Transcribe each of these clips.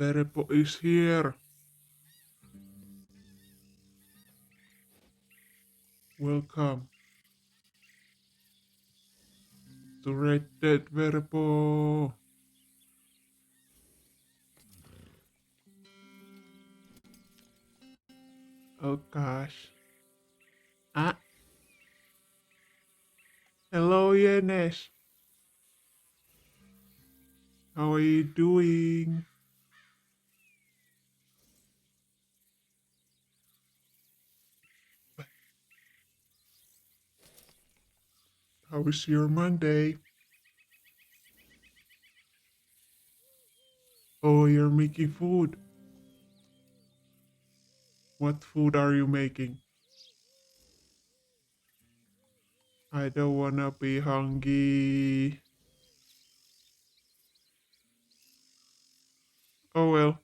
Werepo is here. Welcome to Red Dead Werepo. Oh gosh. Ah, hello Yenes. How are you doing? How is your Monday? Oh, you're making food. What food are you making? I don't wanna be hungry. Oh well,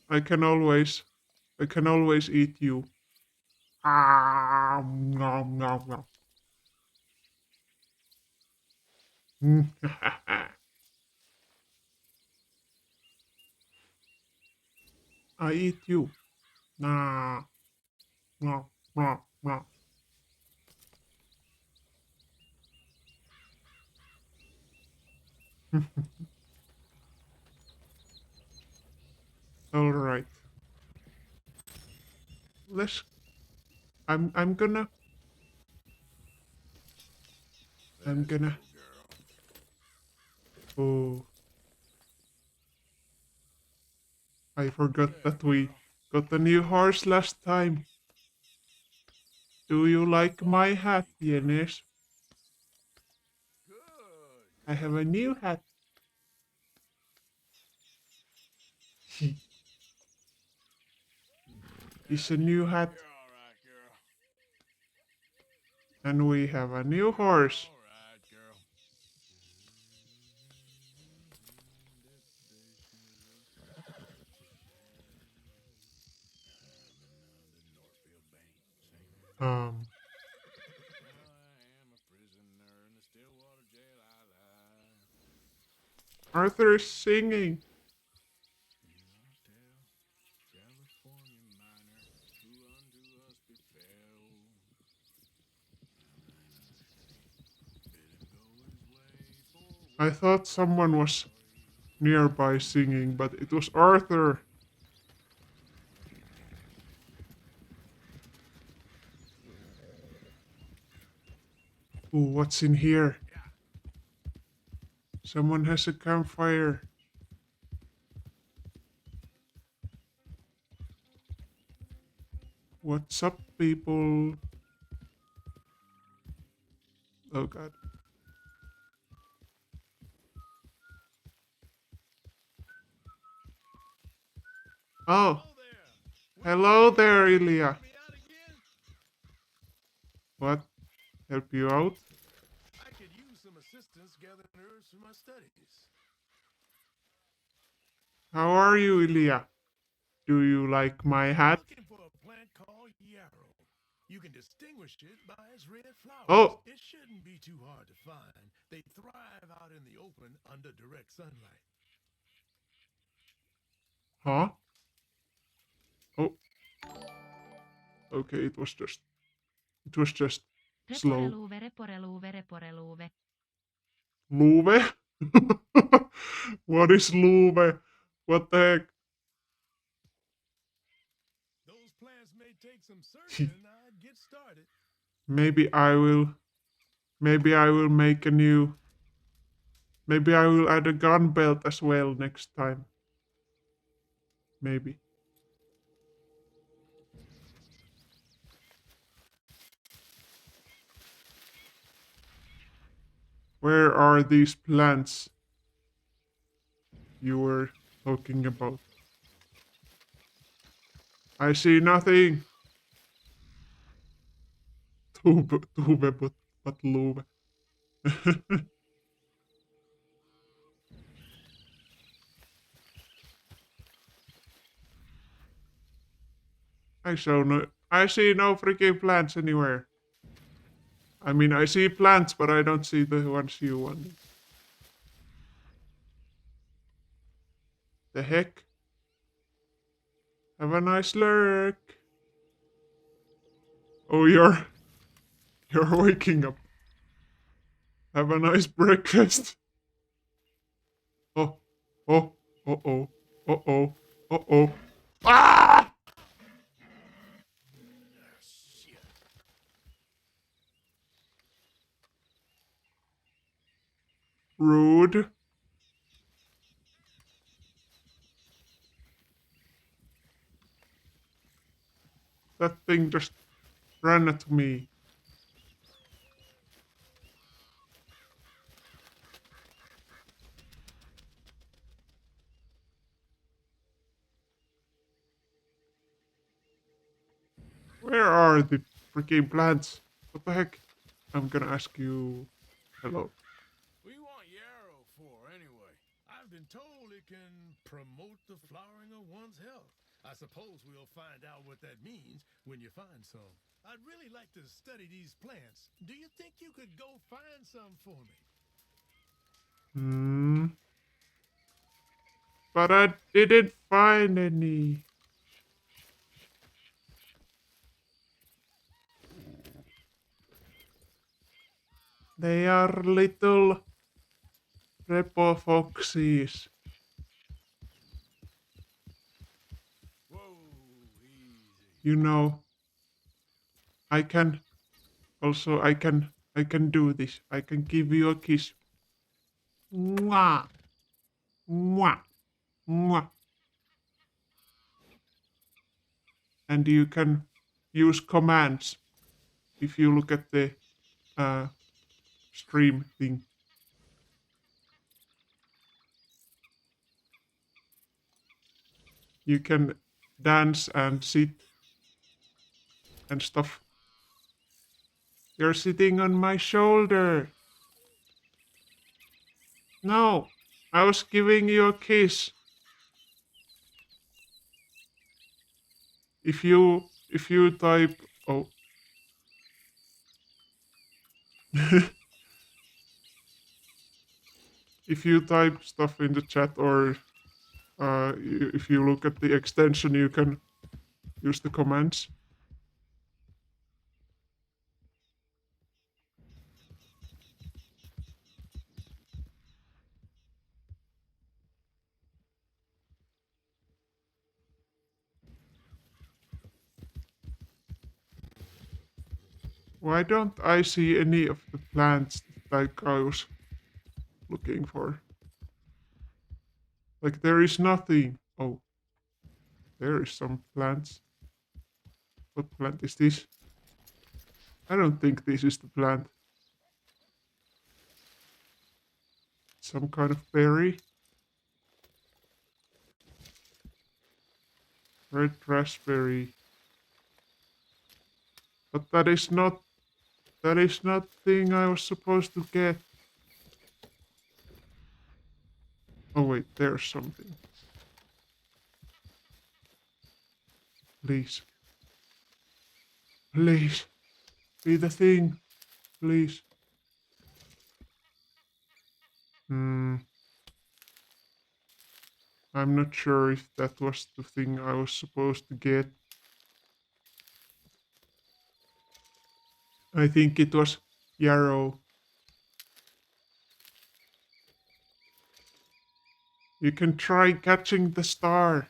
I can always, I can always eat you. Ah, nom, nom, nom. Mm. I eat you. Nah, no, no, no. All right. Let's. I'm gonna. I'm gonna. Oh, I forgot that we got a new horse last time. Do you like my hat, Yenes? I have a new hat. It's a new hat, and we have a new horse. Um, Arthur is singing. I thought someone was nearby singing, but it was Arthur. Ooh, what's in here? Someone has a campfire. What's up, people? Oh god. Oh, hello there, Ilya. What? Help you out? I could use some assistance gathering herbs for my studies. How are you, Ilya? Do you like my I'm hat? looking for a plant called yarrow. You can distinguish it by its red flowers. Oh, It shouldn't be too hard to find. They thrive out in the open under direct sunlight. huh? Oh, okay. It was just slow. Reporeluve, reporeluve, reporeluve. Luve? What is Luve? What the Those plants may take some heck? searching. I'd get started. maybe I will. Maybe I will make a new. Maybe I will add a gun belt as well next time. Maybe. Where are these plants you were talking about? I see nothing. Tuve, but Luve. I see no freaking plants anywhere. I mean, I see plants, but I don't see the ones you want. The heck? Have a nice lurk. Oh, you're waking up. Have a nice breakfast. Oh, oh, oh, oh, oh. Ah! Shit. Rude. That thing just ran at me. Where are the freaking plants? What the heck? I'm gonna ask you. Hello. What do you want yarrow for, anyway? I've been told it can promote the flowering of one's health. I suppose we'll find out what that means when you find some. I'd really like to study these plants. Do you think you could go find some for me? Hmm. But I didn't find any. They are little repo foxes. Whoa, easy. You know, I can also I can do this. I can give you a kiss. Mwah, mwah, mwah. And you can use commands if you look at the uh, stream thing. You can dance and sit and stuff. You're sitting on my shoulder. No, I was giving you a kiss. If you type oh if you type stuff in the chat or if you look at the extension, you can use the commands. Why don't I see any of the plants that I was looking for? Like there is nothing. Oh, there is some plants. What plant is this? I don't think this is the plant. Some kind of berry. Red raspberry. But that is not thing I was supposed to get. Oh wait, there's something. Please. Please. Be the thing. Please. Hmm. I'm not sure if that was the thing I was supposed to get. I think it was yarrow. You can try catching the star.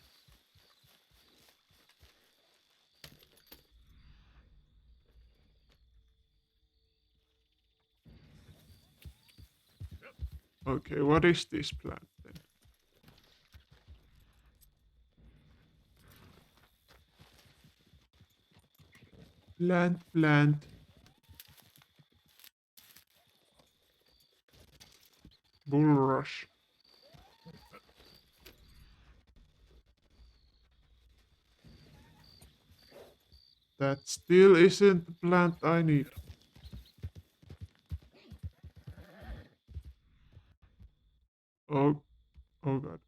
Okay, what is this plant then? Plant. Bulrush. That still isn't the plant I need. Oh, oh god.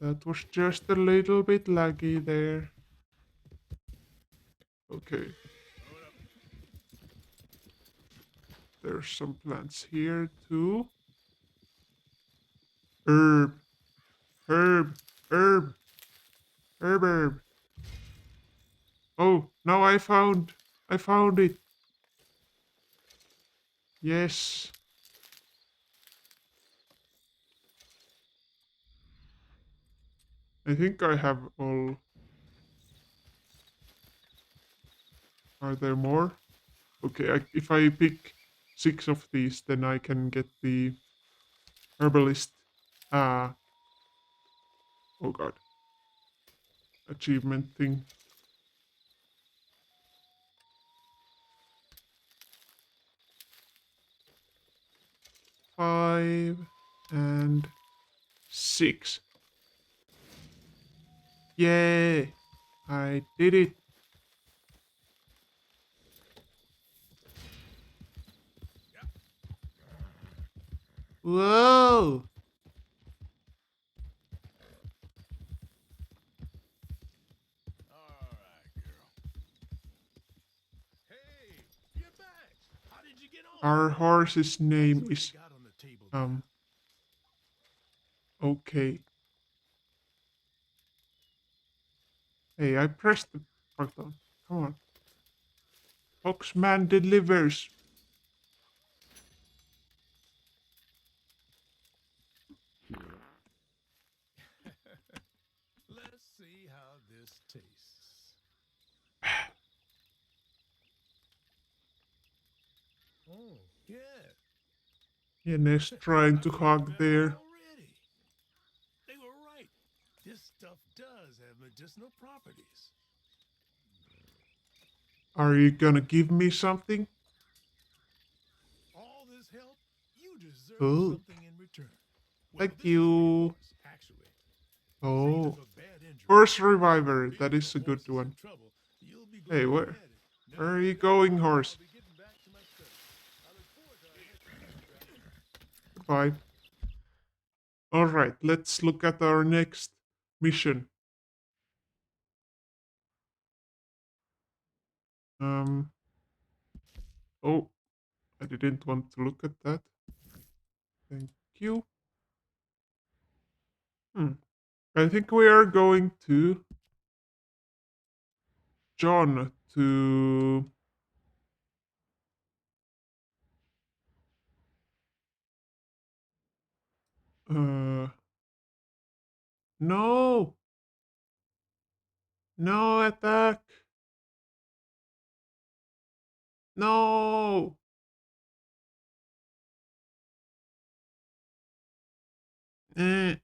That was just a little bit laggy there. Okay, there's some plants here too. Herb, herb, herb, herb. Oh, now I found it. Yes. I think I have all. Are there more? Okay, if I pick 6 of these, then I can get the herbalist. Ah, oh god, achievement thing. 5 and 6. Yay! I did it. Whoa! All right, girl. Hey, you're back. How did you get on Our today? horse's That's name what you is got on the table there. um okay. Hey, I pressed the button. Come on. Foxman delivers. Let's see how this tastes. Oh, yeah. Ines trying I to feel hug better there. already. They were right. This stuff does have medicinal properties. Are you gonna give me something? All this help, you deserve Oh, something in return. Well, thank this is for your you. horse, actually. Save Oh, if a bad injury horse or if you reviver. That feel is your a good horse is in one. trouble, you'll be Hey, glad you where? had it. Now, Where are you that's going, all. I'll horse? be getting back to my study. I look forward to our next interaction. Goodbye. All right, let's look at our next mission. Um. Oh, I didn't want to look at that. Thank you. Hmm. I think we are going to John to. No, no attack. No. Eh.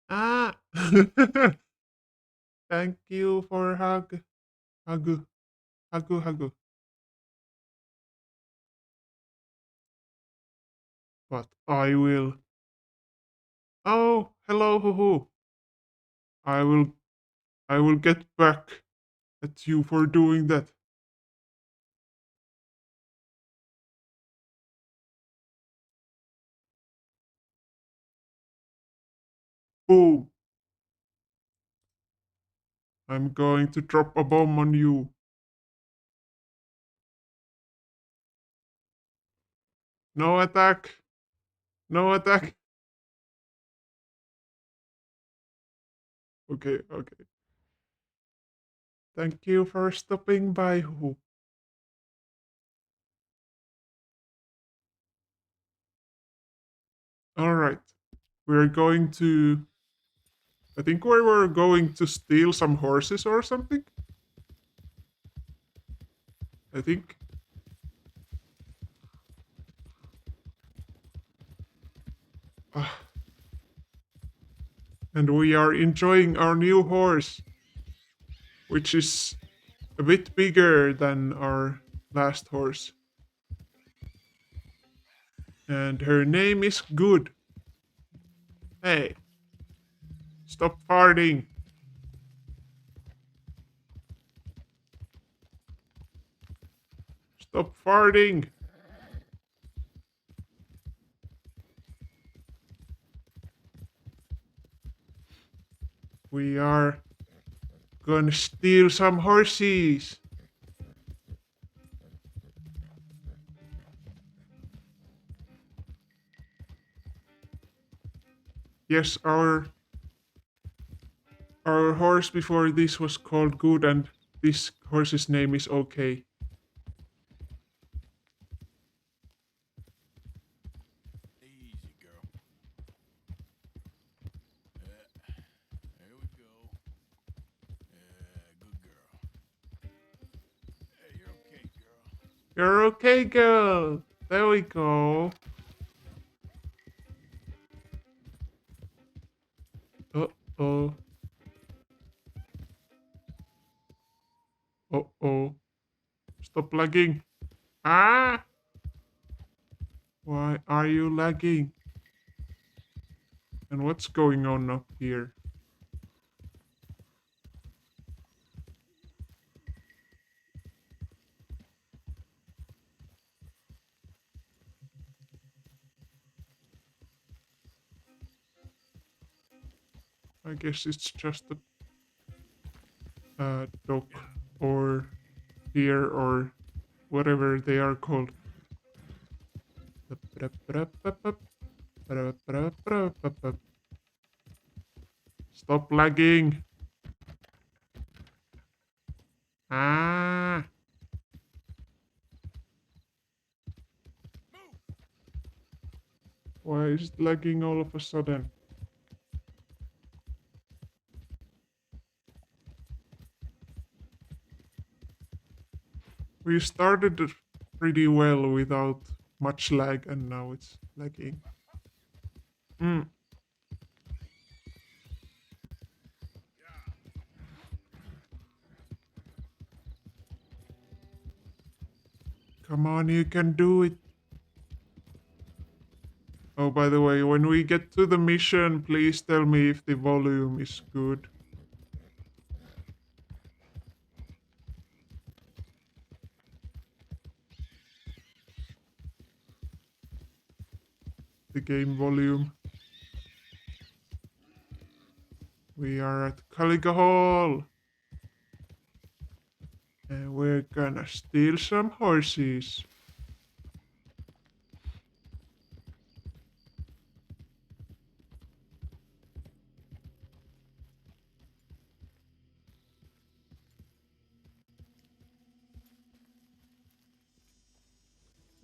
Ah. Thank you for hug. Hug. Hug. Hug. But I will. Oh, hello, hoo hoo. I will. I will get back at you for doing that. Boom. I'm going to drop a bomb on you. No attack. No attack. Okay, okay. Thank you for stopping by, hoo. All right. We're going to. I think we were going to steal some horses or something. I think. Ah, and we are enjoying our new horse, which is a bit bigger than our last horse. And her name is Good. Hey, stop farting. Stop farting. We are gonna steal some horses. Yes, our horse before this was called Good, and this horse's name is Okay. Easy, girl. There we go. Good girl. Hey, you're okay, girl. You're okay, girl. There we go. Uh-oh. Uh-oh. Stop lagging. Ah! Why are you lagging? And what's going on up here? I guess it's just a dock or pier or whatever they are called. Stop lagging. Ah. Why is it lagging all of a sudden? We started pretty well without much lag, and now it's lagging. Hmm. Come on, you can do it. Oh, by the way, when we get to the mission, please tell me if the volume is good. The game volume. We are at Calico Hall. And we're gonna steal some horses.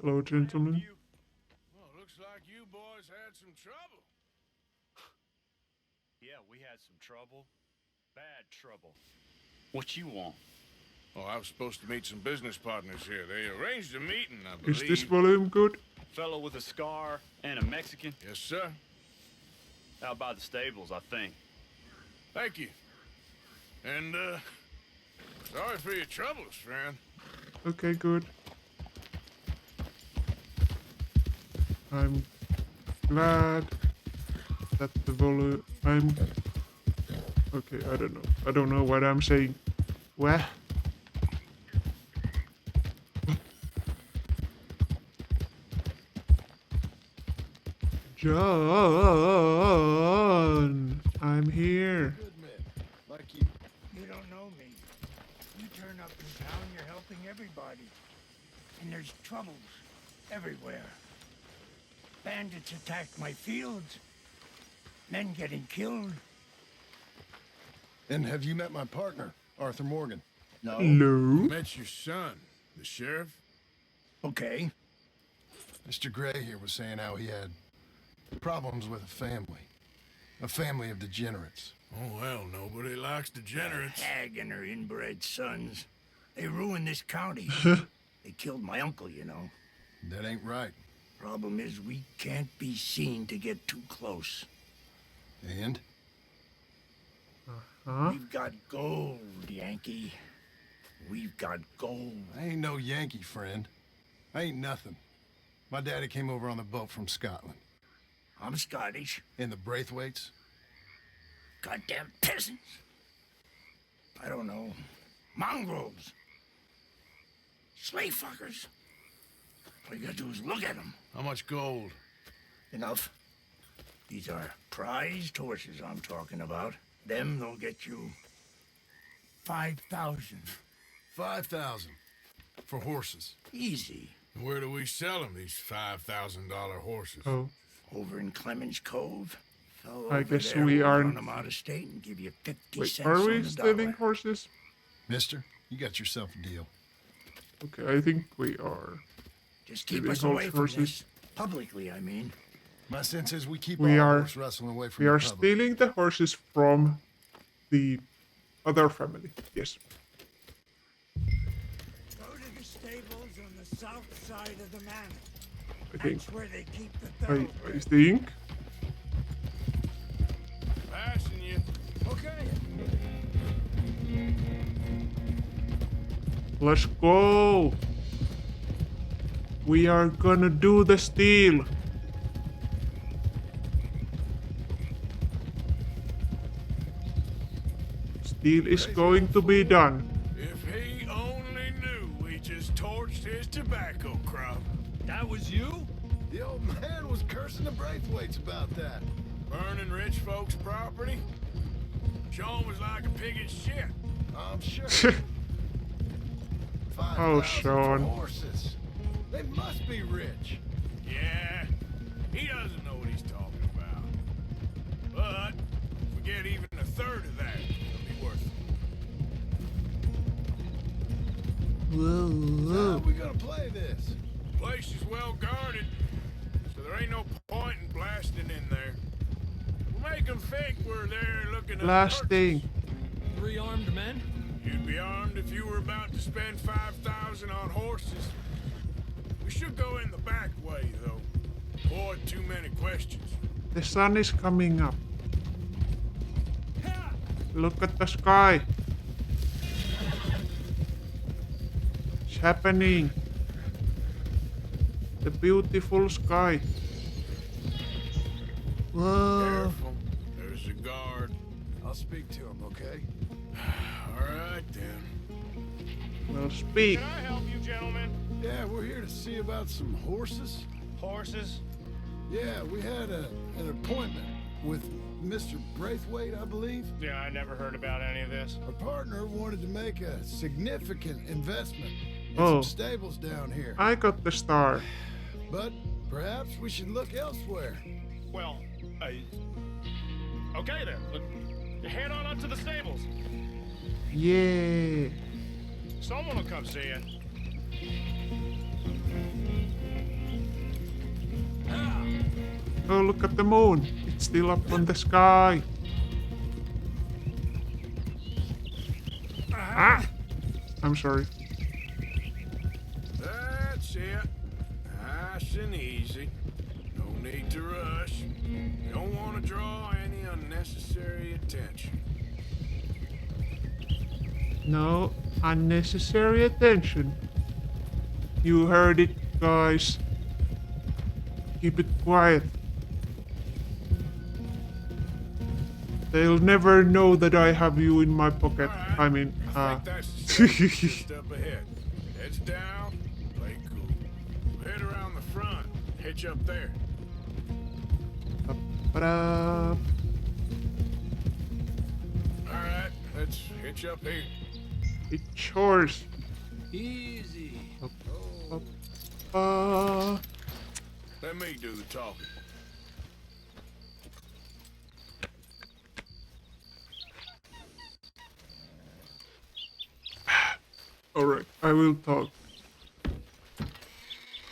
Hello, gentlemen. Well, looks like you boys had some trouble. Yeah, we had some trouble. Bad trouble. What you want? Oh, I was supposed to meet some business partners here. They arranged a meeting, I Is this believe. volume good? Fellow with a scar and a Mexican? Yes, sir. Out by the stables, I think. Thank you. And, sorry for your troubles, friend. Okay, good. I'm glad that the volume. Okay, I don't know. I don't know what I'm saying. What? John, I'm here. Good men, like you. You don't know me. You turn up in town, you're helping everybody. And there's troubles everywhere. Bandits attacked my fields. Men getting killed. And have you met my partner, Arthur Morgan? No. Hello. Met your son, the sheriff? Okay. Mr. Gray here was saying how he had problems with a family of degenerates. Oh, well, nobody likes degenerates. Hag and her inbred sons. They ruined this county. They killed my uncle, you know. That ain't right. Problem is, we can't be seen to get too close. And? Huh? We've got gold, Yankee. We've got gold. I ain't no Yankee, friend. I ain't nothing. My daddy came over on the boat from Scotland. I'm Scottish. In the Braithwaites? Goddamn peasants. I don't know. Mongrels. Slave fuckers. All you gotta do is look at them. How much gold? Enough. These are prized horses I'm talking about. Them, they'll get you 5,000. 5,000. For horses. Easy. And where do we sell them, these $5,000 horses? Oh. Over in Clemens Cove. Fellow I over guess there we will aren't. run them out of state and give you 50 Wait, cents are on we the stealing dollar. horses? Mister, you got yourself a deal. Okay, I think we are. Just keep Stealing us away from horses. this. Publicly, I mean. My sense is we keep We all are- horse rustling away from We the are public. stealing the horses from the other family. Yes. Go to the stables on the south side of the manor. I think. That's where they keep the I thoroughbreds. think. Passing you. Okay. Let's go. We are gonna do the steal. Steal is going to be done. If he only knew we just torched his tobacco crop. That was you? The old man was cursing the Braithwaites about that. Burning rich folks' property? Sean was like a pig in shit. I'm sure. Oh, 5,000 Sean. for horses. They must be rich. Yeah, he doesn't know what he's talking about. But if we get even a third of that, it'll be worth it. How are we gonna play this? Place is well guarded, so there ain't no point in blasting in there. We'll make them think we're there looking at Blasting. 3 armed men? You'd be armed if you were about to spend 5,000 on horses. We should go in the back way, though. Avoid too many questions. The sun is coming up. Look at the sky. It's happening. The beautiful sky. Whoa. Careful. There's a guard. I'll speak to him, okay? All right, then. Well, speak. Can I help you, gentlemen? Yeah, we're here to see about some horses. Horses? Yeah, we had an appointment with Mr. Braithwaite, I believe. Yeah, I never heard about any of this. Our partner wanted to make a significant investment in Oh. some stables down here. I got the star. But perhaps we should look elsewhere. Well, okay then. Look, head on up to the stables. Yeah. Someone will come see you. Oh, look at the moon. It's still up on the sky. Ah! I'm sorry. That's it. Nice and easy. No need to rush. Don't want to draw any unnecessary attention. No unnecessary attention. You heard it, guys. Keep it quiet. They'll never know that I have you in my pocket. All right. I mean, I think that's the safe just up ahead. Heads down, play cool. Head around the front, hitch up there. ba-da. All right, let's hitch up here. It's yours. Easy. Let me do the talking. Alright, I will talk.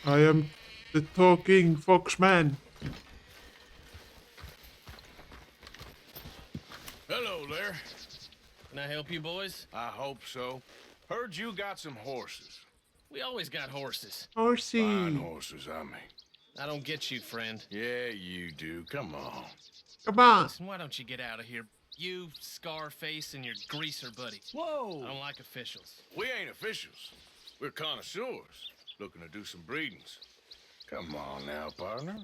I am the talking foxman. Hello there. Can I help you boys? I hope so. Heard you got some horses. We always got horses. Fine Horsey. horses, I mean. I don't get you, friend. Yeah, you do. Come on. Come on. Listen, why don't you get out of here? You, Scarface, and your greaser buddy. Whoa. I don't like officials. We ain't officials. We're connoisseurs, looking to do some breedings. Come on now, partner.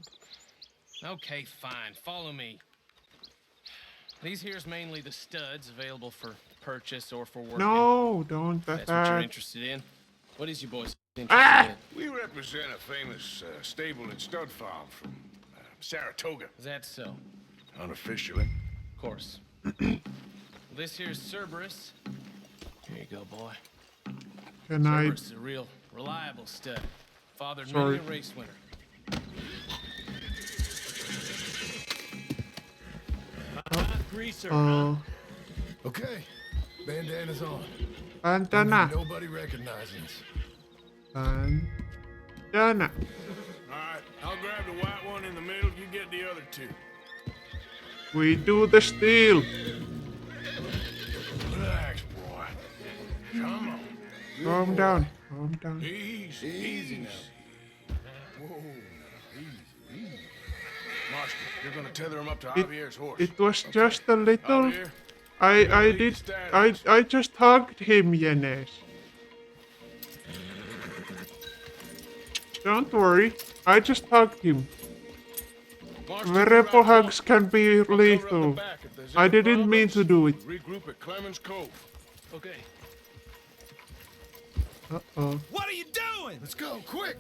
Okay, fine. Follow me. These here's mainly the studs available for purchase or for working. No, don't That's what you're attack. interested in. What is you boys interested Ah! in? We represent a famous stable and stud farm from Saratoga, Is that so? unofficially. Of course. This here's Cerberus. Here you go, boy. Can I? Cerberus is a real reliable stud. Fathered Sorry. many a race winner. greaser, Oh, Okay, bandana's on. bandana. Nobody recognizing us. Bandana. All right, I'll grab the white one in the middle. You get the other two. We do the steal. Relax, boy. Come on. Calm down. Calm down. Easy now. Whoa, easy. Marshall, you're gonna tether him up to Javier's horse. It was just a little. Javier, I did. I just hugged him, Yenes. Don't worry. I just hugged him. Werepo hugs can be lethal. I didn't mean to do it. Regroup at Clemens Cove. Okay. Uh-oh. What are you doing? Let's go, quick!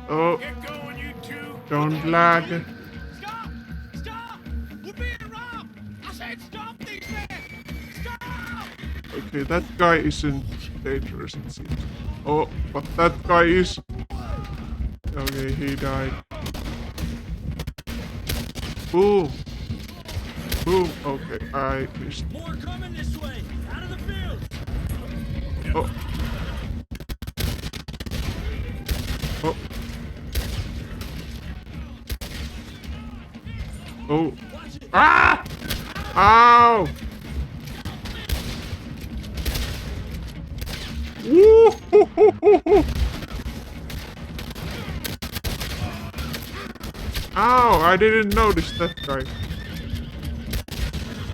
Oh, Get going, you two. don't lag. Stop! Stop! We're being robbed! I said stop these men! Stop! Okay, that guy isn't dangerous, it seems. Oh, but that guy is. Okay, he died. Boom. Boom. Okay, I missed. More coming this way! Out of the field! Oh. Oh. Oh. Ah! Ow! Woo! Ow! I didn't notice that guy.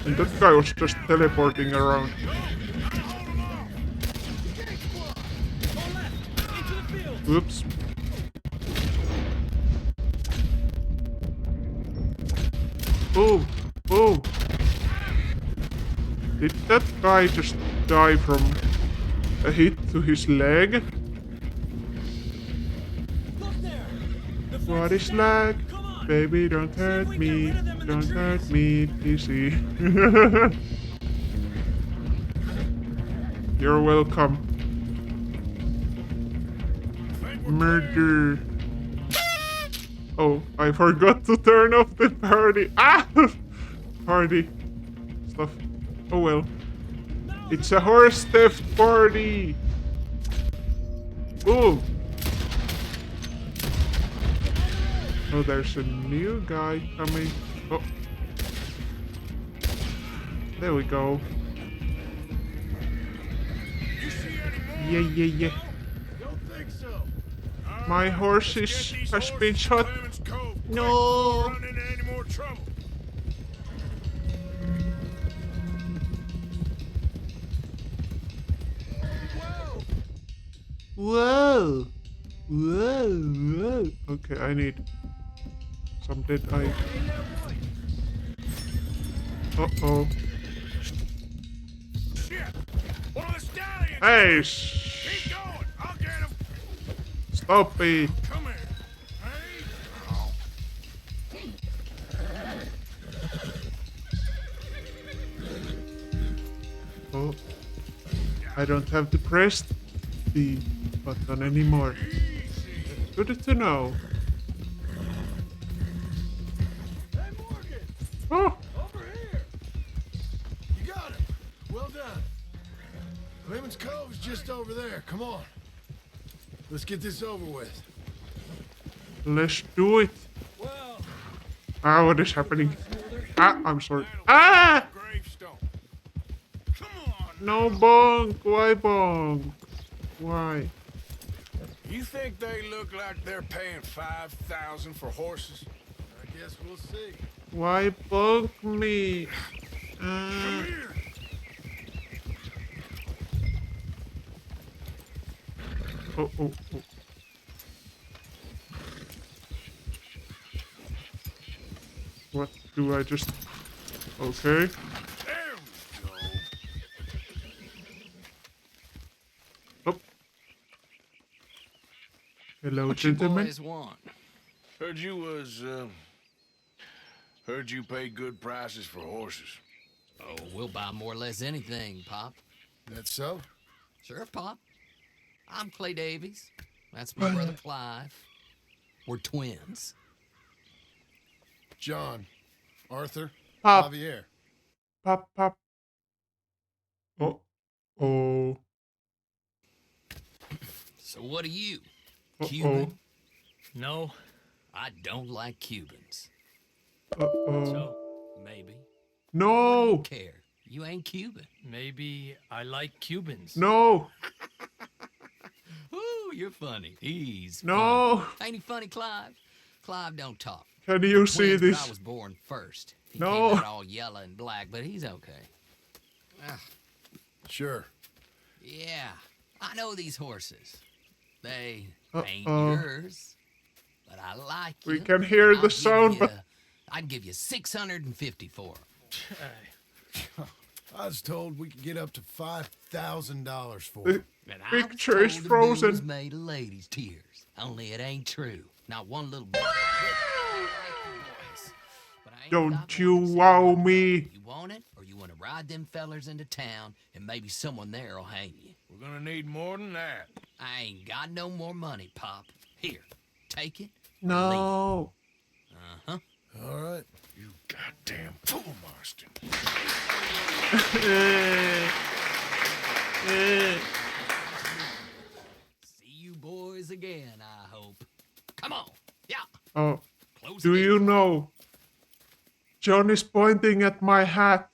And that guy was just teleporting around. Oops. Boom! Boom! Did that guy just die from a hit to his leg? What is lag? Baby, don't hurt me. Don't hurt me, PC. You're welcome. Murder. Oh, I forgot to turn off the party. Ah! Party stuff. Oh well. It's a horse theft party. Boom. Oh, there's a new guy coming. Oh. There we go. Yeah. Don't think so. My horse has been shot. No. Run into any more trouble. Whoa. Whoa. Okay, I need some dead eye. Uh-oh. Shit! One of the stallions! Hey, Keep going! I'll get him! stop it. Come here! Oh, I don't have to press the button anymore. Good to know. Hey, Morgan! Oh, Over here! You got it. Well done. Clemens Cove's just over there. Come on. Let's get this over with. let's do it. Well, Ah, what is happening? Ah, I'm sorry. Ah! gravestone. Come on! No bonk. Why bonk? Why? You think they look like they're paying $5,000 for horses? I guess we'll see. Why bonk me? Come here! Oh. What do I just... Okay. There we go. Oh. Hello, What you gentlemen. boys want? Heard you pay good prices for horses. Oh, we'll buy more or less anything, Pop. That so? Sure, Pop. I'm Clay Davies. That's my brother Clive. We're twins. John. Arthur. Pop, Javier. pop, pop. Oh, oh, So what are you? oh, Cuban? No. I don't like Cubans. oh. So Maybe. What do you No, care? You ain't Cuban. maybe I like Cubans. no, Ooh, you're funny. He's funny. no. Ain't he funny, Clive? Clive don't talk. Can We're you see twins, but I this? was born first. He came No. out all yellow and black, but he's okay. Sure. Yeah, I know these horses. They ain't Uh-oh. yours, but I like We you. can hear and the sound, but I'd give you 650 for 'em. I was told we could get up to $5,000 for the it. And I was picture told is the bill was frozen. made of ladies' tears. Only it ain't true. Not one little bit. But I ain't Don't got you more than wow $700. me. You want it, or you want to ride them fellers into town, and maybe someone there'll hang you. We're gonna need more than that. I ain't got no more money, Pop. Here, take it. No. Uh-huh. All right. You goddamn fool, Marston. See you boys again, I hope. Come on. Yeah. Oh, Close do the you gate. know? John is pointing at my hat.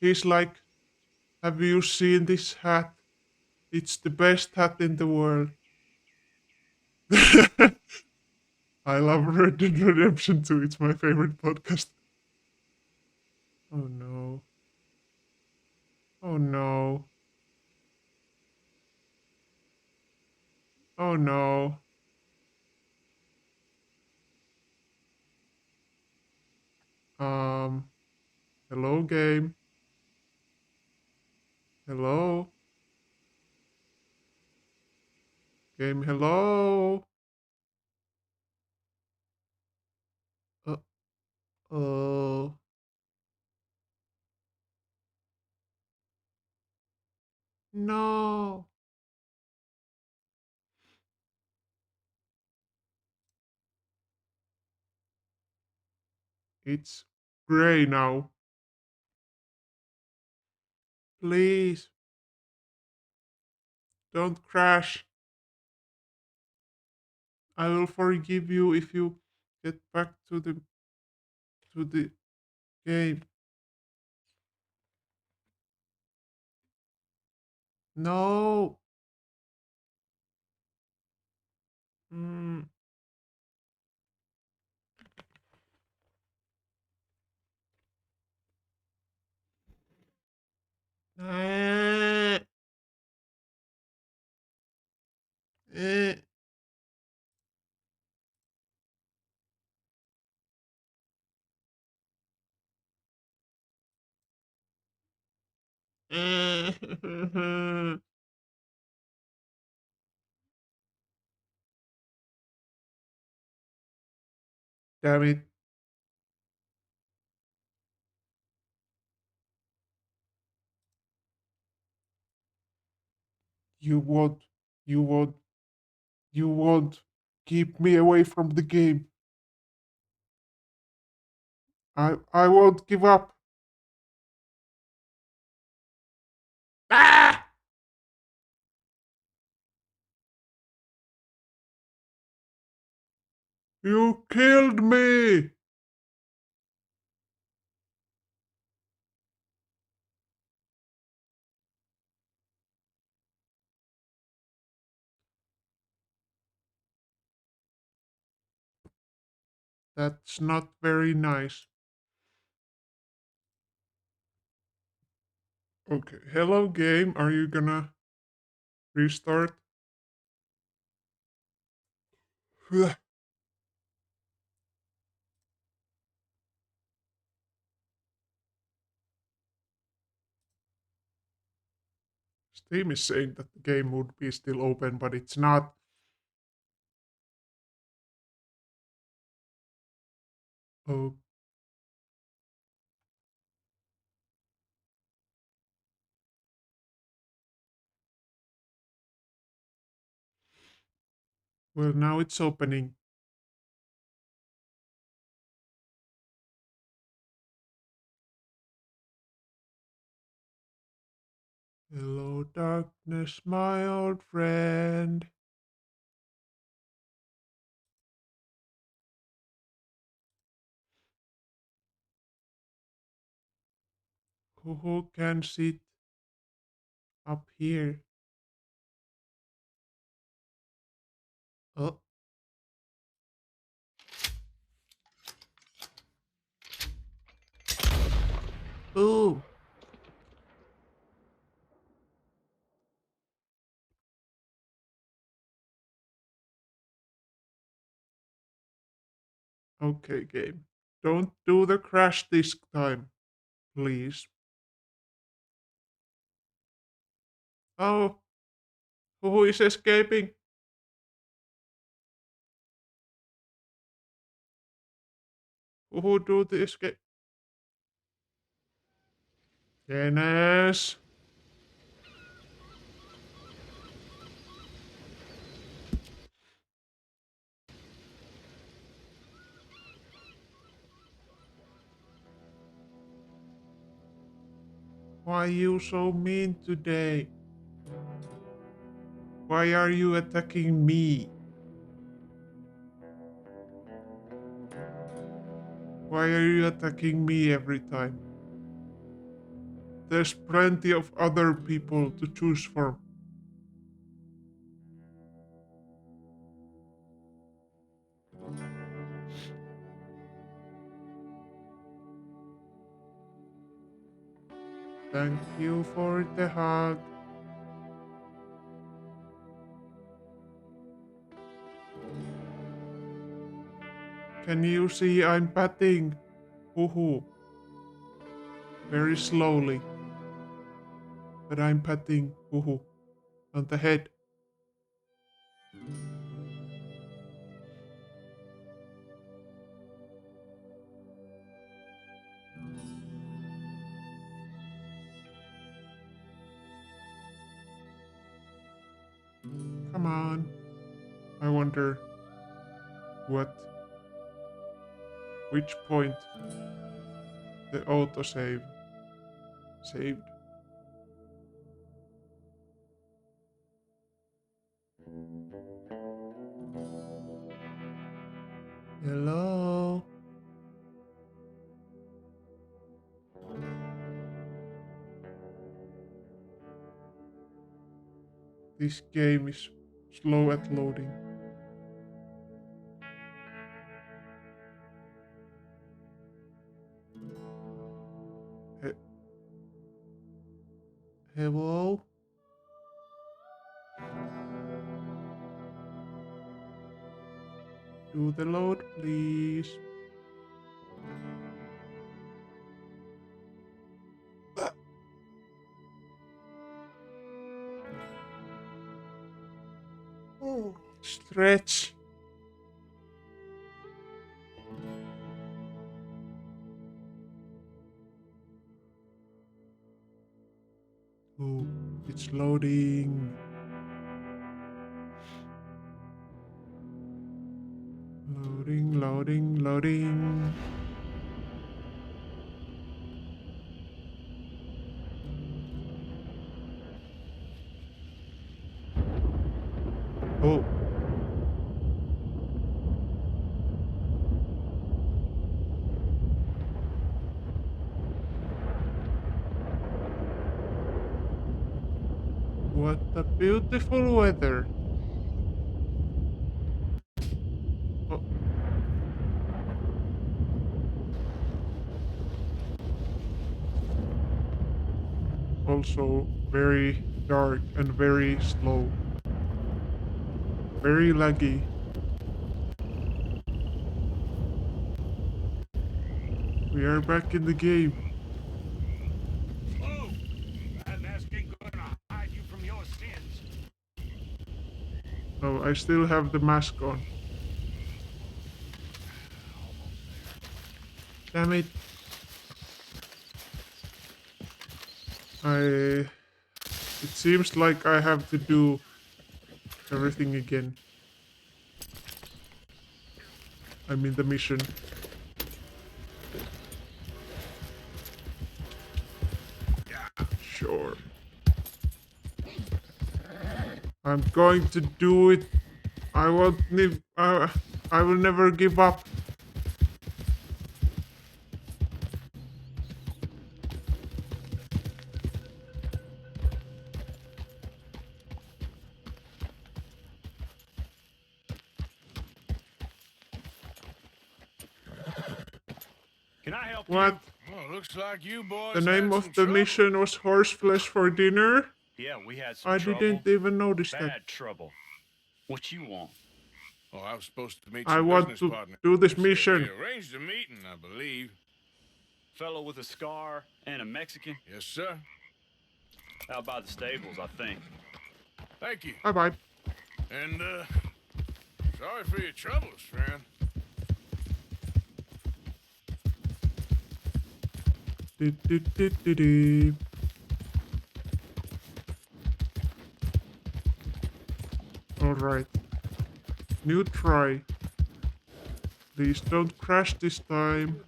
He's like, have you seen this hat? It's the best hat in the world. I love Red Dead Redemption 2. It's my favorite podcast. Oh no. Oh no. Oh no. Um, hello game. Hello. Game, hello. Uh oh. No. It's gray now. Please. Don't crash. I will forgive you if you get back to the game. No. Mm. Eh. Eh. Eh. Damn it. You won't. You won't. You won't keep me away from the game. I won't give up. Ah! You killed me. That's not very nice. Okay. Hello game. Are you gonna restart? Steam is saying that the game would be still open, but it's not. Oh, well, now it's opening. Hello, darkness, my old friend. Who can sit up here? Oh. Ooh. Okay, game. Don't do the crash this time, please. Oh, who is escaping? Who do the escape? Dennis. Why you so mean today? Why are you attacking me? Why are you attacking me every time? There's plenty of other people to choose from. Thank you for the hug. Can you see I'm patting Hoo very slowly? But I'm patting Hoo on the head. Come on. I wonder which point the autosave saved. Hello? This game is slow at loading. He- Hello? Do the load, please. Stretch. Oh, it's loading. Loading, loading, loading. Oh. What a beautiful weather. Oh. Also very dark and very slow. Very laggy. We are back in the game. Whoa! That mask ain't gonna hide you from your sins. Oh, I still have the mask on. Damn it. It seems like I have to do everything again. I mean the mission. Sure. I'm going to do it. I won't live. I will never give up. Can I help What? Well, looks like you boys The name had of some the trouble. mission was horseflesh for dinner? you? Yeah, we had some I trouble. didn't even notice that. Bad trouble. What you want? Oh, I was supposed to meet I some want business to partners. do this We mission. arranged a meeting, I believe. Fellow with a scar and a Mexican? Yes, sir. Out by the stables, I think. Thank you. Bye bye. And, sorry for your troubles, friend. Do. Alright. New try. Please don't crash this time.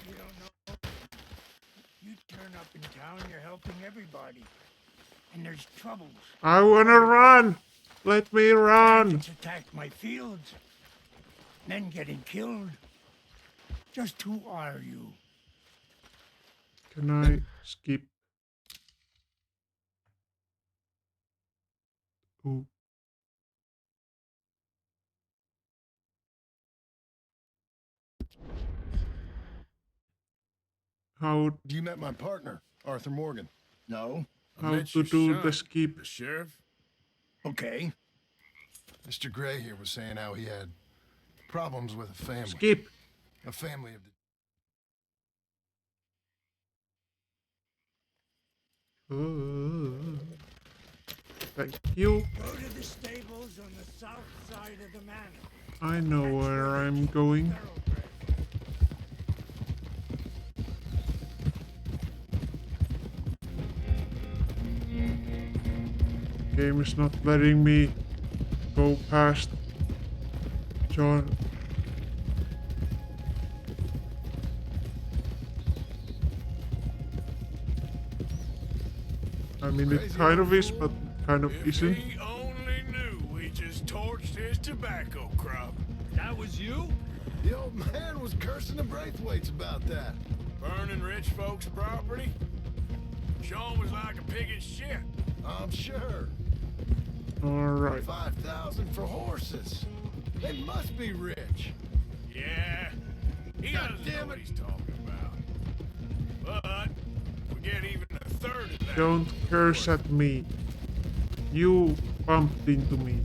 You don't know. You turn up in town, you're helping everybody. And there's troubles. I wanna run! Let me run! Bandits attack my fields. Men getting killed. Just who are you? Can I skip? Ooh. How You met my partner, Arthur Morgan. No. I how met to your do son, the skip? the sheriff. Okay. Mr. Gray here was saying how he had problems with a family. Skip. A family of the... Thank you. Go to the stables on the south side of the manor. I know where I'm going. Game is not letting me go past John. I mean, it kind of is, but kind of isn't. If he only knew we just torched his tobacco crop. That was you? The old man was cursing the Braithwaites about that. Burning rich folks' property? Sean was like a pig in shit. I'm sure. Alright. 5,000 for horses. They must be rich. Yeah. He doesn't know what he's talking about. But if we get even a third of that... Don't curse at me. You bumped into me.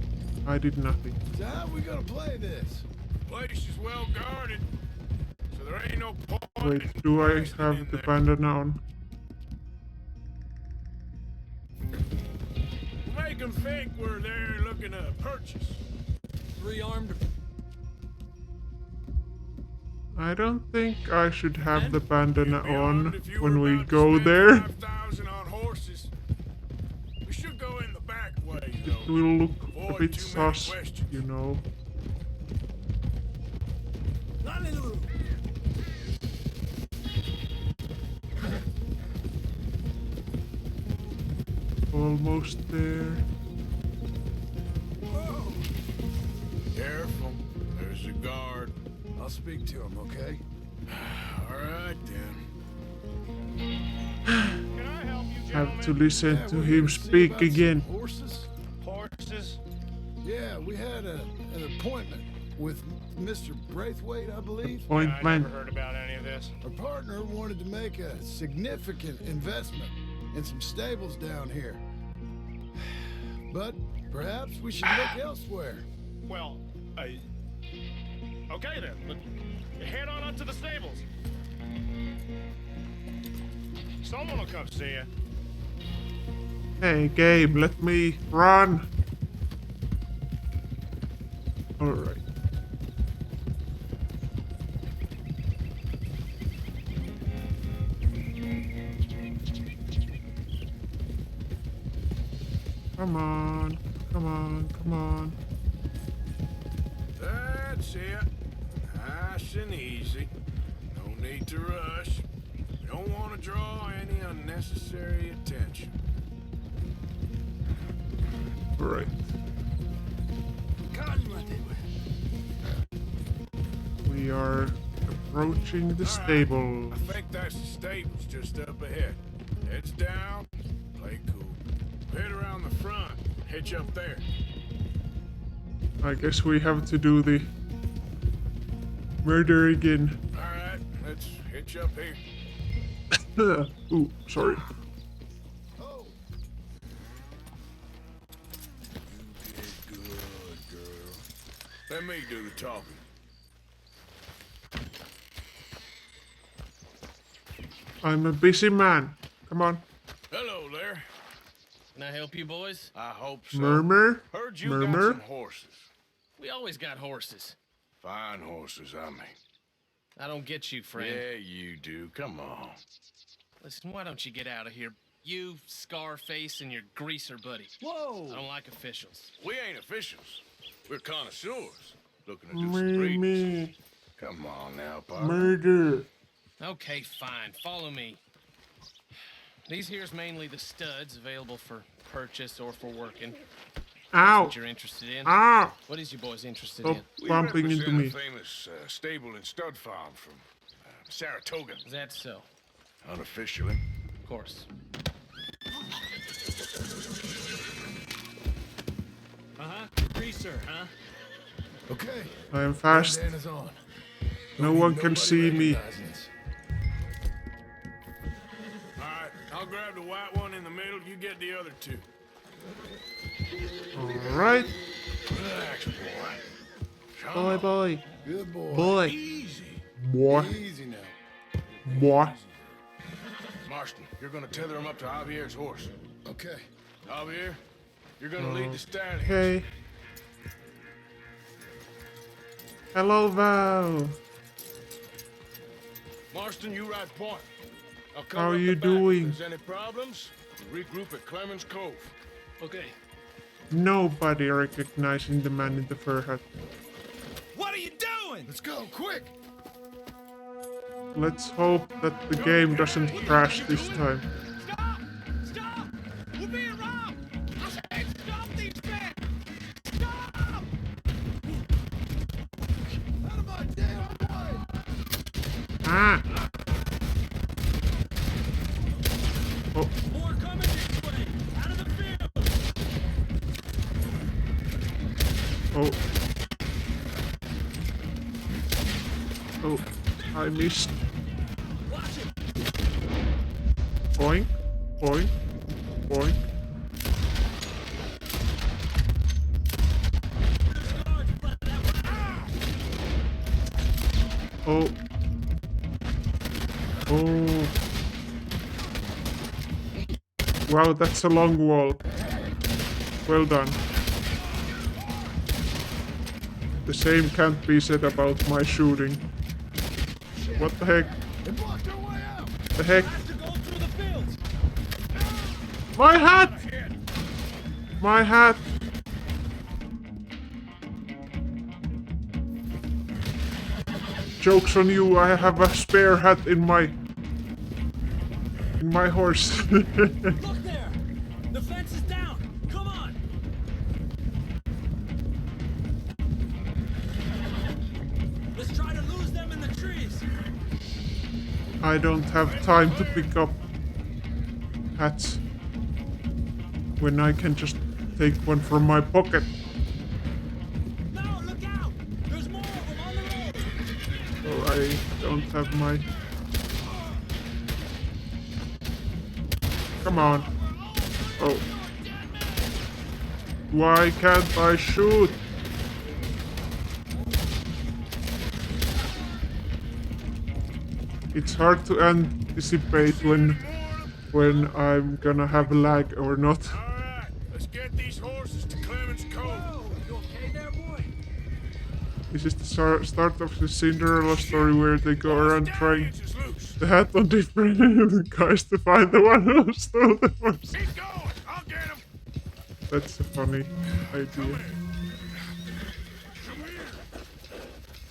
I did nothing. So how are we gonna play this? Place is well guarded, so there ain't no point. Wait, do I have the bandana on? We'll make them think we're there looking to purchase. Three-armed. I don't think I should have the bandana Beyond, on if you when were we about to go spend there. 5,000 on horses. We should go in the back way, It though. will look a Avoid bit too many sus, questions. you know. Not in the room. Almost there. Careful. There's a guard. I'll speak to him, okay? All right, then. Can I help you, gentlemen? Have to listen Yeah, to we're here him to see speak about some again. Horses? Horses? Yeah, we had an appointment with Mr. Braithwaite, I believe. Point I man. never heard about any of this. Our partner wanted to make a significant investment in some stables down here. But perhaps we should look elsewhere. Well, okay then. Head on up to the stables. Someone will come see you. Hey, Gabe, let me run. Alright. Come on, come on, come on. That's it. Nice and easy. No need to rush. We don't want to draw any unnecessary attention. Alright. We are approaching the stables. I think that's the stables just up ahead. Heads down, play cool. Head around the front, hitch up there. I guess we have to do the murder again. Alright, let's hitch up here. Ooh, sorry. Oh. You did good, girl. Let me do the talking. I'm a busy man. Come on. Hello there. Can I help you boys? I hope so. Murmur? Heard you Murmur? got some horses. We always got horses. Fine horses, I mean. I don't get you, friend. Yeah, you do. Come on. Listen, why don't you get out of here? You, Scarface, and your greaser buddy. Whoa! I don't like officials. We ain't officials. We're connoisseurs. Looking to do some breeding. Me. Come on now, partner. Murder. Okay, fine. Follow me. These here's mainly the studs available for purchase or for working. Ow. What you're interested in. Ah. What is you boys interested Stop in? We bumping into represent me. a famous stable and stud farm from Saratoga. Is that so? Unofficially. Of course. Greaser, huh? Okay. I am fast. Bandana's on. No one can see me. Alright, I'll grab the white one in the middle, you get the other two. Alright. Relax, boy. Boy, boy. Good boy. Boy. Easy. Boy. Easy now. Boy. Marston, you're gonna tether him up to Javier's horse. Okay. Javier, you're gonna lead the stallion. Okay. Hello, Val. Marston, you ride point. I'll come How up are the you back. doing? If there's any problems, regroup at Clemens Cove. Okay. Nobody recognizing the man in the fur hat. What are you doing? Let's go, quick! Let's hope that the game doesn't crash this time. Stop! Stop! We're being robbed! I said stop these men! Stop! Out of my damn way! Ah! Oh, More coming this way! Out of the field! oh. Oh, I missed. Watch it! Boing, boing, boing. Oh. Oh. Wow, that's a long wall. Well done. The same can't be said about my shooting. What the heck? They blocked our way out! The heck? To go through the fields! My hat! My hat! Joke's on you, I have a spare hat in my horse. Look there! The fence is down! Come on! Let's try to lose them in the trees! I don't have time to pick up hats when I can just take one from my pocket. No, look out! There's more of them on the road! Oh, I don't have my... Come on. Oh. Why can't I shoot? It's hard to anticipate when I'm gonna have lag or not. Alright, let's get these horses to Clemens Cove. You okay there, boy? This is the start of the Cinderella story where they go around trying Stallions is loose. the hat on different guys to find the one who stole the horse. He's going! I'll get him! That's a funny idea.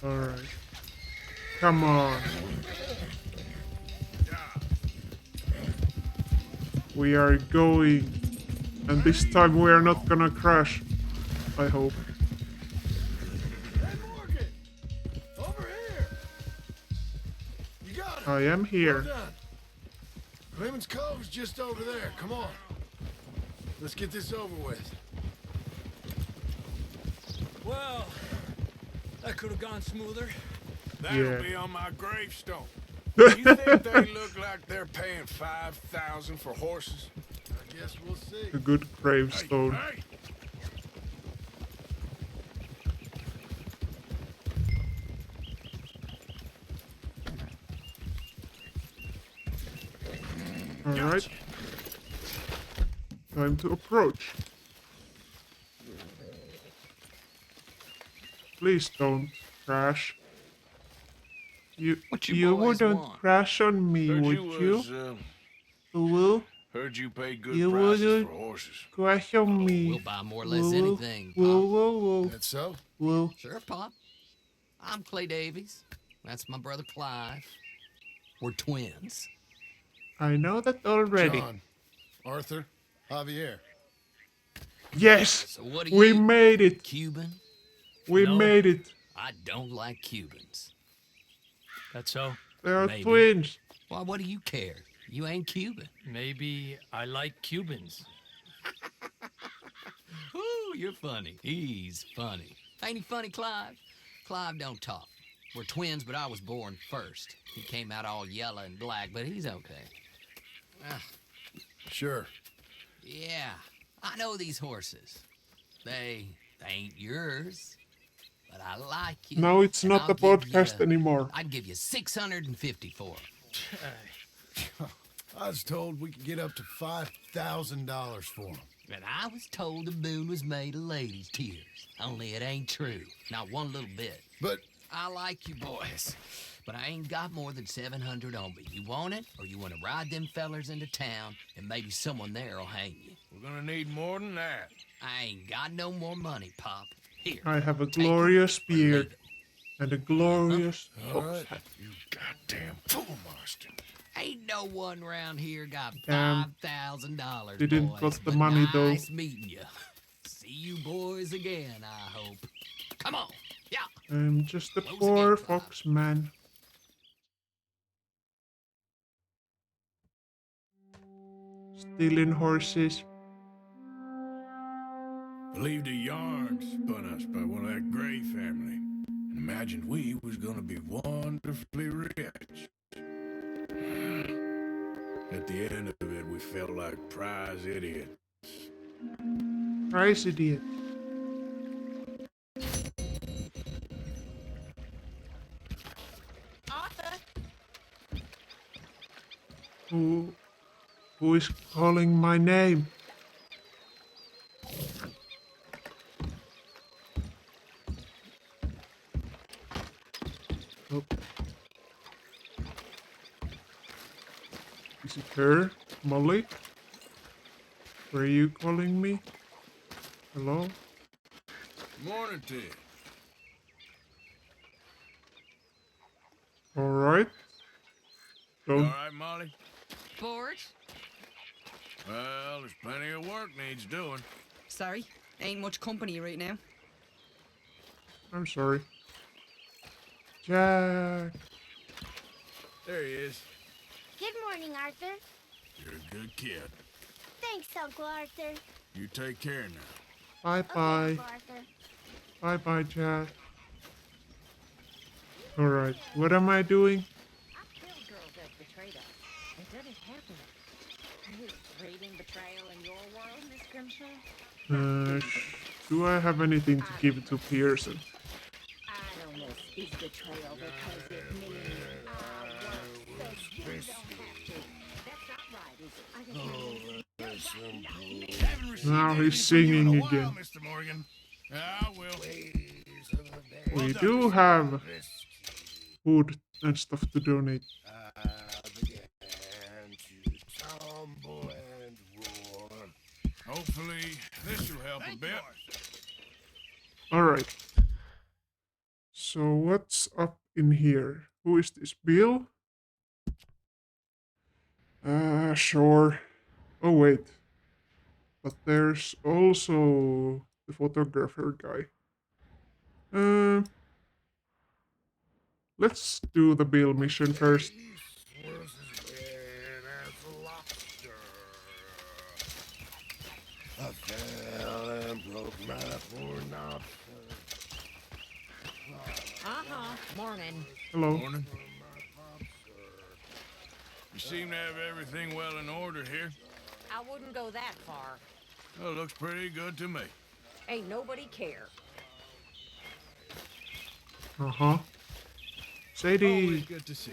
Alright. Come on. We are going. And this time we are not gonna crash. I hope. Hey, Morgan! Over here! You got it! I am Well here. done. Clemens Cove's just over there. Come on. Let's get this over with. Well, that could have gone smoother. That'll Yeah. be on my gravestone. You think they look like they're paying $5,000 for horses? I guess we'll see. A good gravestone. Hey, hey. Alright. Time to approach. Please don't crash. What you You boys wouldn't want? crash on me, Heard would you you? was, Will heard you pay good You prices wouldn't- for horses. crash on me? We'll buy more or less Woo, anything, woo, Pop. woo, woo, That so? woo. Sure, Pop. I'm Clay Davies. That's my brother Clive. We're twins. I know that already. John, Arthur, Javier. Yes! So what are We you? made it! Cuban? We No. made it! I don't like Cubans. That's so. They are Maybe. twins! Why, what do you care? You ain't Cuban. Maybe I like Cubans. Ooh, you're funny. He's funny. Ain't he funny, Clive? Clive don't talk. We're twins, but I was born first. He came out all yellow and black, but he's okay. Ah, Sure. yeah, I know these horses. They ain't yours, but I like you. Now it's and not I'll a give podcast you- anymore. I'd give you 650 for 'em. I was told we could get up to $5,000 for them. And I was told the moon was made of ladies' tears. Only it ain't true. Not one little bit. But I like you boys, but I ain't got more than 700 on me. You want it, or you want to ride them fellers into town, and maybe someone there'll hang you. we're gonna need more than that. I ain't got no more money, Pop. Here. I have a take it glorious or leave beard it. and a glorious All right. You goddamn fool, Marston. Ain't no one round here got Damn. $5,000. Didn't boys, got the but money, though. Nice meeting you. See you boys again, I hope. Come on. Yeah. I'm just a Close poor again, Clive. fox man. Stealing horses. Believed a yarn spun us by one of that Gray family. And imagined we was gonna be wonderfully rich. At the end of it, we felt like prize idiots. Price idiot. Arthur, Who is calling my name? Oh. Is it her? Molly? Were you calling me? Hello? Morning to you. Alright. All Don't right, Molly? bored? Well, there's plenty of work needs doing. Sorry, ain't much company right now. I'm sorry. Jack. There he is. Good morning, Arthur. You're a good kid. Thanks, Uncle Arthur. You take care now. Bye Okay, bye. Uncle Arthur. Bye bye, Jack. Alright, what am I doing? I've killed girls that betrayed us. It didn't happen. Is reading betrayal in your world, Miss Grimshaw? Do I have anything to give to Pearson? Idleness is betrayal because it means I work so you don't have to. That's not right, is it? Haven't received Now he's anything from you in singing a while, again. Mr. Morgan. I will. We do have food and stuff to donate. Hopefully, this will help a bit. Alright. So what's up in here? Who is this? Bill? Sure. Oh wait. But there's also the photographer guy. Uh, let's do the Bill mission first. I fell and broke my poor knob. Morning. Hello. Morning. You seem to have everything well in order here. I wouldn't go that far. Well, it looks pretty good to me. Ain't nobody care. Uh-huh. Sadie. Always good to see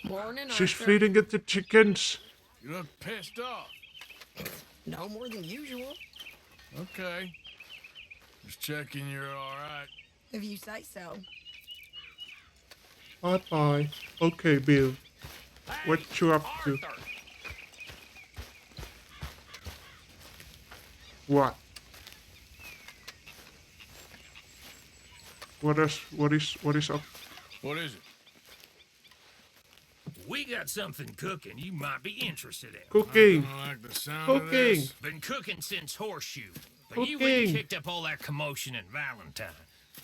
you. Morning, She's Arthur. feeding it to chickens. You look pissed off. No more than usual. Okay. Just checking you're all right. If you say so. Bye-bye. Okay, Bill. What you up to? Arthur! What? What is up? What is it? We got something cooking you might be interested in. Cooking. I don't like the sound of Cooking. this. Been cooking since Horseshoe. But you Cooking. ain't kicked up all that commotion in Valentine.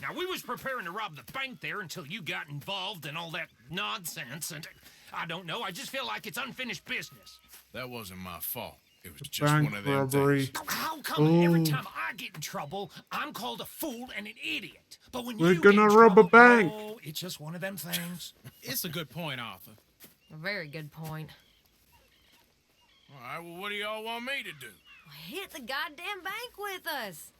Now, we was preparing to rob the bank there until you got involved in all that nonsense, and I don't know, I just feel like it's unfinished business. That wasn't my fault. It was just Bank one of them robbery. things. How come every Oh. time I get in trouble, I'm called a fool and an idiot? But when We're you gonna get in rob a trouble, bank. oh, it's just one of them things. It's a good point, Arthur. A very good point. All right, well, what do y'all want me to do? Hit the goddamn bank with us.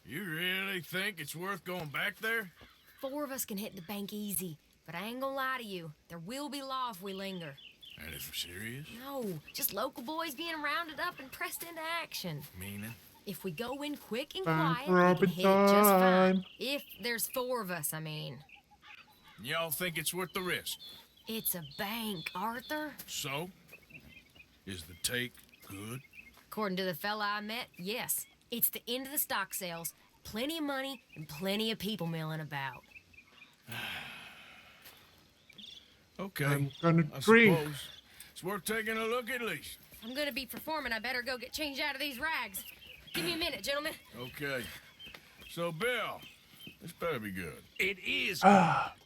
You really think it's worth going back there? 4 of us can hit the bank easy. But I ain't gonna lie to you. There will be law if we linger. That is serious? No, just local boys being rounded up and pressed into action. Meaning? If we go in quick and Bank quiet, we robbing can hit it just fine. time. If there's 4 of us, I mean. Y'all think it's worth the risk? It's a bank, Arthur. So? Is the take good? According to the fella I met, yes. It's the end of the stock sales. Plenty of money and plenty of people milling about. Okay. I'm gonna I drink. suppose it's worth taking a look at least. I'm gonna be performing. I better go get changed out of these rags. Give me a minute, gentlemen. Okay. So, Bill, this better be good. It is.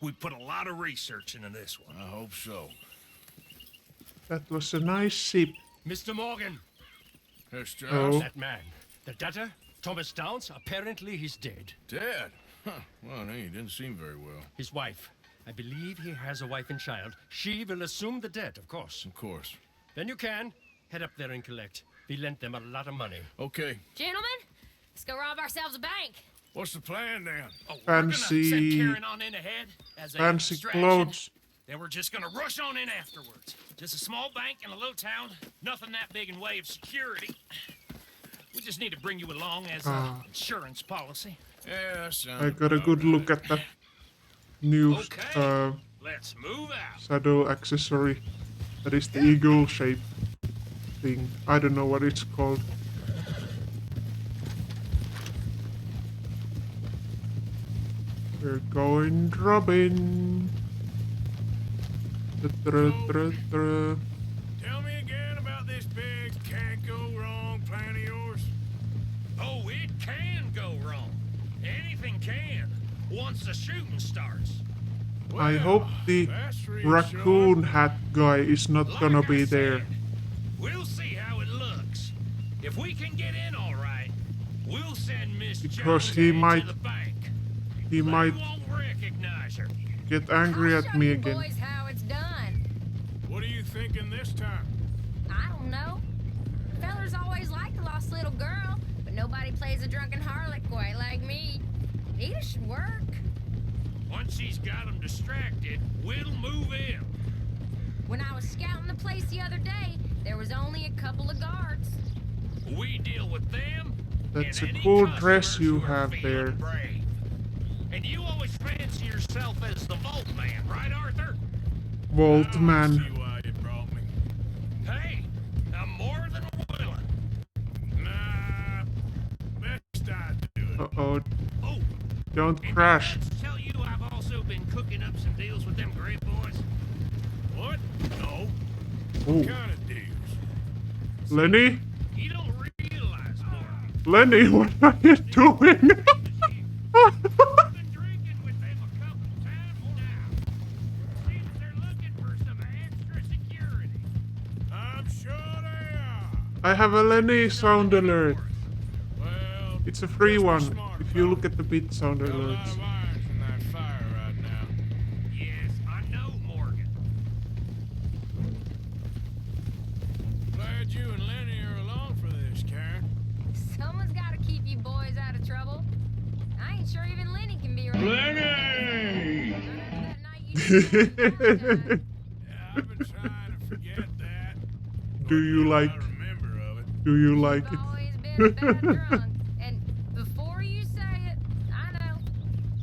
We put a lot of research into this one. I hope so. That was a nice sip. Mr. Morgan, Herr Strauss? Oh. that man, the debtor, Thomas Downs, apparently he's dead. Dead? Huh. Well, no, he didn't seem very well. His wife, I believe he has a wife and child. She will assume the debt, of course. Of course. Then you can head up there and collect. We lent them a lot of money. Okay. Gentlemen, let's go rob ourselves a bank. What's the plan then? Oh, we're gonna Fancy- send Karen on in ahead as a Fancy distraction. clothes. Then we're just gonna rush on in afterwards. Just a small bank in a little town. Nothing that big in way of security. We just need to bring you along as Ah. insurance policy. Yeah, that sounds I got a about good right. look at that new Okay. Let's move out. saddle accessory. That is the eagle shape thing. I don't know what it's called. We're going robbing. Tell me again about this big can't go wrong plan of yours. Oh, it can go wrong. Anything can. Once the shooting starts. I hope the That's reassuring. raccoon hat guy is not Like gonna I be there. said, we'll see how it looks. If we can get in all right, we'll send Miss Because Jones he into might- the bank. He They might won't recognize her. get angry I'll at show me you again. boys how it's done. What are you thinking this time? I don't know. Fellers always liked a lost little girl, but nobody plays a drunken harlot quite like me. It should work. Once she's got them distracted, we'll move in. When I was scouting the place the other day, there was only a couple of guards. We deal with them. That's and a any cool dress customers you who are have feeling there. brave. And you always fancy yourself as the Vault Man, right, Arthur? Vault I man. see why you brought me. Hey, I'm more than willing. Nah, best I do it. Uh-oh. Oh, Don't and crash. did I tell you I've also been cooking up some deals with them great boys? What? No. Ooh. What kind of deals? Lenny? You don't realize, Morgan. Lenny, what are you doing? I've been drinking with them a couple times now. Seems they're looking for some extra security. I'm sure they are. I have a Lenny sound alert. Well, It's a free just be one. smart If you about look at the bit sound it. Got a lot alerts. of irons in that fire right now. Yes, I know, Morgan. Glad you and Lenny are along for this, Karen. Someone's got to keep you boys out of trouble. I ain't sure even Lenny can be right. Lenny! Yeah, I've been trying to forget that. Do you like? I remember of it. Do you like You've it? always been a bad drunk. And before you say it, I know.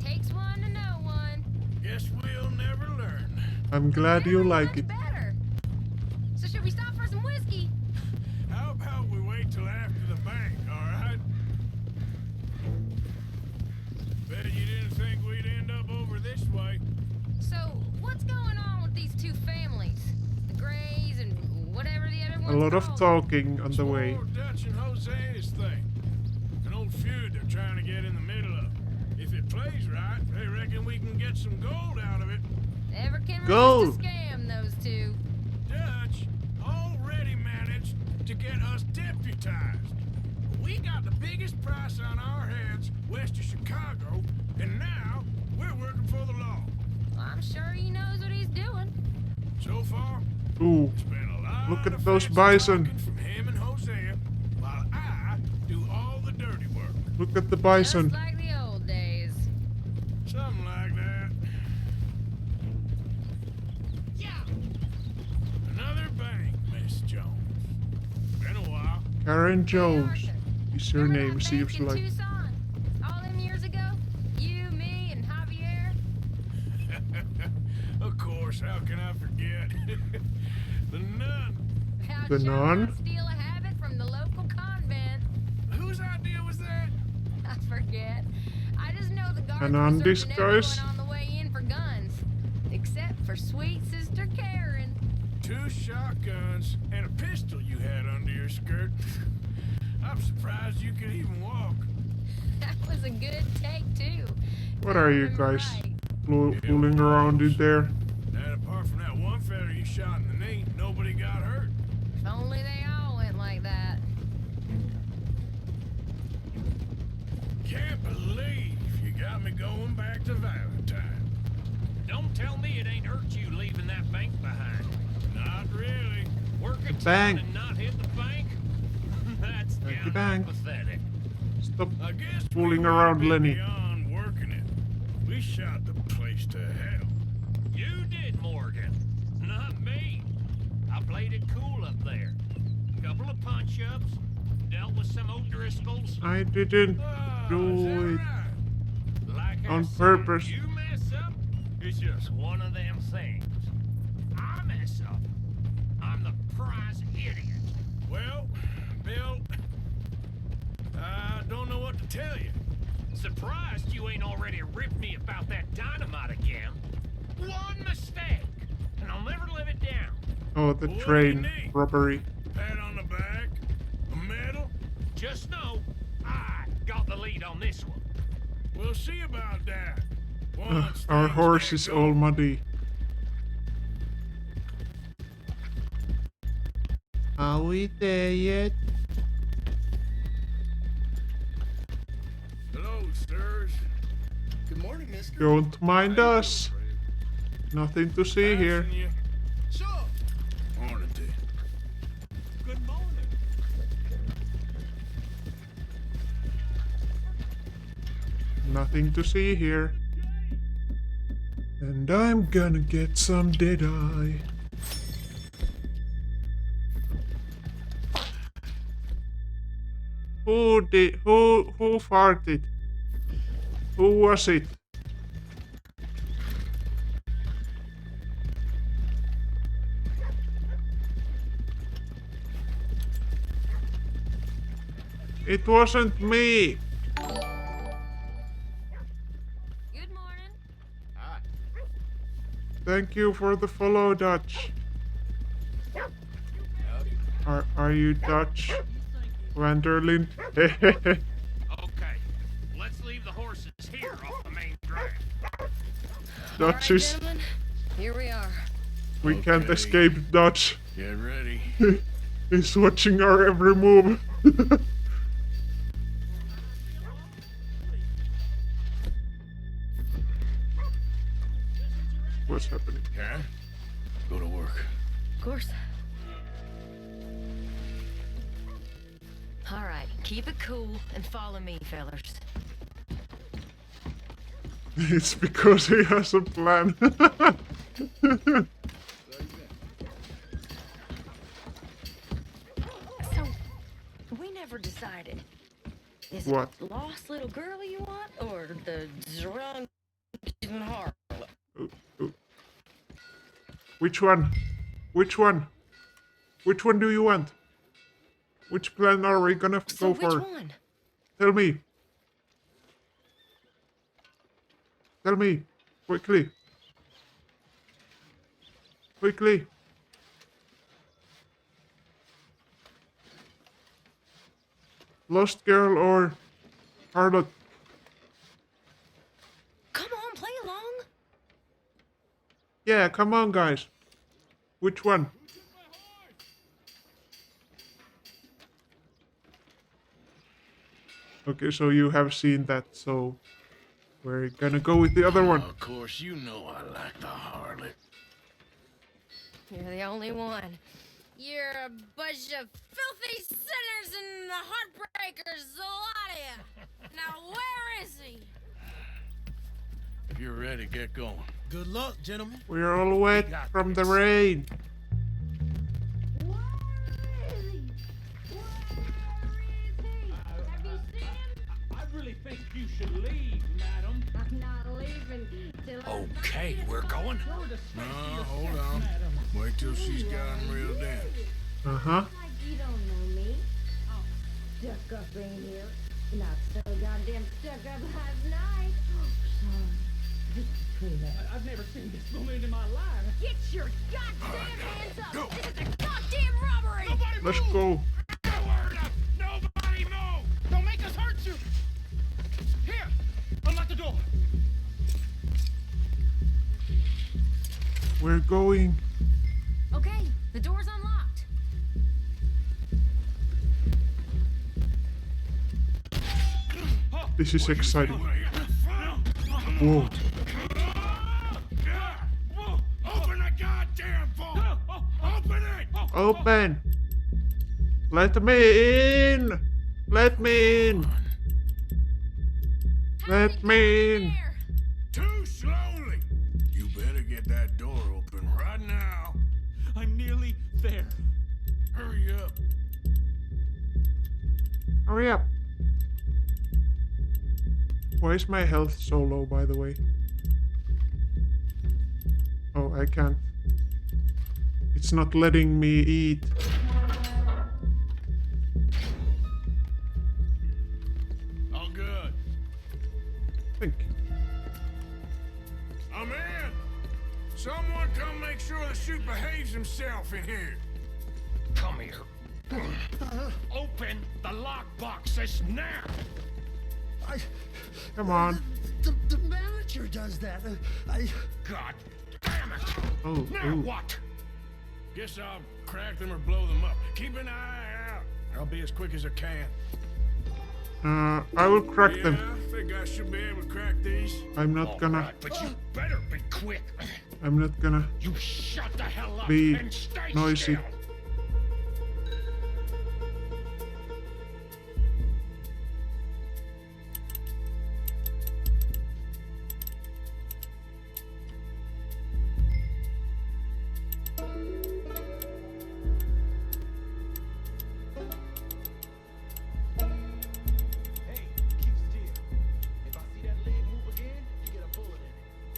Takes one to know one. Guess we'll never learn. I'm glad you like it. Better. So should we stop for some whiskey? How about we wait till after the bank, alright? Bet you didn't think we'd end up over this way. So, what's going on with these two families? The Grays and whatever the other A one's lot of called? talking on the way. More Dutch and Jose's thing. An old feud they're trying to get in the middle of. If it plays right, they reckon we can get some gold out of it. Never can Gold. resist a scam, those two. Dutch already managed to get us deputized. We got the biggest price on our heads west of Chicago, and now we're working for the law. I'm sure he knows what he's doing. So far, Ooh, it's been a lot look at of those fancy bison. talking from him and Hosea, while I do all the dirty work. Look at the bison. Just like the old days. Something like that. Yeah. Another bank, Miss Jones. Been a while. Karen Jones is her Remember name, that seems bank in like. Tucson? All them years ago? You, me, and Javier? Of course, how can I forget? The nun. How The John nun? steal a habit from the local convent. Whose idea was that? I forget. I just know the guards An were searching undisguised? everyone on the way in for guns. Except for sweet sister Karen. 2 shotguns and a pistol you had under your skirt. I'm surprised you could even walk. That was a good take, too. What are you guys fooling around in there? And apart from that one fella you shot in the knee, nobody got hurt. If only they all went like that. Can't believe you got me going back to Valentine. Don't tell me it ain't hurt you leaving that bank behind. Not really. Work a bank. town and not hit the bank? That's Thank you, downright bank. pathetic. Stop I guess fooling we went around, a bit Lenny. beyond working it. We shot the place to hell. You did, Morgan. Not me. I played it cool up there. Couple of punch-ups, dealt with some O'Driscolls. I didn't Oh, do is that it right? Like I on said, purpose. You mess up, it's just one of them things. I mess up, I'm the prize idiot. Well, Bill, I don't know what to tell you. Surprised you ain't already ripped me about that dynamite again. One mistake, and I'll never live it down. Oh, the What do train you need? robbery. Pat on the back, a medal. Just know, I got the lead on this one. We'll see about that. Ugh, Once our things horse get is going. all muddy. Are we there yet? Hello, sirs. Good morning, mister. Don't mind us. Nothing to see here. Passing you. Sure. Morning to you. Good morning. Nothing to see here. And I'm gonna get some dead-eye. Who farted? Who was it? It wasn't me. Good morning. Hi. Thank you for the follow, Dutch. Howdy. Are you Dutch? Vanderlyn? Okay, let's leave the horses here off the main drag. Dutch is... Gentlemen, here we are. We can't escape Dutch. Get ready. He's watching our every move. What's happening? Karen, go to work. Of course. All right, keep it cool and follow me, fellers. It's because he has a plan. So, we never decided. Is What? it lost little girl you want, or the drunk harlot? Which one? Which one? Which one do you want? Which plan are we gonna So go which for? one? Tell me. Tell me. Quickly. Quickly. Lost girl or harlot? Come on, play along. Yeah, come on, guys. Which one? Okay, so you have seen that, so we're gonna go with the other one. Of course, you know I like the harlot. You're the only one. You're a bunch of filthy sinners and the heartbreakers, the lot of you. Now, where is he? If you're ready, get going. Good luck, gentlemen. We're all wet from the rain. I really think you should leave, madam. I'm not leaving till Okay, we're going. No, hold on. Wait till she's gotten reeled in. Uh-huh. like you don't know me. Stuck up in here. Not so goddamn stuck up last night. Son, this is pretty bad. I've never seen this moment in my life. Get your goddamn hands up! This is a goddamn robbery! Let's go. Nobody move! Don't make us hurt you! Here, unlock the door. We're going. Okay, the door's unlocked. This is exciting. Whoa. Open the goddamn vault! Open it! Open. Let me in. Let me in. Let me in. Too slowly! You better get that door open right now. I'm nearly there. Hurry up. Hurry up. Why is my health so low, by the way? Oh, I can't. It's not letting me eat. All good. Thank you. I'm in. Someone come make sure the chute behaves himself in here. Come here. Open the lockbox this now. Come on. The manager does that. God damn it! Oh, Now ooh. what? Guess I'll crack them or blow them up. Keep an eye out. I'll be as quick as I can. I will crack Yeah, them. I think I should be able to crack these. I'm not gonna. Right, but you better be quick. I'm not gonna You shut the hell up be and stay noisy. still. Hey, keep still. If I see that leg move again, you get a bullet in it.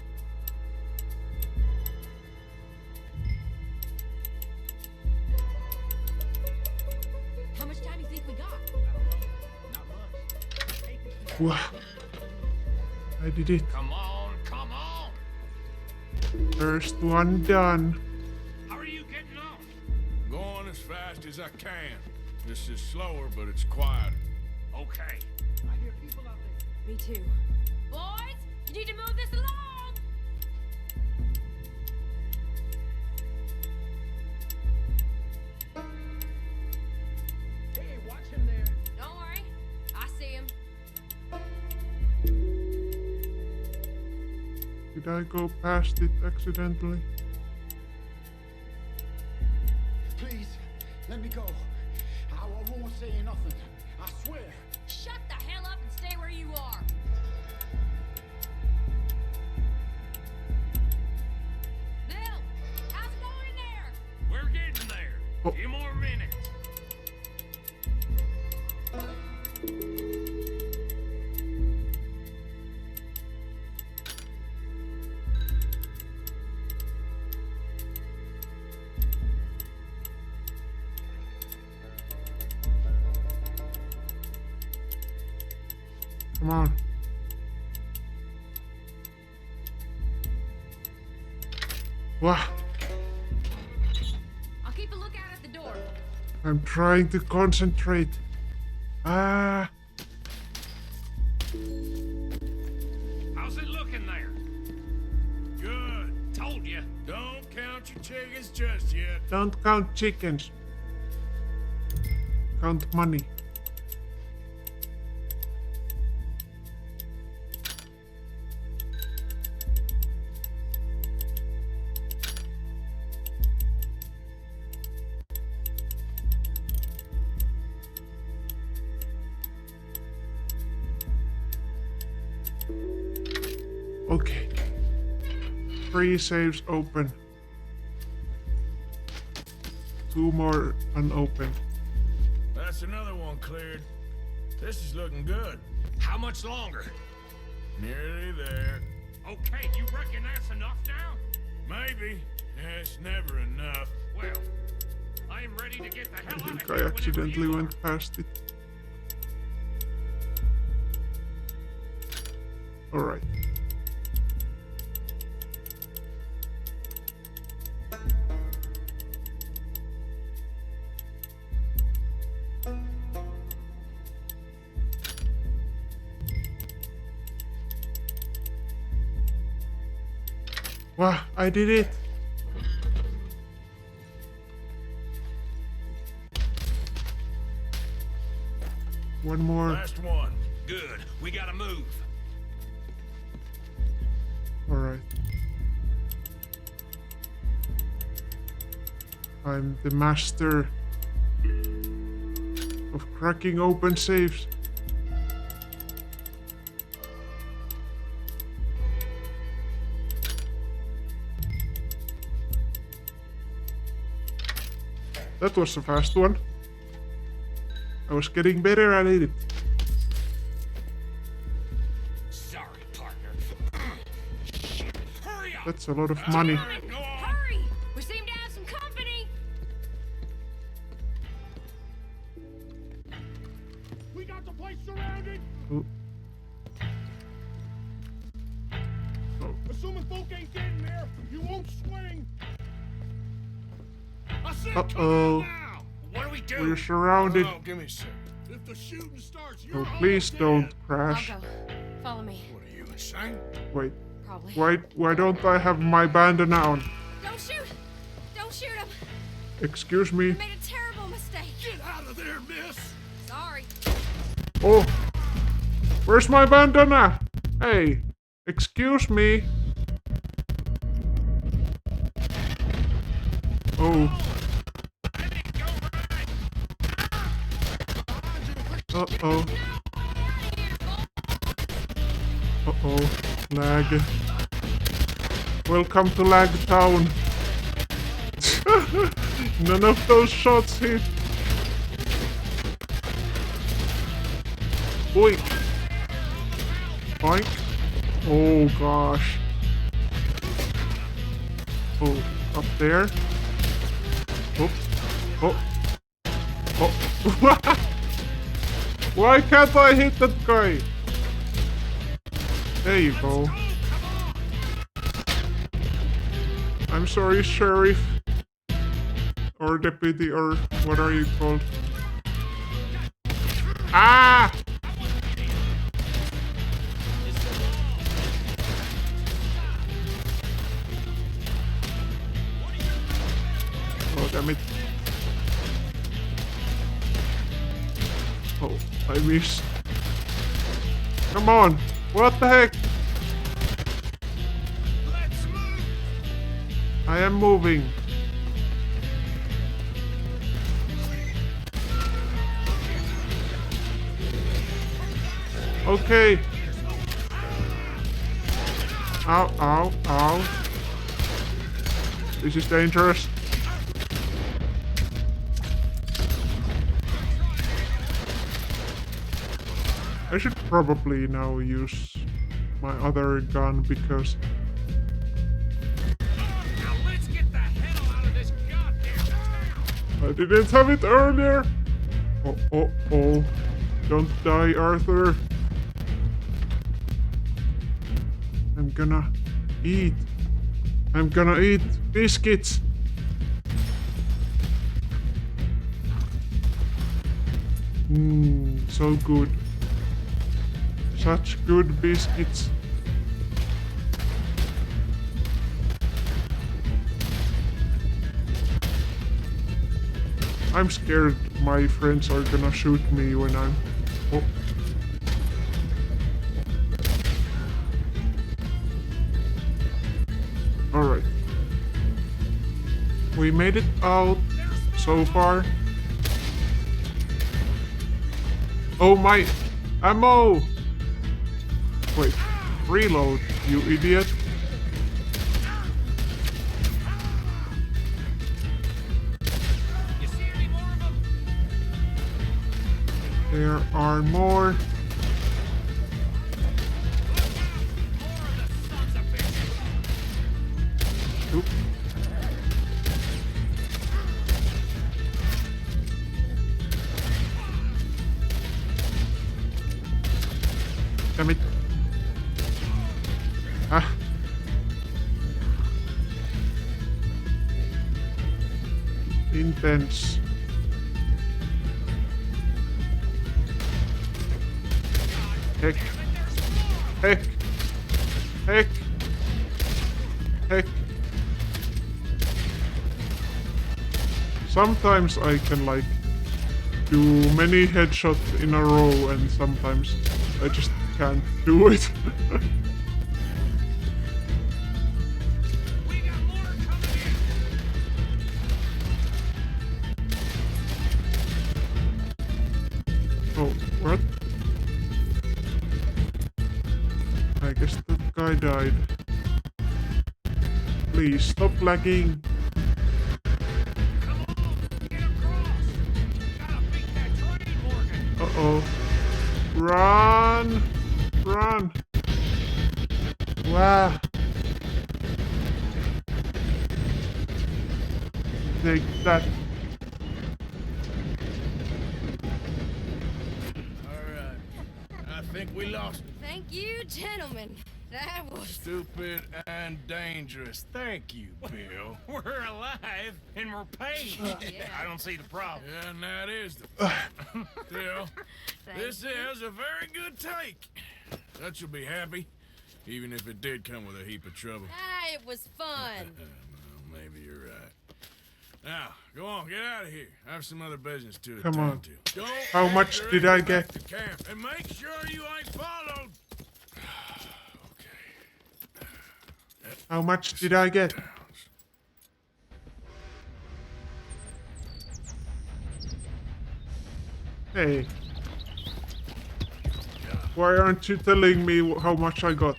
How much time do you think we got? Wow. I did it. Come on, come on. First one done. How are you getting on? Going as fast as I can. This is slower, but it's quieter. Okay. I hear people out there. Me too. Boys, you need to move this along! Hey, watch him there. Don't worry. I see him. Did I go past it accidentally? Please, let me go. I won't say nothing. I swear. Shut the hell up and stay where you are. Bill, how's it going in there? We're getting there. Oh. Few more minutes. Come on. Wow. I'll keep a lookout at the door. I'm trying to concentrate. Ah. How's it looking there? Good. Told you. Don't count your chickens just yet. Don't count chickens. Count money. Okay. 3 safes open. 2 more unopened. That's another one cleared. This is looking good. How much longer? Nearly there. Okay, you reckon that's enough now? Maybe. It's never enough. Well, I am ready to get the hell I out of think here I whenever accidentally you are. went past it. Alright. Wow, I did it! One more. Last one. Good. We gotta move. Alright. I'm the master of cracking open safes. That was a fast one. I was getting better at it. Sorry, partner. Shit. Hurry up. That's a lot of money. Hurry! We seem to have some company. We got the place surrounded. Oh. Assuming folk ain't getting there, you won't swing. I said, Uh-oh. come on now. What do we do? We're surrounded. Oh, give me a sec. If the shooting starts, you're Oh, all please dead. don't I'll crash. go. Follow me. What are you, insane? Wait, Probably. why don't I have my bandana on? Don't shoot! Don't shoot him! Excuse me. I made a terrible mistake. Get out of there, miss. Sorry. Oh, where's my bandana? Hey, excuse me. Oh. Uh-oh. Uh-oh. Lag. Welcome to Lag Town. None of those shots hit. Boink. Boink. Oh gosh. Oh, up there. Oh. Oh. Oh. Why can't I hit that guy? There you go. I'm sorry, Sheriff. Or or deputy, or what are you called? Ah! Oh, damn it. Oh, I missed. Come on! What the heck? Let's move. I am moving. Okay. Ow, ow, ow. This is dangerous. I should probably now use my other gun because Now let's get the hell out of this goddamn town. I didn't have it earlier. Oh, oh, oh. Don't die, Arthur. I'm gonna eat. I'm gonna eat biscuits. Mmm, so good. Such good biscuits. I'm scared my friends are gonna shoot me when I'm... Oh. Alright. We made it out so far. Oh my... Ammo! Wait, reload, you idiot. You see any more of them? There are more. More of the sons of bitches. Oop. Damn it. Ah. Intense. Heck. Heck. Heck. Heck. Sometimes I can like do many headshots in a row and sometimes I just can't do it. We got more coming in. Oh, what? I guess that guy died. Please stop lagging. Come on, get across. Gotta beat that train, Morgan. Uh-oh. Run! Run! Wow. Take that. All right. I think we lost him. Thank you, gentlemen. That was... Stupid and dangerous. Thank you, Bill. We're alive and we're paid. Yeah. I don't see the problem. Yeah, and that is the Bill. This is a very good take. Dutch will be happy, even if it did come with a heap of trouble. Ah, it was fun. Well, maybe you're right. Now, go on, get out of here. I have some other business to Come attend on. to. Don't How much enter did I anything back get? to camp, and make sure you ain't followed. How much did I get? Hey. Why aren't you telling me how much I got?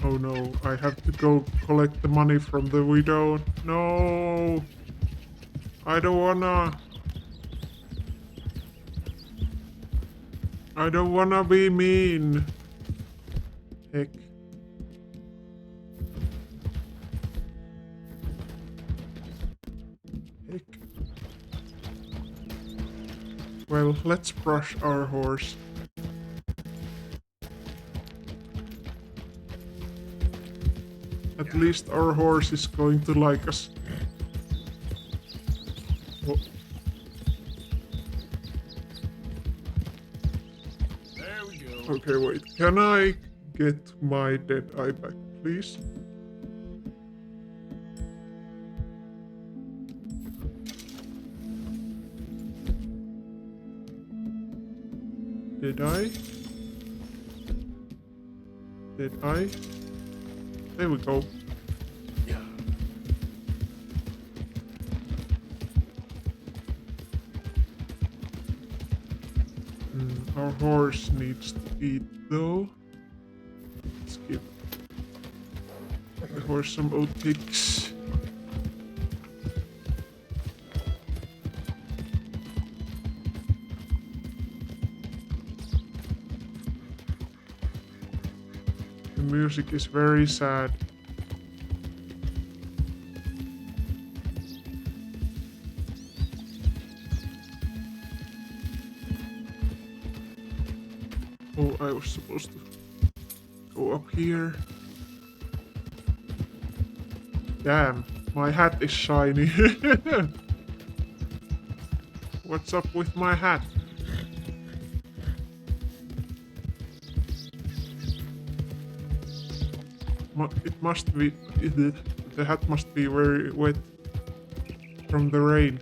Oh no, I have to go collect the money from the widow. No! I don't wanna... I don't wanna be mean. Heck. Heck. Well, let's brush our horse. At At least our horse is going to like us. Oh. There we go. Okay, wait. Can I get my dead eye back, please? Did I? Did I? There we go. Our horse needs to eat though. Let's give the horse some oatcakes. The music is very sad. Oh, I was supposed to go up here. Damn, my hat is shiny. What's up with my hat? It must be... The hat must be very wet from the rain.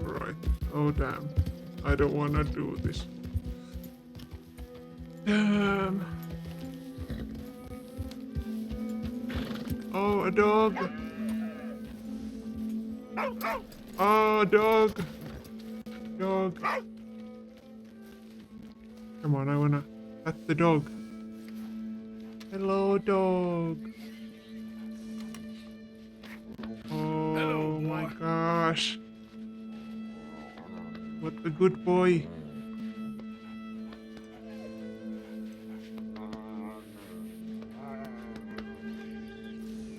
Alright. Oh damn. I don't wanna do this. Damn. Oh, a dog. Oh, dog. Dog. Come on, I wanna pet the dog. Hello, dog. Oh, hello, my gosh. What a good boy.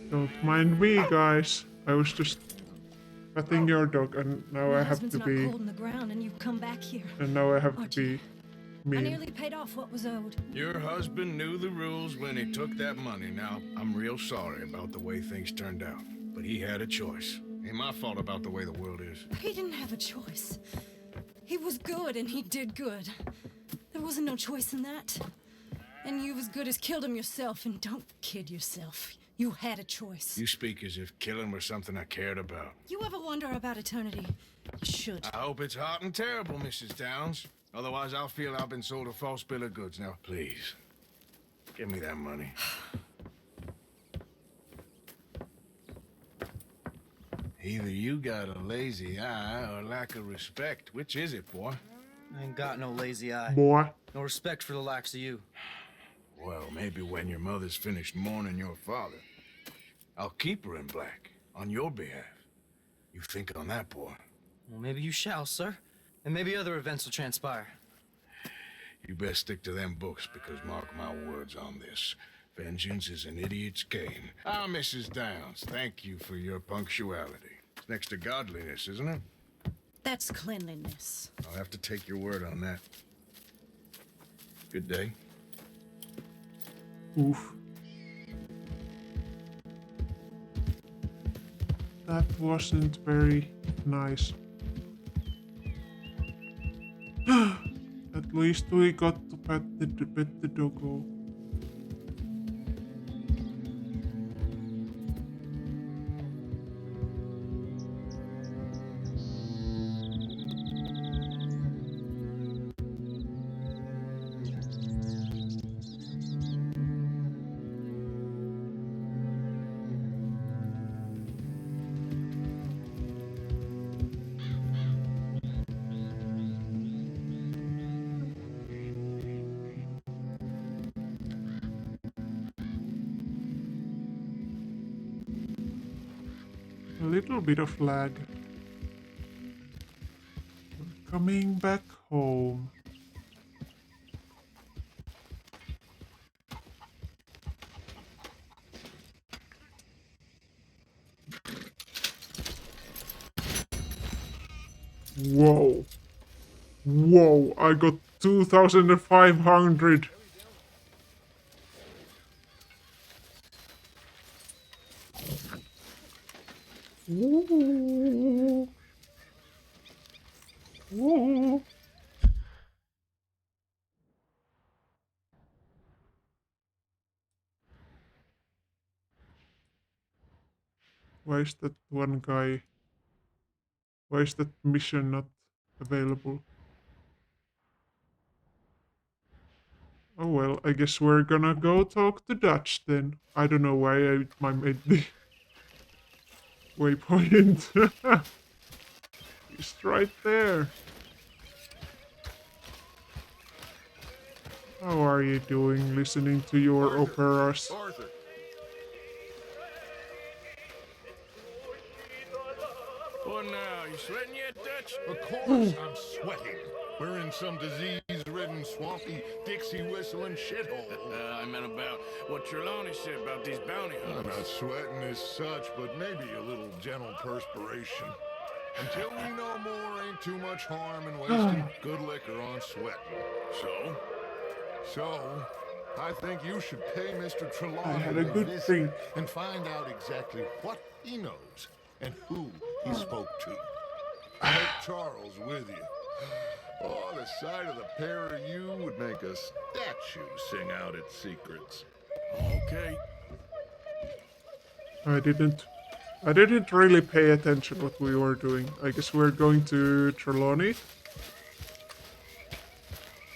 Don't mind me, guys. I was just petting your dog, and now I have to be. Not cold in the ground, and you've come back here. And now I have to be I mean. nearly paid off what was owed. Your husband knew the rules when he took that money. Now, I'm real sorry about the way things turned out. But he had a choice. Ain't my fault about the way the world is. He didn't have a choice. He was good, and he did good. There wasn't no choice in that. And you've as good as killed him yourself, and don't kid yourself. You had a choice. You speak as if killing was something I cared about. You ever wonder about eternity? You should. I hope it's hot and terrible, Mrs. Downs. Otherwise, I'll feel I've been sold a false bill of goods. Now, please, give me that money. Either you got a lazy eye or lack of respect. Which is it, boy? I ain't got no lazy eye. Boy. No respect for the likes of you. Well, maybe when your mother's finished mourning your father, I'll keep her in black on your behalf. You think on that, boy? Well, maybe you shall, sir. And maybe other events will transpire. You best stick to them books, because mark my words on this. Vengeance is an idiot's game. Ah, Mrs. Downs, thank you for your punctuality. It's next to godliness, isn't it? That's cleanliness. I'll have to take your word on that. Good day. Oof. That wasn't very nice. At least we got to pet the doggo. A little bit of lag. We're coming back home. Whoa. Whoa, I got 2,500. Ooh. Ooh. Why is that one guy? Why is that mission not available? Oh well, I guess we're gonna go talk to Dutch then. I don't know why I made the waypoint. It's right there. How are you doing listening to your operas? Arthur. What now? You sweating yet, Dutch? Of course I'm sweating. We're in some disease-ridden, swampy, Dixie-whistling shithole. I meant about what Trelawney said about these bounty I'm hunters. not sweating as such, but maybe a little gentle perspiration. Until we know more, ain't too much harm in wasting good liquor on sweating. So, I think you should pay Mr. Trelawney I had a good visit drink. and find out exactly what he knows and who he spoke to. Take Charles with you. Oh, the sight of the pair of you would make a statue sing out its secrets. Okay. I didn't really pay attention what we were doing. I guess we're going to Trelawney.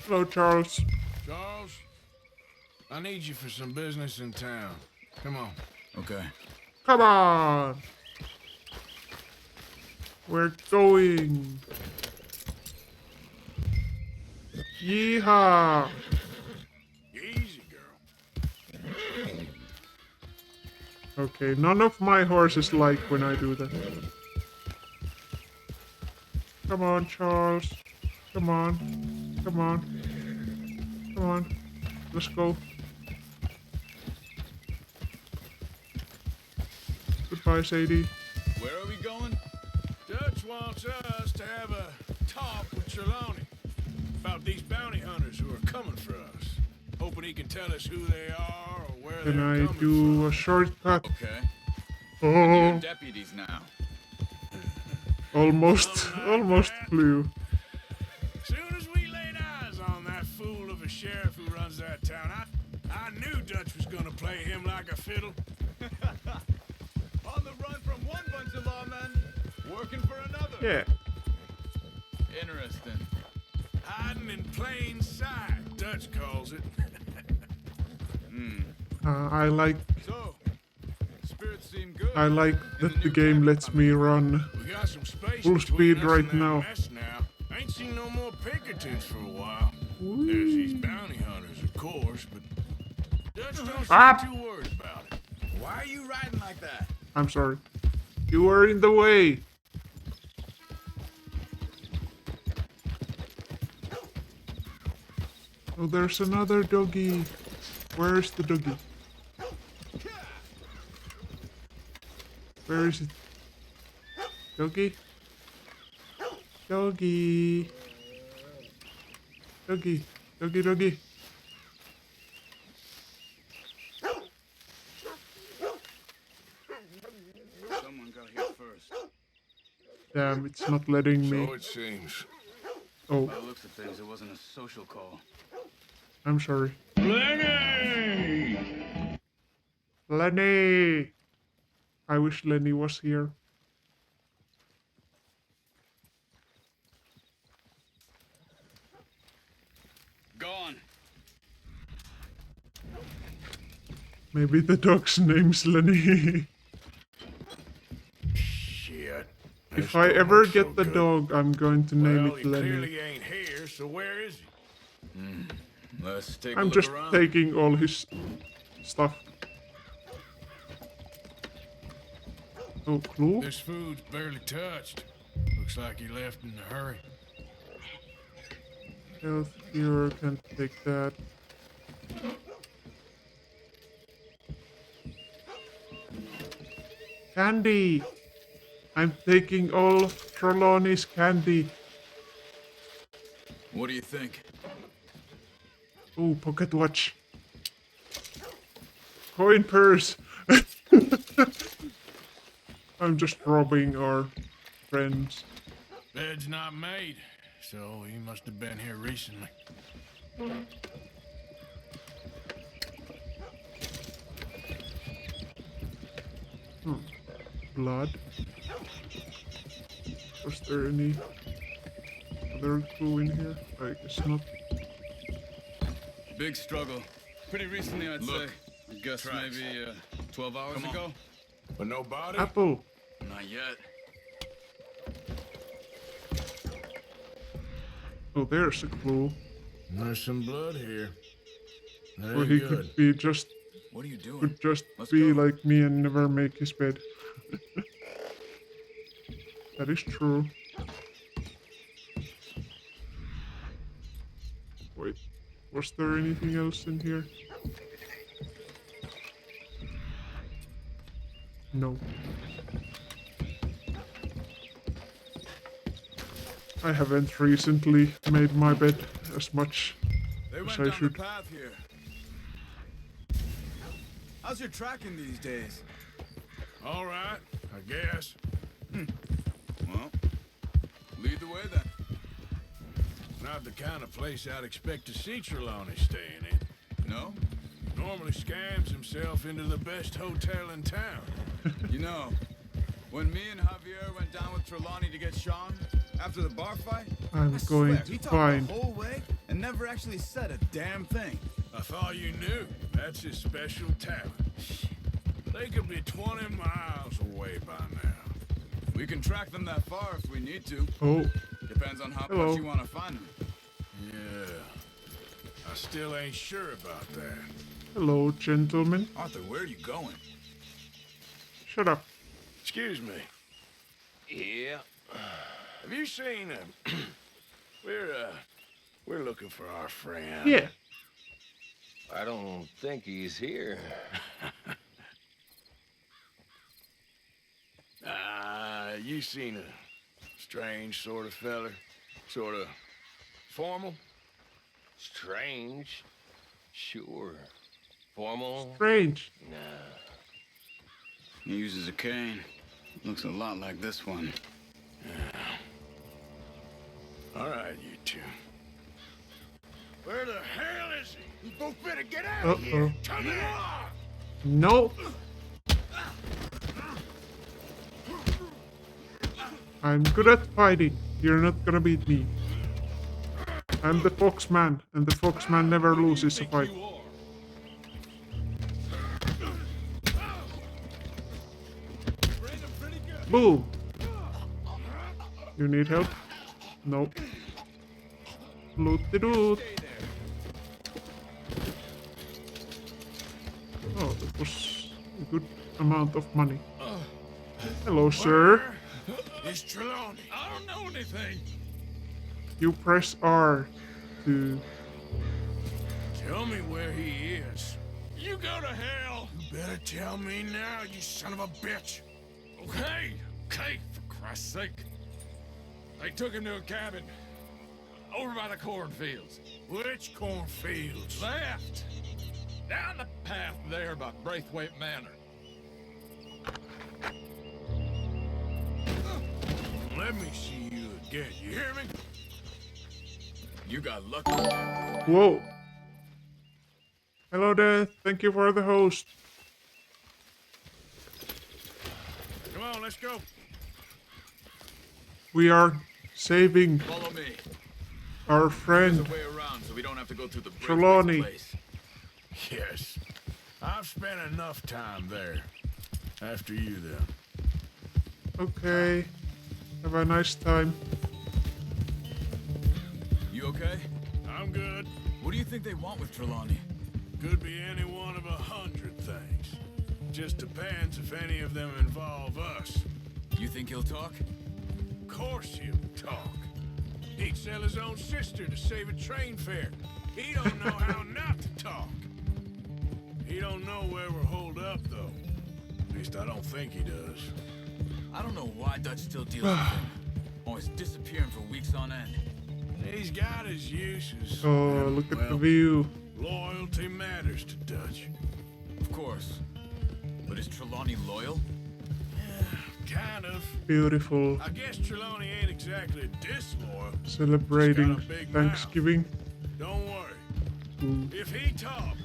Hello, Charles. Charles, I need you for some business in town. Come on. Okay. Come on. We're going. Yeehaw. Easy, girl. Okay, none of my horses like when I do that. Come on, Charles. Come on. Come on. Come on. Let's go. Goodbye, Sadie. Where are we going? Dutch wants us to have a talk with Trelawney about these bounty hunters who are coming for us. Hoping he can tell us who they are or where Can they're I coming do from. a shortcut? Okay. Oh, You're deputies now. almost flew. Soon as we laid eyes on that fool of a sheriff who runs that town, I knew Dutch was gonna play him like a fiddle. On the run from one bunch of lawmen, working for another. Yeah. Interesting. Hiding in plain sight, Dutch calls it. I like So, spirits seem good. I like that the game lets me run We got some space full between speed us right and that now. mess now. Ain't seen no more Pinkertons for a while. There's these bounty hunters, of course, but Dutch don't seem too worried about it. Why are you riding like that? I'm sorry. You were in the way. Oh, there's another doggy. Where's the doggy? Where is it? Doggy? Doggy. Doggy. Doggy, doggy. Someone got here first. Damn, it's not letting me. So it seems. Oh, By the looks of things, it wasn't a social call. I'm sorry. Lenny! Lenny! I wish Lenny was here. Gone. Maybe the dog's name's Lenny. Shit. If I ever get the dog, I'm going to name Well, it he Lenny. clearly ain't here, so where is he? Let's take a I'm look just around. taking all his stuff. Oh, clue? This food's barely touched. Looks like he left in a hurry. Health here, can't take that. Candy! I'm taking all of Trelawney's candy. What do you think? Oh, pocket watch. Coin purse. I'm just robbing our friends. Bed's not made, so he must have been here recently. Blood. Was there any other clue in here? I guess not. Big struggle. Pretty recently, I'd Look, say. I guess tracks. maybe 12 hours Come on. ago. But no body? Apple. Not yet. Oh, there's a clue. There's some blood here. That Or ain't he good. could be just What are you doing? could just Let's be go. like me and never make his bed. That is true. Wait, was there anything else in here? No. I haven't recently made my bed as much They as went I down should. the path here. How's your tracking these days? All right, I guess. Well, lead the way then. Not the kind of place I'd expect to see Trelawney staying in. No? Normally scams himself into the best hotel in town. You know, when me and Javier went down with Trelawney to get Sean, after the bar fight, I'm I going swear, to he talked find. the whole way and never actually said a damn thing. I thought you knew. That's his special talent. They could be 20 miles away by now. We can track them that far if we need to. Oh, Depends on how Hello. much you want to find them. Yeah. I still ain't sure about that. hello, gentlemen. Arthur, where are you going? Shut up. Excuse me. Yeah. Have you seen him? We're looking for our friend. Yeah. I don't think he's here. You seen a strange sort of feller? Sort of formal? Strange. Sure. Formal? Strange. Nah. He uses a cane. Looks a lot like this one. All right, you two. Where the hell is he? You both better get out of here. Come on! No. I'm good at fighting. You're not gonna beat me. I'm the Foxman, and the Foxman never loses a fight. Boom! You need help? Nope. Loot-de-doot. Oh, that was a good amount of money. Hello, sir. It's Trelawney. I don't know anything. You press R to... Tell me where he is. You go to hell. You better tell me now, you son of a bitch. Okay, for Christ's sake. They took him to a cabin. Over by the cornfields. Which cornfields? Left. Down the path there by Braithwaite Manor. Let me see you again, you hear me? You got lucky. Whoa. Hello there. Thank you for the host. Come on, let's go. We are saving Follow me. our There's friend a way around so we don't have to go through the Trelawney. Braithwaite's place. Yes. I've spent enough time there. After you, then. Okay. Have a nice time. You okay? I'm good. What do you think they want with Trelawney? Could be any one of 100 things. Just depends if any of them involve us. You think he'll talk? Of course he'll talk. He'd sell his own sister to save a train fare. He don't know how not to talk. He don't know where we're holed up, though. At least I don't think he does. I don't know why Dutch still deals with him. Always disappearing for weeks on end. He's got his uses. Oh, and, look at the well, view. Loyalty matters to Dutch. Of course. But is Trelawney loyal? kind of. Beautiful. I guess Trelawney ain't exactly disloyal. Celebrating Just got a big Thanksgiving. Don't worry. If he talked,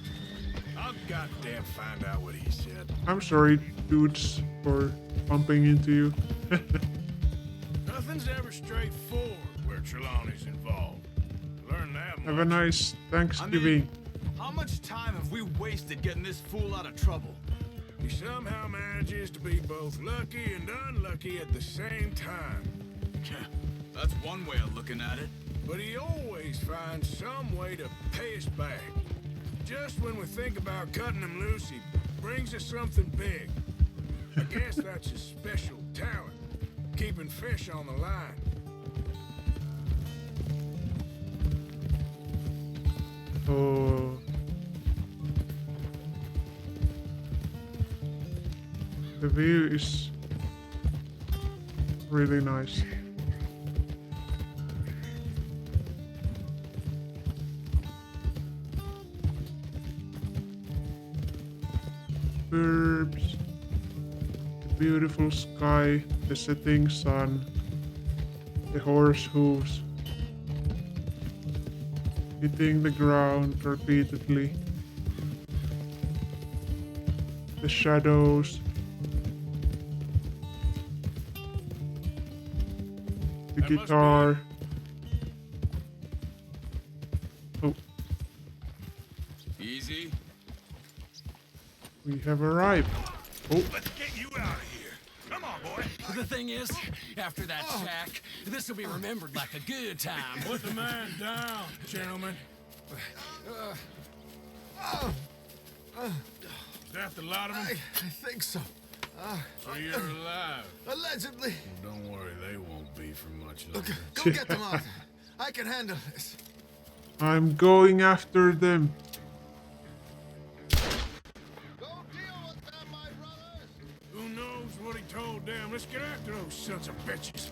I'll goddamn find out what he said. I'm sorry, dudes, for bumping into you. Nothing's ever straightforward where Trelawney's involved. Learn that much. Have a nice Thanksgiving. How much time have we wasted getting this fool out of trouble? He somehow manages to be both lucky and unlucky at the same time. That's one way of looking at it. But he always finds some way to pay us back. Just when we think about cutting him loose, he brings us something big. I guess that's his special talent, keeping fish on the line. Oh. The view is really nice. Birds, the beautiful sky, the setting sun, the horse hooves hitting the ground repeatedly, the shadows, the guitar. Oh, Easy. we have arrived. Oh, Let's get you out of here. Come on, boy. The thing is, after that shack, this will be remembered like a good time. Put the man down, gentlemen. Is that the lot of them? I think so. So you're alive. Allegedly. Well, don't worry, they won't be for much longer. Go get them, Arthur. I can handle this. I'm going after them. Who knows what he told them? Let's get after those sons of bitches.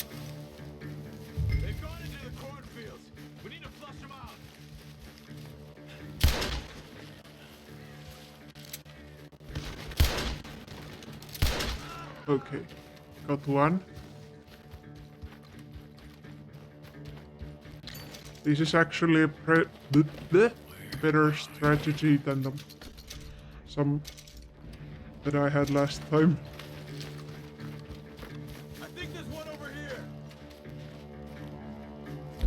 They've gone into the cornfields. We need to flush them out. Okay, got one. This is actually a better strategy than some that I had last time. I think there's one over here.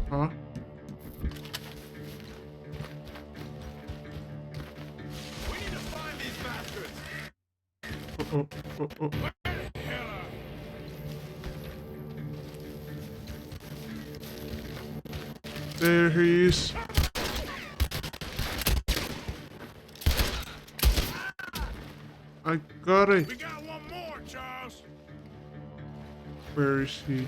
Huh? We need to find these bastards. Oh, oh, oh, oh. There he is. I got it. We got one more, Charles. Where is he?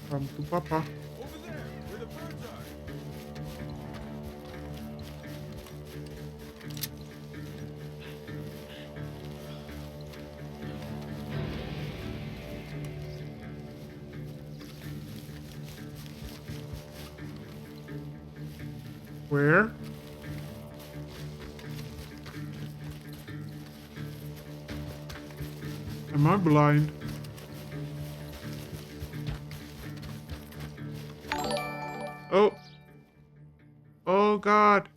Come to Papa. Over there, where the birds are. Where? Am I blind? Oh. Oh God.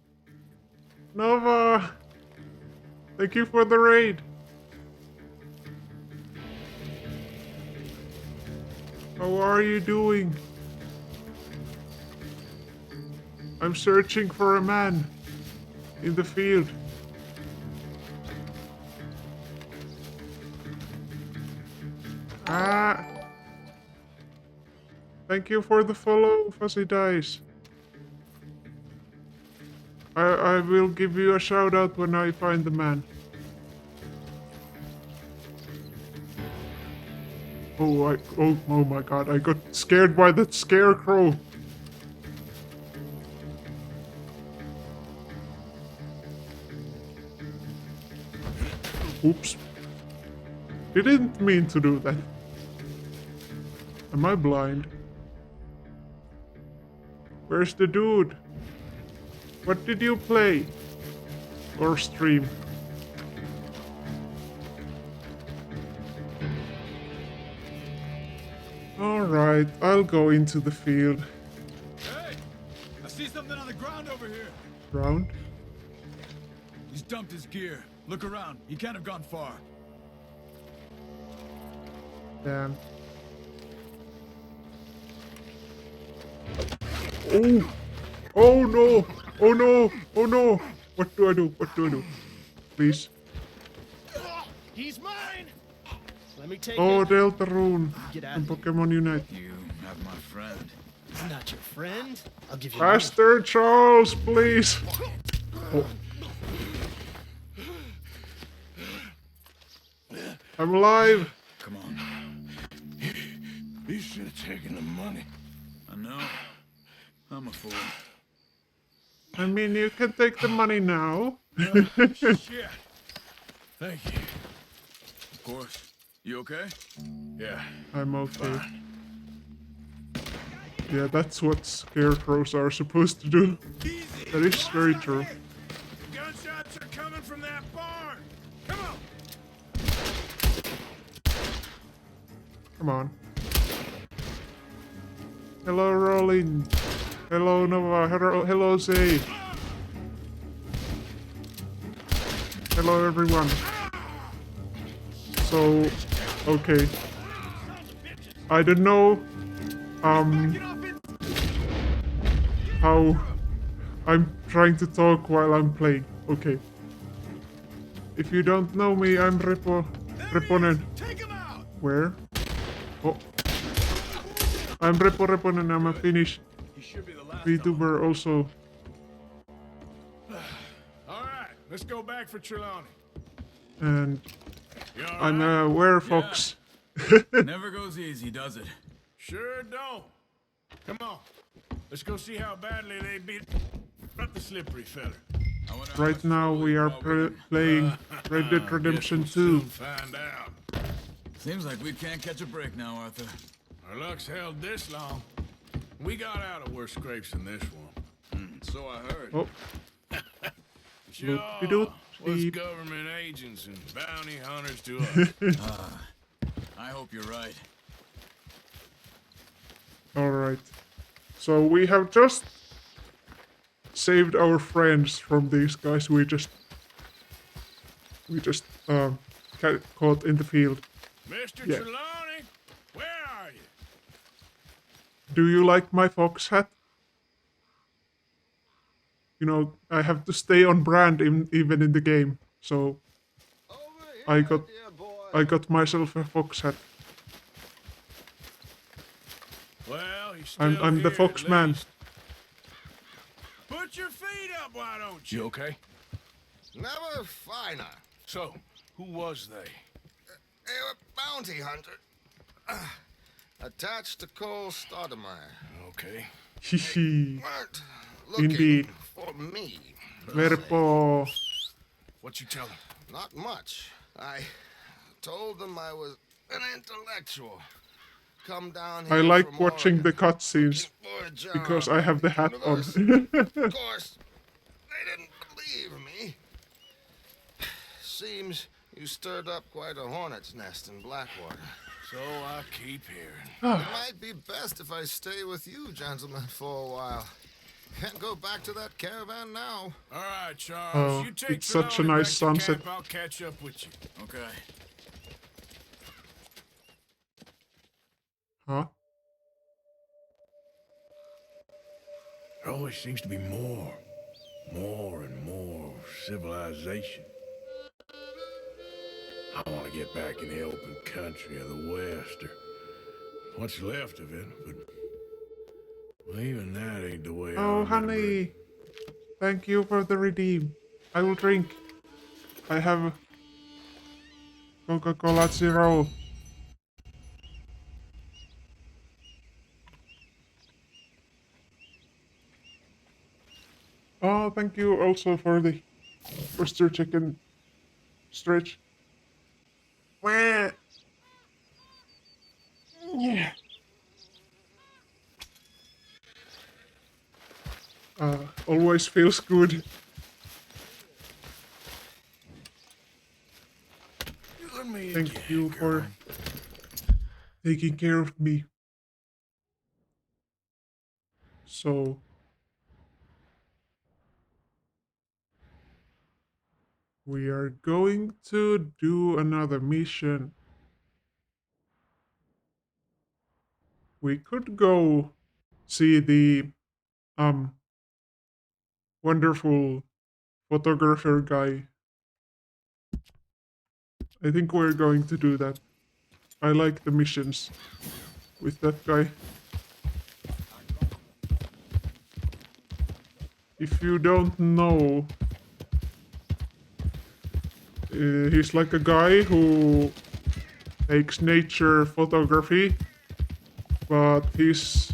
Nova. Thank you for the raid. How are you doing? I'm searching for a man in the field. Ah. Thank you for the follow, Fuzzy Dice. I will give you a shout out when I find the man. Oh my God, I got scared by that scarecrow. Oops. Didn't mean to do that. Am I blind? Where's the dude? What did you play? Or stream? Alright, I'll go into the field. Hey! I see something on the ground over here. Round. He's dumped his gear. Look around. He can't have gone far. Damn. Oh! Oh no! Oh no! Oh no! What do I do? What do I do? Please. He's mine! Let me take Oh, it. Deltarune. Get out And of here. Pokemon Unite. You have my friend. He's not your friend. I'll give you Faster, Charles, please! Oh. I'm alive! Come on. You should have taken the money. I know. I'm a fool. I mean, you can take the money now. Shit. Thank you. Of course. You okay? Yeah. I'm okay. Yeah, that's what scarecrows are supposed to do. That is very true. Gunshots are coming from that barn. Come on. Come on. Hello, Rolling. Hello, Nova. Hello, Zay. Hello, everyone. So, okay. I don't know, how I'm trying to talk while I'm playing. Okay. If you don't know me, I'm Reponen. Where? Oh. I'm Reponen. I'm a Finnish VTuber also. Alright, let's go back for Trelawney. And I'm a werefox. Never goes easy, does it? Sure don't. Come on. Let's go see how badly they beat up the slippery feller. Right now we are playing Red Dead Redemption 2. Find out. Seems like we can't catch a break now, Arthur. Our luck's held this long. We got out of worse scrapes than this one. So I heard. Oh. Sure. Loop-de-doop. What's government agents and bounty hunters to us? I hope you're right. Alright. So we have just saved our friends from these guys we just caught in the field. Mr. Yeah. Trelawney, where are you? Do you like my fox hat? You know, I have to stay on brand even in the game, so I got myself a fox hat. Well, he's I'm still the here, fox at man. least. Put your feet up, why don't you? You okay? Never finer. So, who was they? They were bounty hunter. Attached to Cole Stoudemire. Okay. Hehe. Weren't looking Indeed. for me. Werepo. What you tell them? Not much. I told them I was an intellectual. Come down here I like from watching the cutscenes for a job because I have the hat on. Of course, they didn't believe me. Seems you stirred up quite a hornet's nest in Blackwater. So I keep hearing. It might be best if I stay with you, gentlemen, for a while. Can't go back to that caravan now. All right, Charles. Oh, you take it's such a Trelawney nice back to sunset. camp, I'll catch up with you. Okay. Huh? There always seems to be more and more civilization. I want to get back in the open country of the West, or what's left of it, but well, even that ain't the way I Oh, remember it. honey. Thank you for the redeem. I will drink. I have Coca-Cola Zero. Oh, thank you also for the oyster chicken stretch. Wah. Yeah. Always feels good. Let me Thank you for taking care of me. So we are going to do another mission. We could go see the wonderful photographer guy. I think we're going to do that. I like the missions with that guy. If you don't know, he's like a guy who takes nature photography, but he's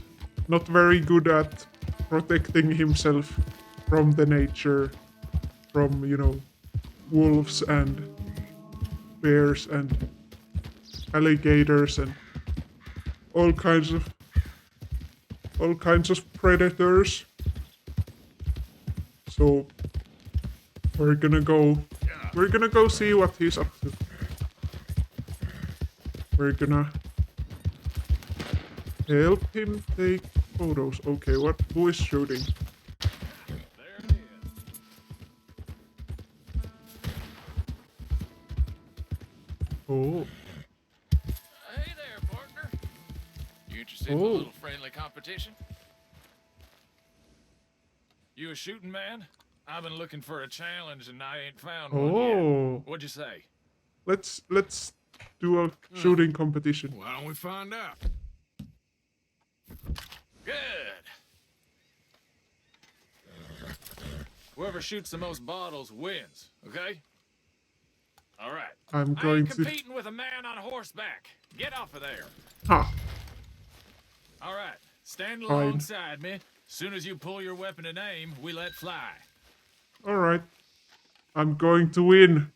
not very good at protecting himself from the nature, from, you know, wolves and bears and alligators and all kinds of predators. So we're gonna go see what he's up to. We're gonna help him take photos. Okay, who is shooting? Oh. Hey there, partner. You interested in a little friendly competition? You a shooting man? I've been looking for a challenge and I ain't found one yet. What'd you say? Let's do a shooting competition. Why don't we find out? Good. Whoever shoots the most bottles wins, okay? All right. I'm I going ain't to. competing with a man on horseback. Get off of there. Ha. All right. Stand Fine. alongside me. Soon as you pull your weapon and aim, we let fly. All right. I'm going to win.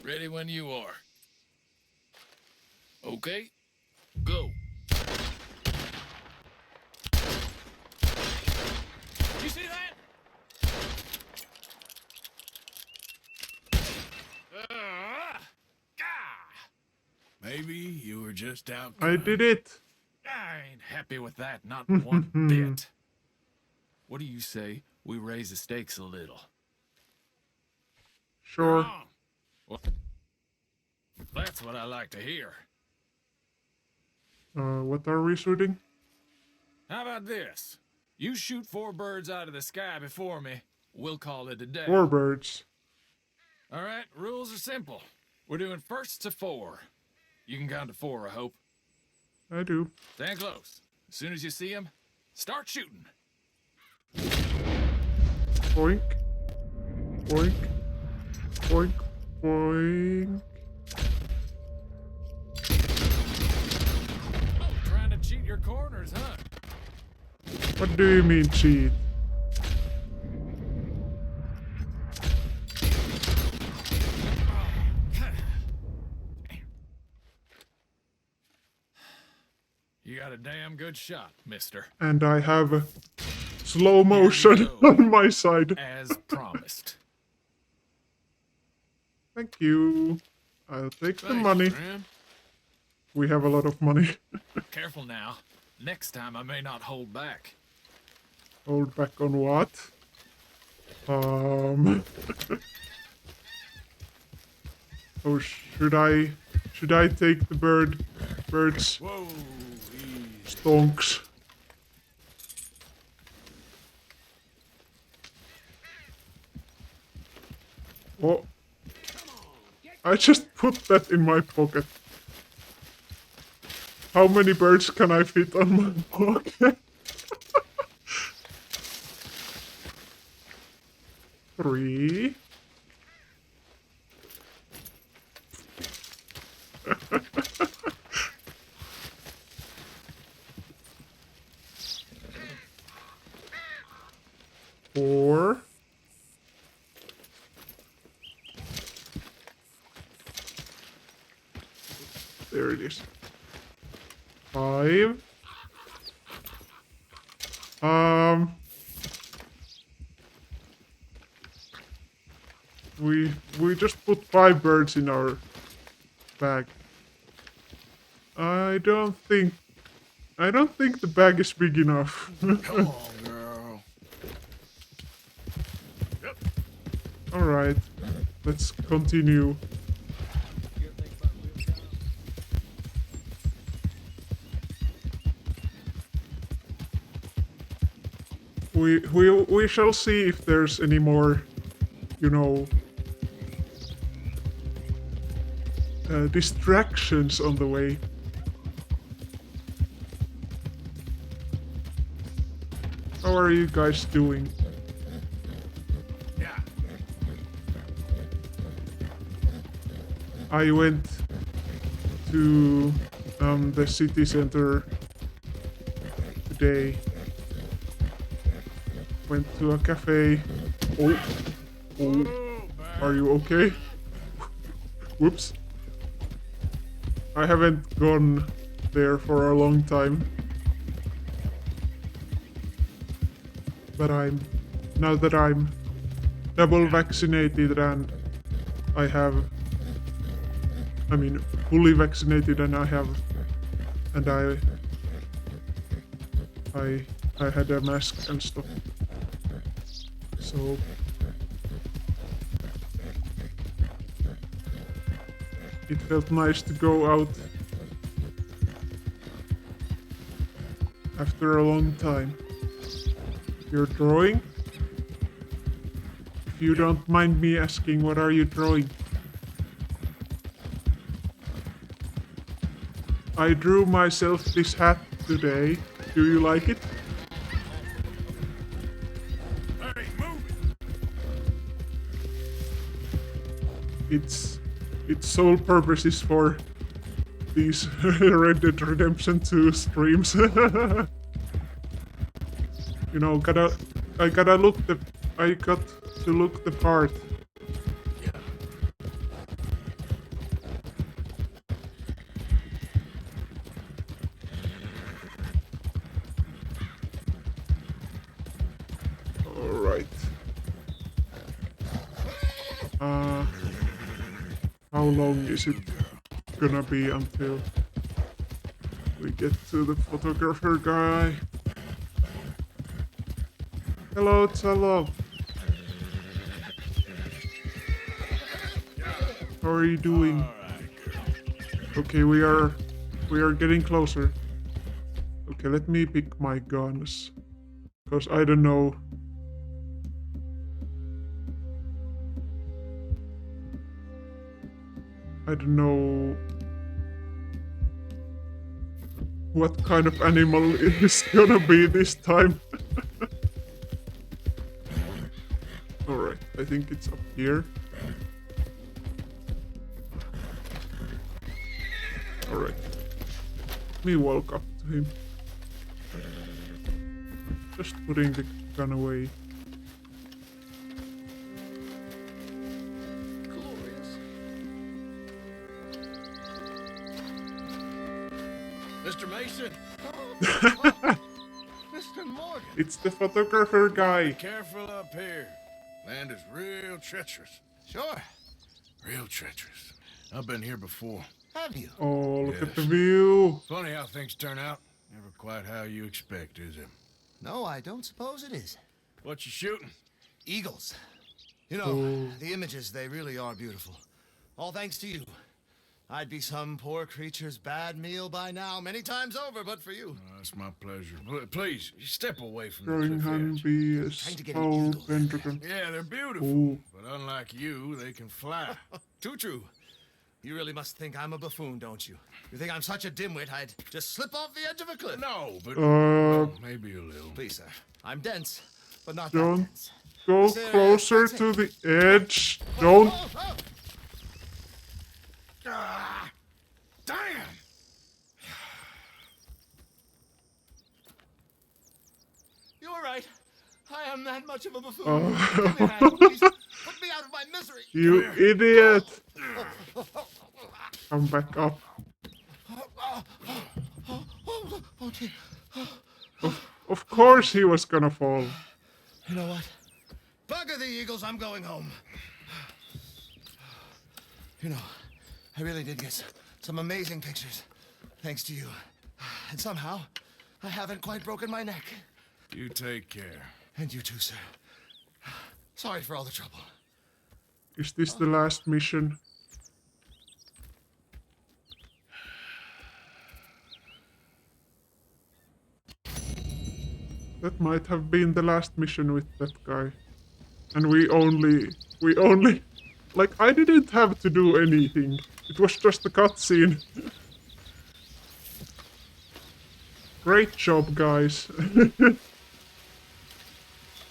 Ready when you are. Okay. Go. You see that? Maybe you were just out. I did it. I ain't happy with that, not one bit. What do you say we raise the stakes a little? Sure. Well, that's what I like to hear. What are we shooting? How about this? You shoot 4 birds out of the sky before me. We'll call it a day. 4 birds. All right, rules are simple. We're doing first to 4. You can count to 4, I hope. I do. Stand close. As soon as you see them, start shooting. Boink. Boink. Boink. Boink. Oh, trying to cheat your corners, huh? What do you mean cheat? You got a damn good shot, mister. And I have slow motion on my side. As promised. Thank you. I'll take the Thanks, money. friend. We have a lot of money. Careful now. Next time I may not hold back. Hold back on what? Oh, should I take the birds? Whoa, Stonks. Oh. I just put that in my pocket. How many birds can I fit on my pocket? 3. Four. There it is. 5. We just put 5 birds in our bag. I don't think I don't think the bag is big enough. Come on, girl. Alright, let's continue. We shall see if there's any more, you know, distractions on the way. How are you guys doing? Yeah. I went to the city center today. Went to a cafe. Oh, are you okay? Whoops. I haven't gone there for a long time. But now that I'm double vaccinated and fully vaccinated and I had a mask and stuff. So it felt nice to go out after a long time. You're drawing? If you don't mind me asking, what are you drawing? I drew myself this hat today. Do you like it? Hey, move Its sole purpose is for these Red Dead Redemption 2 streams. You know, I got to look the part. All right. How long is it gonna be until we get to the photographer guy? Hello, Talo. How are you doing? Okay, we are getting closer. Okay, let me pick my guns. Because I don't know. I don't know what kind of animal it is gonna be this time. Alright, I think it's up here. Alright. Let me walk up to him. Just putting the gun away. Mr. Mason. Mr. Morgan. It's the photographer guy. Be careful up here. Land is real treacherous. Sure. Real treacherous. I've been here before. Have you? Oh, look at the view. Funny how things turn out. Never quite how you expect, is it? No, I don't suppose it is. What you shooting? Eagles. You know, the images, they really are beautiful. All thanks to you. I'd be some poor creature's bad meal by now, many times over, but for you. Oh, that's my pleasure. Please, step away from Growing the cliff honeybee is whole pentagon. Yeah, they're beautiful. Ooh. But unlike you, they can fly. Too true. You really must think I'm a buffoon, don't you? You think I'm such a dimwit I'd just slip off the edge of a cliff? No, but well, maybe a little. Please, sir. I'm dense, but not that Don't dense. go closer to the edge. Don't. Ah, damn! You're right. I am that much of a buffoon. Give me a hand, please. Put me out of my misery. You idiot! Come back up. Oh, dear. Of course he was gonna fall. You know what? Bugger the Eagles, I'm going home. You know, I really did get some amazing pictures, thanks to you. And somehow, I haven't quite broken my neck. You take care. And you too, sir. Sorry for all the trouble. Is this the last mission? That might have been the last mission with that guy. And we only, like, I didn't have to do anything. It was just a cutscene. Great job, guys.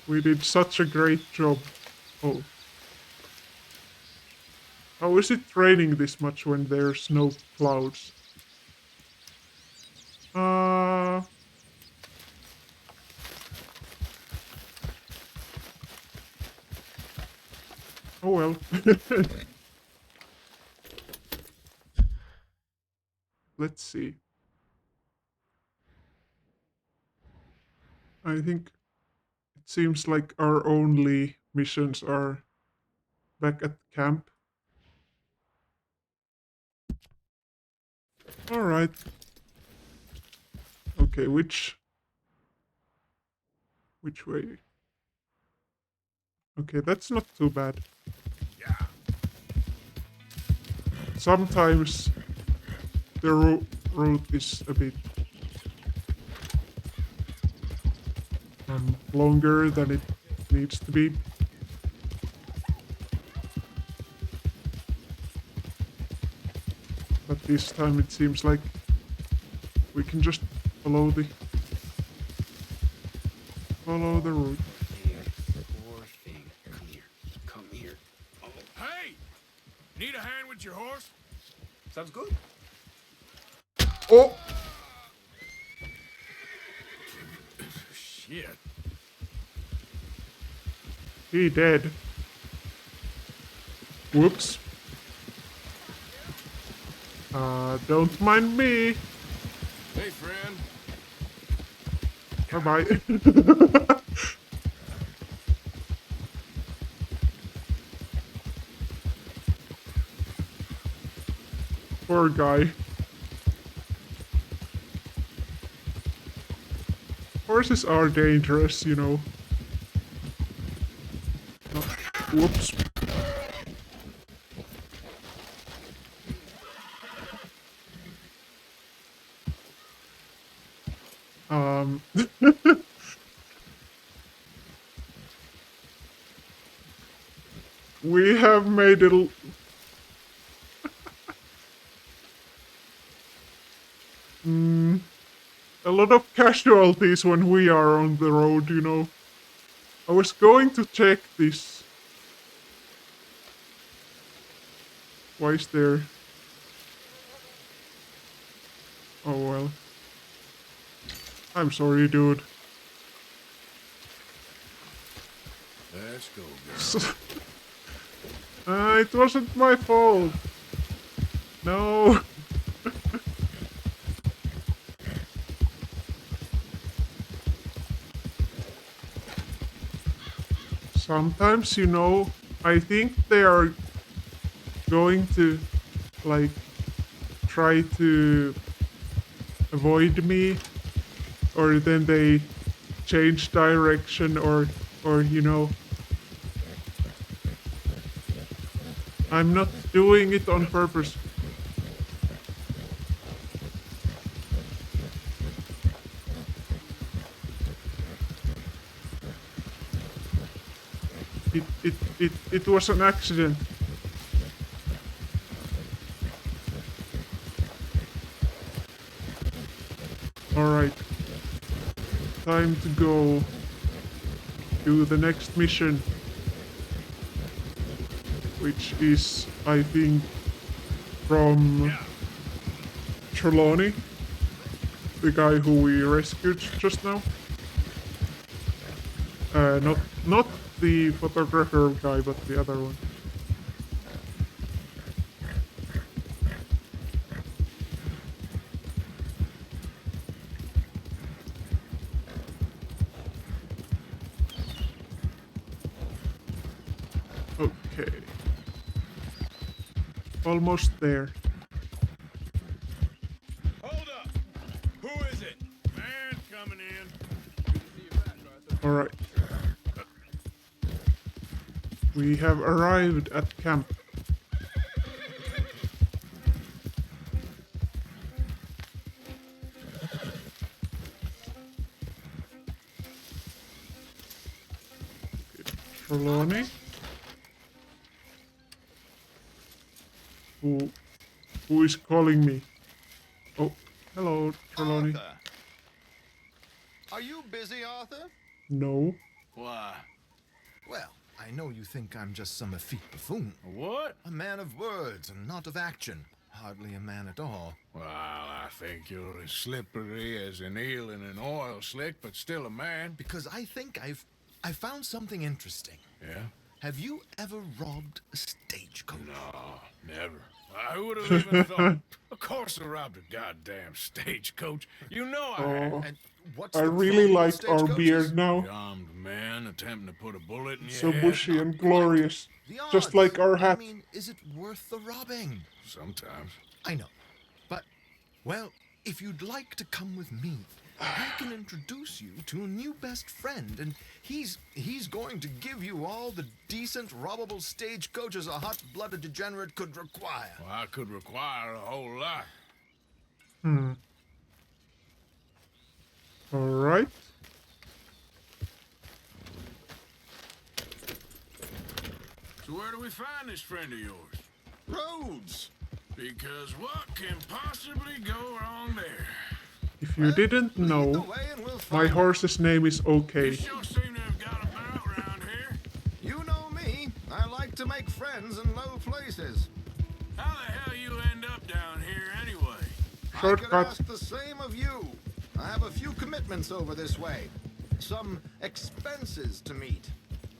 We did such a great job. Oh. How is it raining this much when there's no clouds? Oh well. Let's see. I think it seems like our only missions are back at camp. Alright. Okay, which way? Okay, that's not too bad. Sometimes the route is a bit longer than it needs to be. But this time it seems like we can just follow the route. Poor thing. Come here. Come here. Oh. Hey! Need a hand with your horse? Sounds good. Oh! Shit. He dead. Whoops. Don't mind me. Hey, friend. Bye-bye. Poor guy. Horses are dangerous, you know. Oh, whoops. We have made it a lot of casualties when we are on the road, you know. I was going to check this. Why is there? Oh well. I'm sorry, dude. Let's go, It wasn't my fault. No. Sometimes, you know, I think they are going to, like, try to avoid me, or then they change direction, or you know, I'm not doing it on purpose. It was an accident. Alright. Time to go do the next mission. Which is, I think, from Trelawney, the guy who we rescued just now. Not the photographer guy, but the other one. Okay. Almost there. Hold up! Who is it? Man, Alright. We have arrived at camp. Trelawney? Who is calling me? Oh, hello, Trelawney. Arthur. Are you busy, Arthur? No. Why? Well, I know you think I'm just some effete buffoon. What? A man of words and not of action. Hardly a man at all. Well, I think you're as slippery as an eel in an oil slick, but still a man. Because I think I found something interesting. Yeah? Have you ever robbed a stagecoach? No, never. Who would have even thought? Of course I robbed a goddamn stagecoach. You know I had. Oh, And what's I the really problem with liked our stagecoaches? beard now. Armed man attempting to put a bullet in your So head. bushy and glorious. The Just odds. like our I hat. mean, is it worth the robbing? Sometimes. I know. But, well, if you'd like to come with me, I can introduce you to a new best friend, and he's going to give you all the decent, robbable stagecoaches a hot-blooded degenerate could require. Well, I could require a whole lot. Alright. So where do we find this friend of yours? Roads! Because what can possibly go wrong there? If you didn't know, my horse's name is OK. You sure seem to have got about around here. You know me. I like to make friends in low places. How the hell you end up down here anyway? I could Shortcut. ask the same of you. I have a few commitments over this way. Some expenses to meet.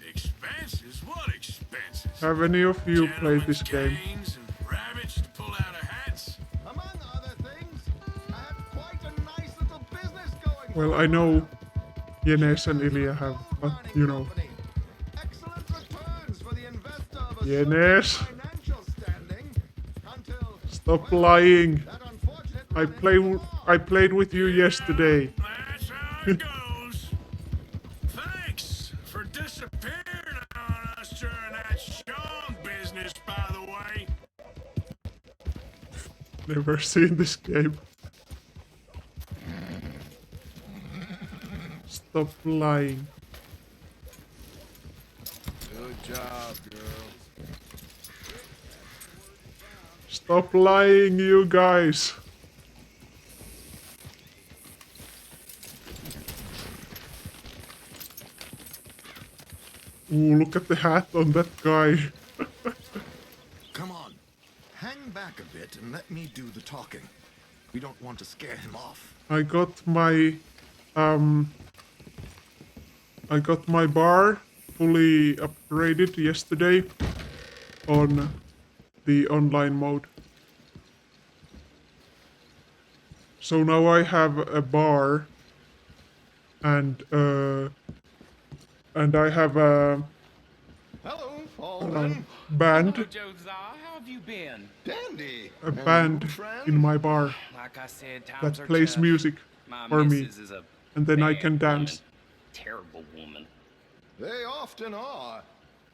Expenses? What expenses? Have any of you played this game? Canes and rabbits to pull out of hats? Among other things, I have quite a nice little business going. Well, I know Yenes and Ilya have, but you know. Excellent returns for the investor of a Yenes, financial standing until stop lying. that unfortunate I played with you yesterday. That's how it goes. Thanks for disappearing on us during that Sean business, by the way. Never seen this game. Stop lying. Good job, girl. Stop lying, you guys. Ooh, look at the hat on that guy. Come on, hang back a bit and let me do the talking. We don't want to scare him off. I got my bar fully upgraded yesterday on the online mode. So now I have a bar and I have a Hello, Alden. band, Josiah, how have you been? Dandy. a band in my bar Like I said, that times are plays tough. music My for me, missus is a and then I bad can dance. woman. Terrible woman. They often are.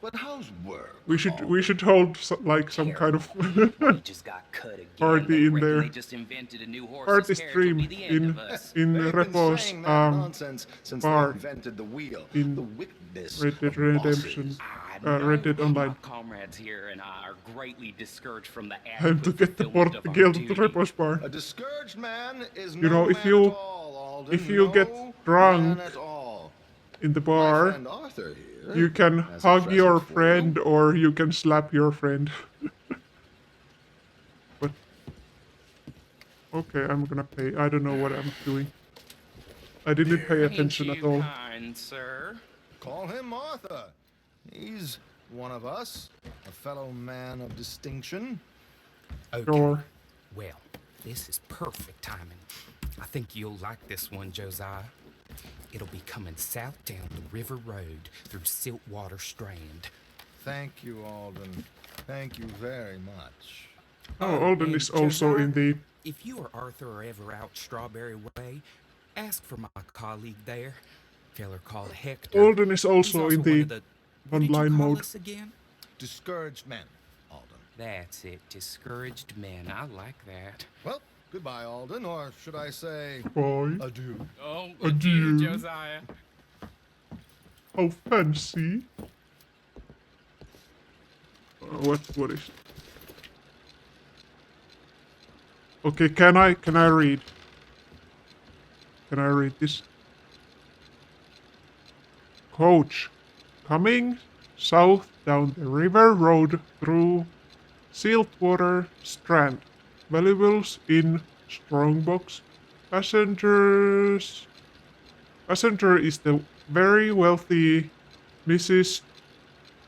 But how's work? We should hold like some kind of Just got cut again. party They in reckon there. They just invented a new horse's Party carriage stream will be the end in of us. Repo's Saying that nonsense since bar they invented the wheel. in The wickedness Red Dead of Redemption, bosses. Red Dead Online. My comrades here and I are greatly discouraged from the Time to adequate get the fulfillment of our Portugal to duty. Repo's bar. A discouraged man is You know, no if man you at all, Alden. if you No get man drunk at all. in the My bar, friend Arthur here you can has a hug present your for friend or you can slap your friend. But okay, I'm gonna pay. I don't know what I'm doing. I didn't pay attention Ain't at you all. kind, sir? Call him Arthur. He's one of us, a fellow man of distinction. Okay. Sure. Well, this is perfect timing. I think you'll like this one, Josiah. It'll be coming south down the river road through Siltwater Strand. Thank you, Alden. Thank you very much. Oh, Alden and is also Josiah, in the. If you or Arthur are ever out Strawberry Way, ask for my colleague there. Feller called Hector. Alden is He's also in one the of what did you online call mode. us again? Discouraged men, Alden. That's it, discouraged men. I like that. Well, goodbye, Alden, or should I say... Goodbye. Adieu. Oh, Adieu. Josiah. How fancy. What is... Okay, can I read? Can I read this? Coach, coming south down the river road through Siltwater Strand. Valuables in strongbox. Passenger is the very wealthy Mrs.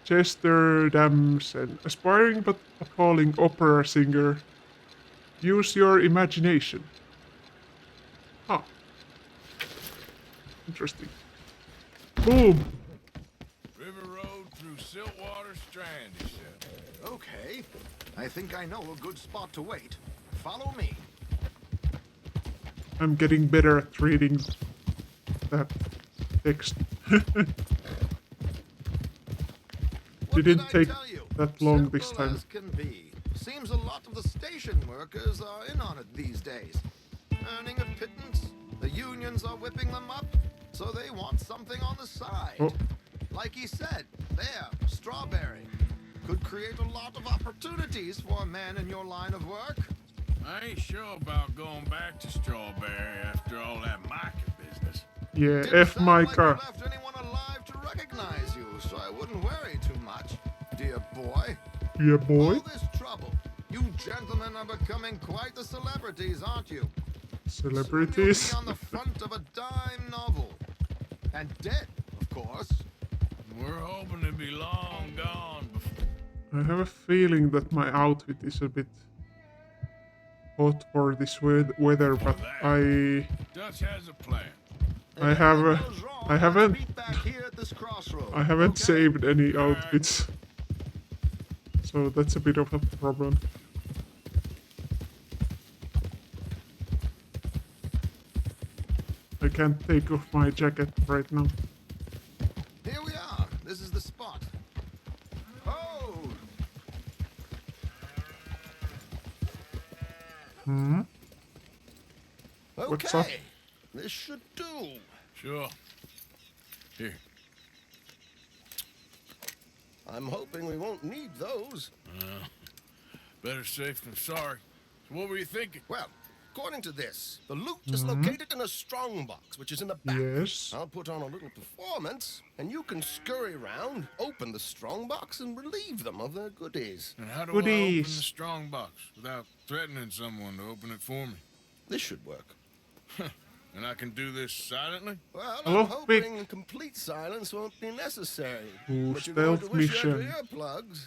Chester Damson, aspiring but appalling opera singer. Use your imagination. Huh. Interesting. Boom! River Road through Siltwater Strand, he said. Okay. I think I know a good spot to wait. Follow me. I'm getting better at reading that text. Didn't take that long this Simple time. as can be. Seems a lot of the station workers are in on it these days. Earning a pittance, the unions are whipping them up, so they want something on the side. Oh. Like he said, there, Strawberry. Could create a lot of opportunities for a man in your line of work. I ain't sure about going back to Strawberry after all that Micah business. Yeah, Didn't F sound my like car. you left anyone alive to recognize you, so I wouldn't worry too much, dear boy. Yeah, boy. All this trouble. You gentlemen are becoming quite the celebrities, aren't you? Celebrities. Soon you'll be on the front of a dime novel. And dead, of course. We're hoping to be long gone before. I have a feeling that my outfit is a bit hot for this weather, but I Dutch has a plan. I haven't saved any outfits, so that's a bit of a problem. I can't take off my jacket right now. Here we are. This is the spot. Oh! Hmm? Okay. What's up? This should do. Sure. Here. I'm hoping we won't need those. Better safe than sorry. So what were you thinking? Well, according to this, the loot is located in a strongbox, which is in the back. Yes. I'll put on a little performance, and you can scurry around, open the strongbox, and relieve them of their goodies. And how do I open the strong box without threatening someone to open it for me? This should work. And I can do this silently? Well, Hello, I'm hoping complete silence won't be necessary. Ooh, But you're going to stealth wish you had mission. earplugs.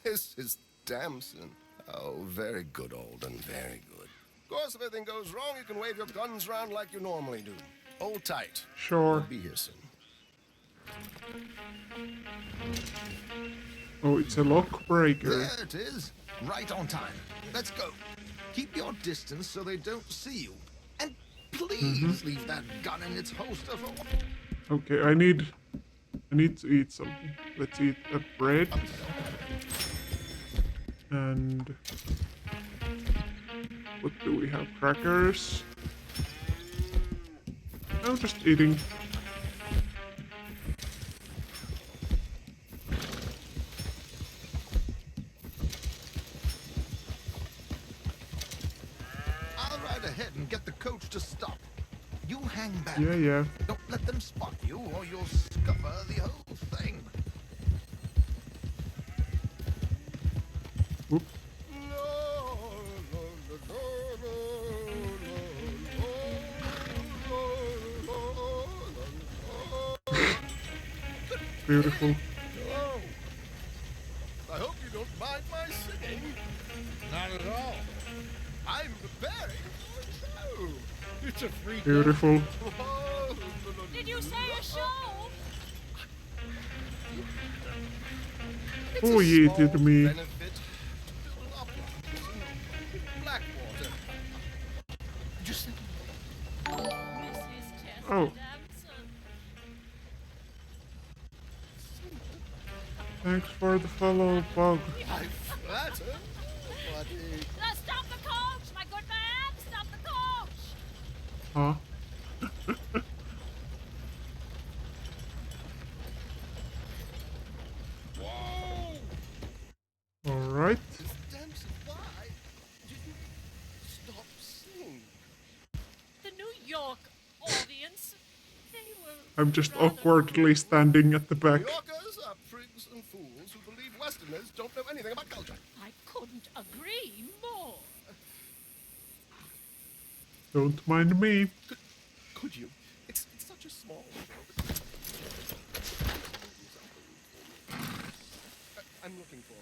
This is Damson. Oh, very good, Alden, very good. Of course, if anything goes wrong, you can wave your guns around like you normally do. Hold tight. Sure. I'll be here soon. Oh, it's a lock breaker. There it is. Right on time. Let's go. Keep your distance so they don't see you. And please leave that gun in its holster for... Okay, I need to eat something. Let's eat a bread. And what do we have? Crackers. I'm just eating. I'll ride ahead and get the coach to stop. You hang back. Yeah. Don't let them spot you or you'll scupper the whole thing. Whoop. Beautiful. Hello. I hope you don't mind my singing. Not at all. I'm preparing for a show. It's a free Beautiful. Did you say a show? Who yeeted me? Benefit to build an opera in Blackwater. Just Mrs. Chester Oh. Damson, Thanks for the follow, Bug. I flatter, buddy. Stop the coach, my good man! Stop the coach! Huh? Alright. Dempsey, why did you stop singing? The New York audience, they were I'm just awkwardly standing at the back. New Yorkers are prigs and fools who believe Westerners don't know anything about culture. I couldn't agree more. Don't mind me. Could you? It's such a small world. I'm looking for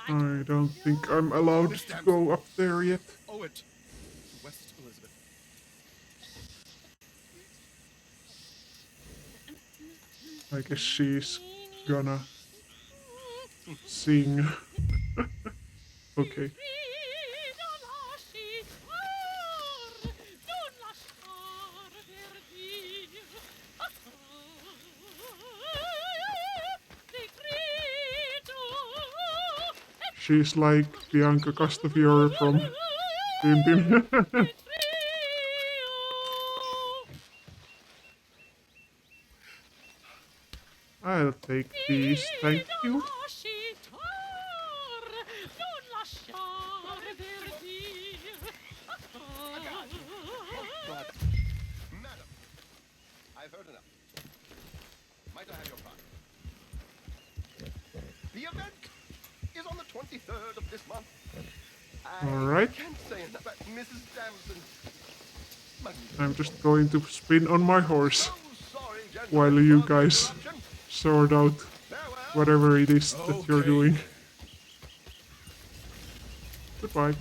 I don't think I'm allowed to go up there yet. Owe it to West Elizabeth. I guess she's gonna sing. Okay. She's like Bianca Castafiore from Pimpin'. I'll take these, thank you. But, madam, I've heard enough. Might I have your pardon? The event is on the 23rd of this month. Alright. I can't say enough about Mrs. Damson. I'm just going to spin on my horse while you guys sort out whatever it is that you're doing. Goodbye.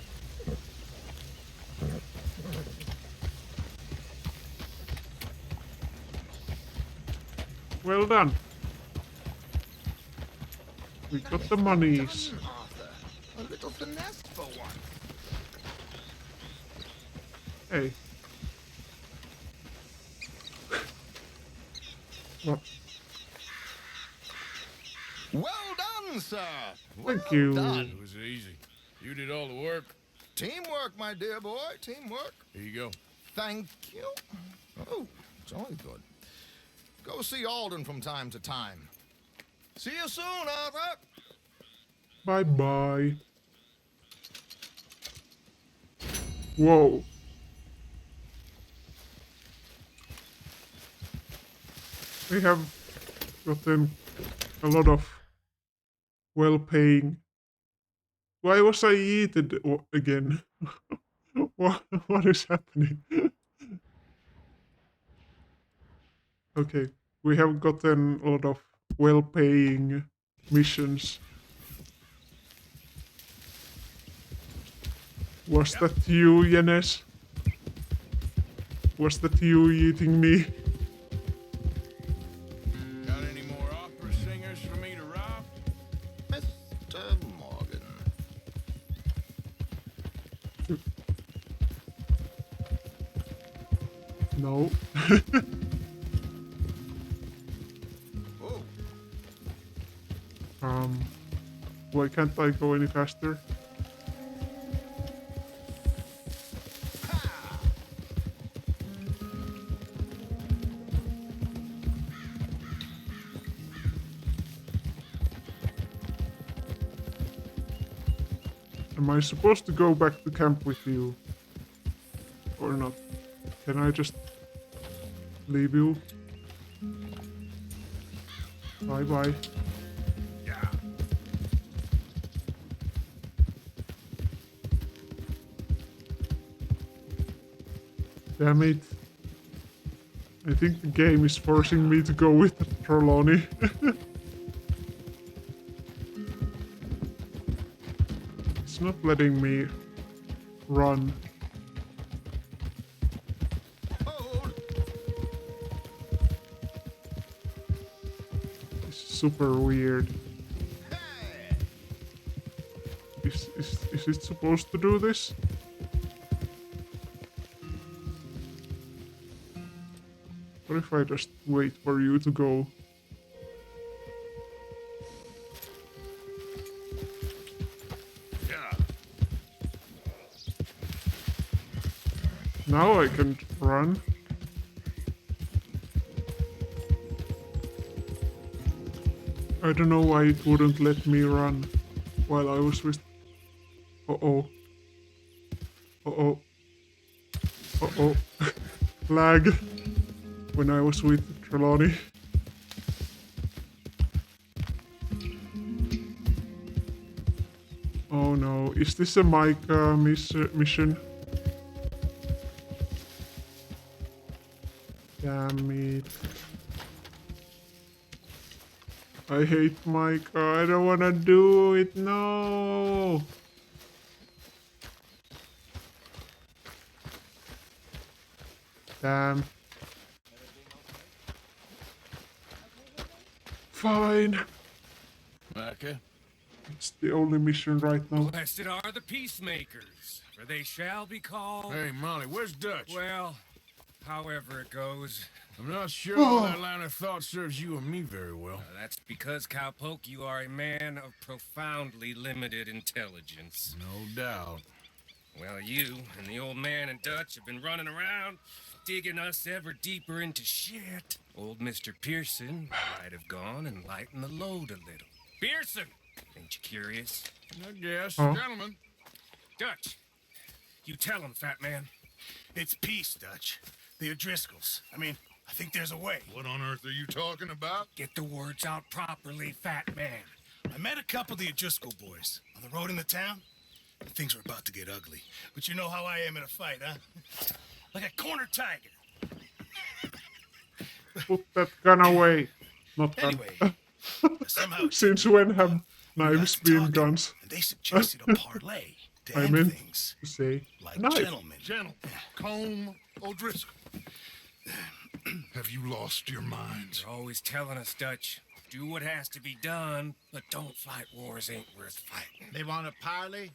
Well done. We got the monies. A little finesse for one. Hey. What? Well done, sir. Thank you. It was easy. You did all the work. Teamwork, my dear boy. Teamwork. Here you go. Thank you. Oh, jolly good. Go see Alden from time to time. See you soon, Arthur. Bye-bye. Whoa. We have gotten a lot of well-paying. Why was I eaten again? What is happening? Okay, we have gotten a lot of well-paying missions. Was that you, Yenes? Was that you eating me? Got any more opera singers for me to rob? Mr. Morgan. No. Why can't I go any faster? Am I supposed to go back to camp with you? Or not? Can I just leave you? Bye-bye. Damn it. I think the game is forcing me to go with Trelawney. It's not letting me run. It's super weird. Is it supposed to do this? What if I just wait for you to go? Now I can run. I don't know why it wouldn't let me run while I was with... Uh-oh. Uh-oh. Uh-oh. Lag. When I was with Trelawney. Oh no, is this a Micah mission? Damn it. I hate Micah, I don't wanna do it, no! Damn. Fine. Micah? It's the only mission right now. Blessed are the peacemakers, for they shall be called... Hey, Molly, where's Dutch? Well, however it goes. I'm not sure that line of thought serves you and me very well. That's because, Cowpoke, you are a man of profoundly limited intelligence. No doubt. Well, you and the old man and Dutch have been running around, digging us ever deeper into shit. Old Mr. Pearson might have gone and lightened the load a little. Pearson! Ain't you curious? I guess. Huh? Gentlemen. Dutch, you tell him, fat man. It's peace, Dutch. The O'Driscolls. I mean, I think there's a way. What on earth are you talking about? Get the words out properly, fat man. I met a couple of the O'Driscoll boys on the road in the town, and things were about to get ugly. But you know how I am in a fight, huh? Like a corner tiger. Put that gun away. Not gun. Anyway, somehow... Since when have knives been guns? And they suggested a parlay to I end meant things to say like knife. gentlemen. Gentlemen. Combe O'Driscoll. Have you lost your minds? You're always telling us, Dutch. Do what has to be done, but don't fight wars ain't worth fighting. They want a parley?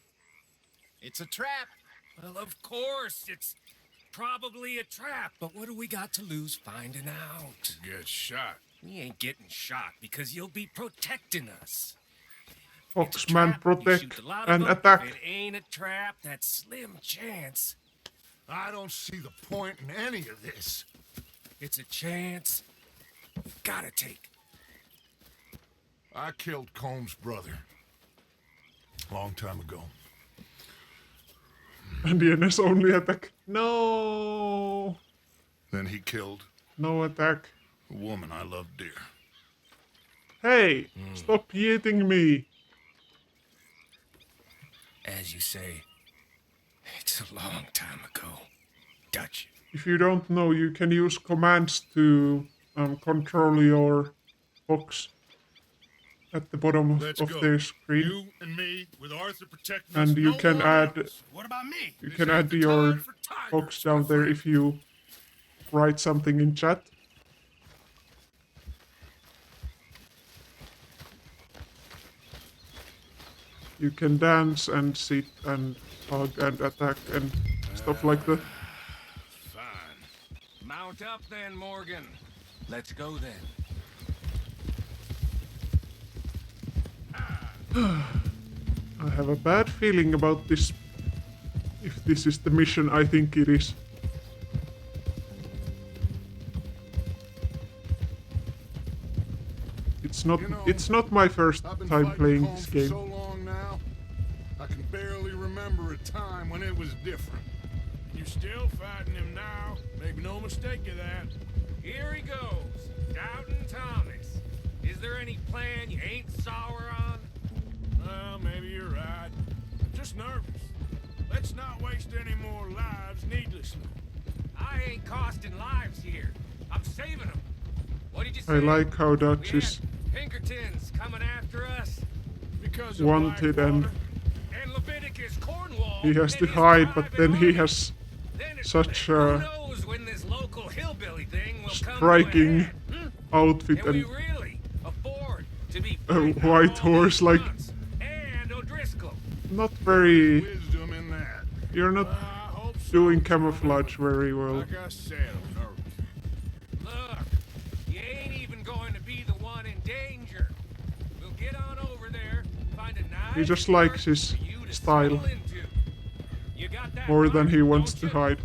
It's a trap. Well, of course, it's probably a trap, but what do we got to lose finding out? Get shot. We ain't getting shot because you'll be protecting us. Foxman protect You shoot a lot and of 'em. attack. If it ain't a trap, that's slim chance. I don't see the point in any of this. It's a chance you've gotta take. I killed Combs' brother. Long time ago. And DNS only attack. No. Then he killed No attack. a woman I loved dear. Hey, stop yeeting me. As you say, it's a long time ago. Dutch. If you don't know, you can use commands to control your box at the bottom of the screen. You and me, with Arthur protecting And us, you no can one add else. What about me? you can add your box down there if you write something in chat. You can dance and sit and hug and attack and stuff like that. Mount up then, Morgan. Let's go then. I have a bad feeling about this. If this is the mission, I think it is. It's not my first time playing this game. So long now, I can barely remember a time when it was different. You still fighting him now? Make no mistake of that. Here he goes. Doubting Thomas. Is there any plan you ain't sour on? Well, maybe you're right. I'm just nervous. Let's not waste any more lives needlessly. I ain't costing lives here. I'm saving them. What did you say? I like how Dutch We is had Pinkertons coming after us. Because of wanted and And Leviticus Cornwall. he has to and his hide, but private then he army. has such Who a knows when this local hillbilly thing will come to a striking head? outfit Can we and really afford to be a fighting white all horse these like months? And O'Driscoll. not very. Wisdom in that. You're not doing camouflage very well. Like I said, I'm nervous. Look, you ain't even going to be the one in danger. We'll get on over there, find a nice He just likes his style settle into. You got that more right, than he wants don't to you? hide.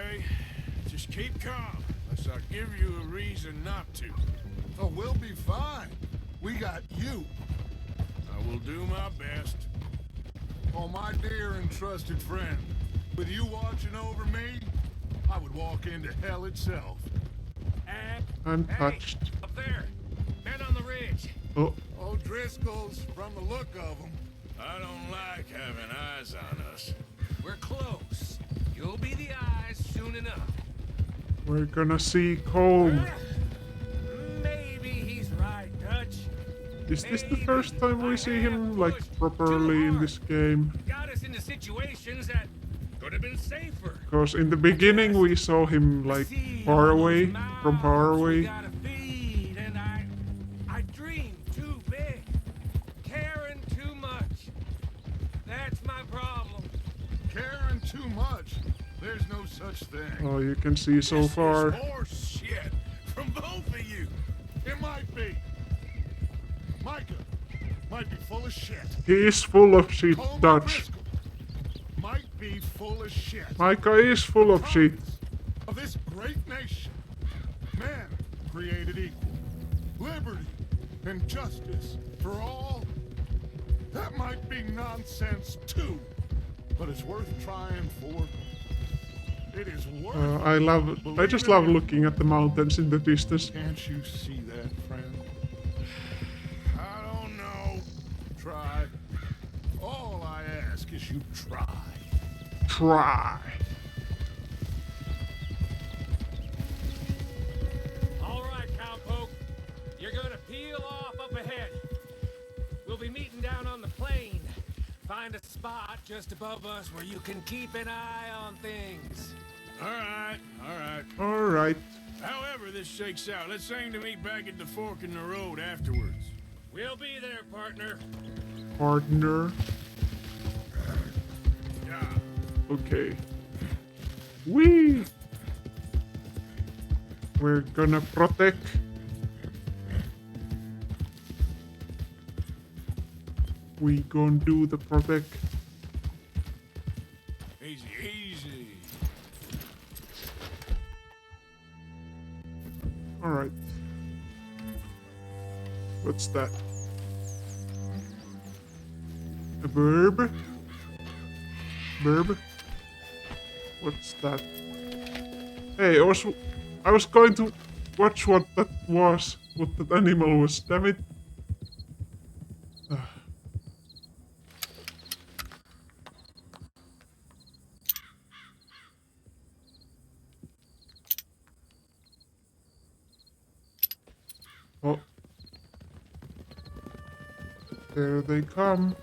okay? Just keep calm, unless I give you a reason not to. Oh, we'll be fine. We got you. I will do my best. Oh, my dear and trusted friend. With you watching over me, I would walk into hell itself. I'm touched. Up there, men on the ridge. Oh. Oh, Driscoll's, from the look of them. I don't like having eyes on us. We're close. You'll be the eyes soon enough. We're gonna see Colm. Maybe he's right, Dutch. Is this the first time we see him, like, properly in this game? Got us into situations that could have been safer. Because in the beginning we saw him, like, far away, from far away. And I dream too big, caring too much. That's my problem. Caring too much? There's no such thing. Oh, you can see so far. Horse shit from both of you. It might be. Micah might be full of shit. He is full of shit, Coleman Dutch. Driscoll might be full of shit. Micah is full of shit. Of this great nation, man created equal, liberty and justice for all. That might be nonsense too, but it's worth trying for. It is worth. I just love looking at the mountains in the distance. Can't you see that, friend? I don't know. Try. All I ask is you try. Try. All right, cowpoke. You're gonna peel off up ahead. We'll be meeting down on the plain. Find a spot just above us where you can keep an eye on things. All right, all right. All right. However this shakes out, let's aim to meet back at the fork in the road afterwards. We'll be there, partner. Partner. Yeah. Okay. Whee! We're gonna protect. We gonna do the protect. Easy, easy. Alright. What's that? A verb? Verb? What's that? Hey, I was going to watch what that was, what that animal was, damn it. Oh. There they come.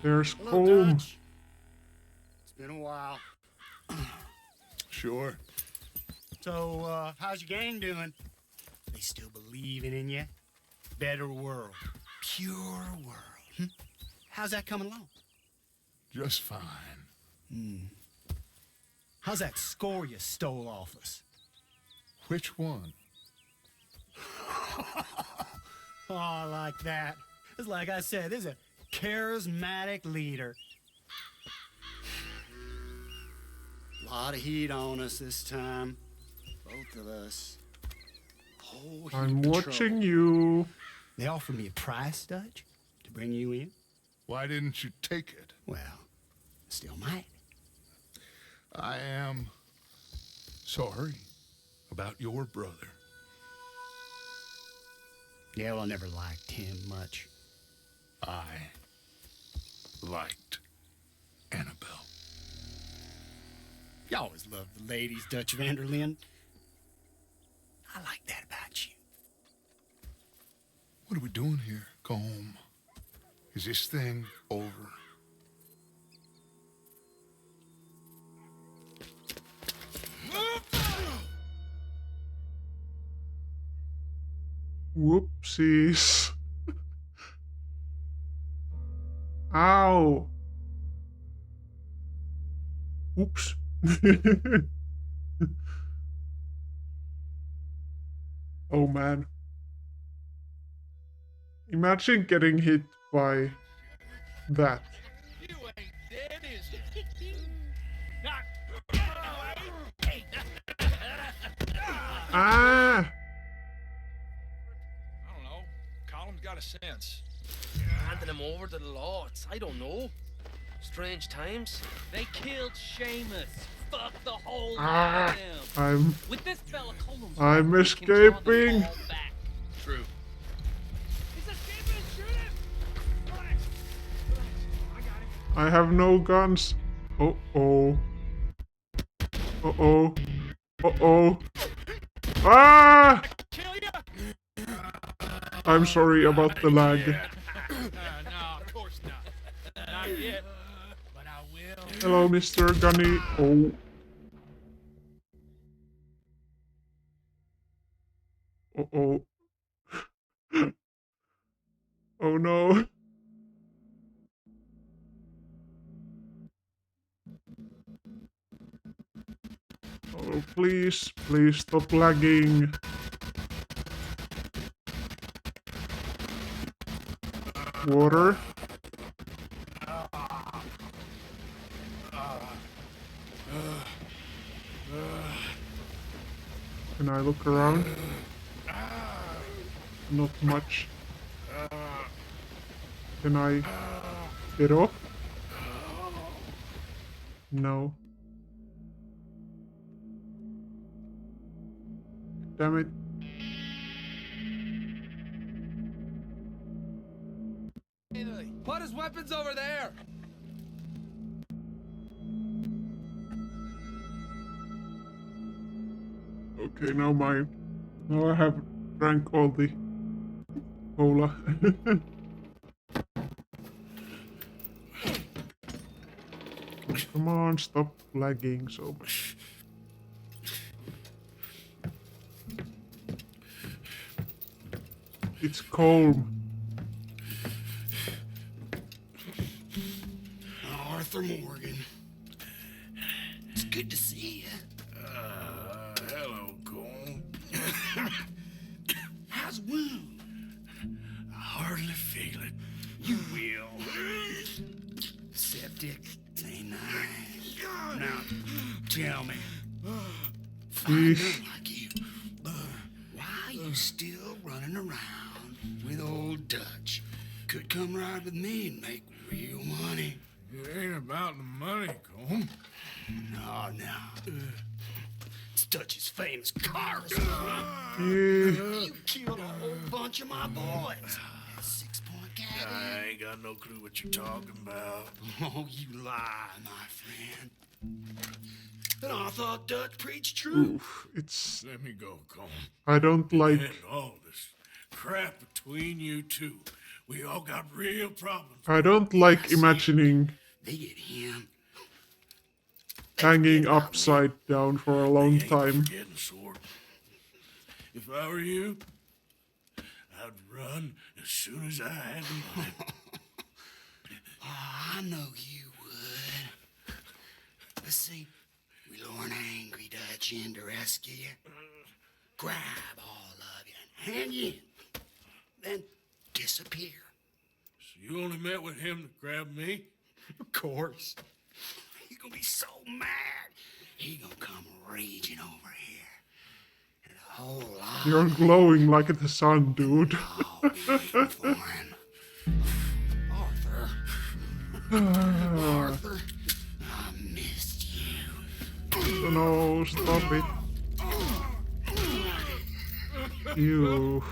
There's Colm. It's been a while. Sure. So, how's your gang doing? They still believing in you? Better world. Pure world. How's that coming along? Just fine. How's that score you stole off us? Which one? Oh, I like that. It's like I said, there's a charismatic leader. Lot of heat on us this time. Both of us. Whole heap I'm of watching trouble. you. They offered me a price, Dutch, to bring you in. Why didn't you take it? Well, still might. I am sorry about your brother. Yeah, well, I never liked him much. I liked Annabelle. You always loved the ladies, Dutch Vanderlyn. I like that about you. What are we doing here? Go home. Is this thing over? Whoopsies. Ow. Oops. Oh man. Imagine getting hit by that. You ain't dead, is you? Ah! I don't know. Colum's got a sense. Handing him over to the lords. I don't know. Strange times. They killed Seamus. Fuck the whole lot Ah! of them. I'm With this fella Colum's I'm we can draw them escaping. all back. True. He's escaping. Shoot him. Relax. I got him. I have no guns. Uh-oh. Uh-oh. Uh-oh. Ah! I'm sorry about the lag. No, of course not. Not yet, but I will. Hello, Mr. Gunny. Oh. Uh-oh. Oh no. Oh, please, please stop lagging. Water. Can I look around? Not much. Can I get off? No. Damn it. Put his weapons over there. Okay, now I have drank all the cola. Come on, stop lagging so much. It's calm. Arthur Morgan. It's good to see you. Hello, Cole. How's the wound? I hardly feel it. You will. Septic. Ain't nice. Now, tell me. Yeesh. Like you. Why are you still running around with old Dutch? Could come right with me and make real money. It ain't about the money, Cole. No. It's Dutch's famous cars. Yeah. You killed a whole bunch of my boys. That 6-point cabin. I ain't got no clue what you're talking about. Oh, you lie, my friend. And I thought Dutch preached true. Oof, it's... Let me go, Cole. I don't like... And all this crap between you two. We all got real problems. I don't like imagining They get him. hanging upside down for a long time. Getting sore. If I were you, I'd run as soon as I had the money. I know you would. Let's see. We lure an angry Dutch in to rescue you. Grab all of you and hand you in. Then disappear. So you only met with him to grab me? Of course. He's gonna be so mad. He gonna come raging over here. And a whole lot You're glowing like the sun, dude. for him. Arthur. Arthur. I missed you. No, stop it. You.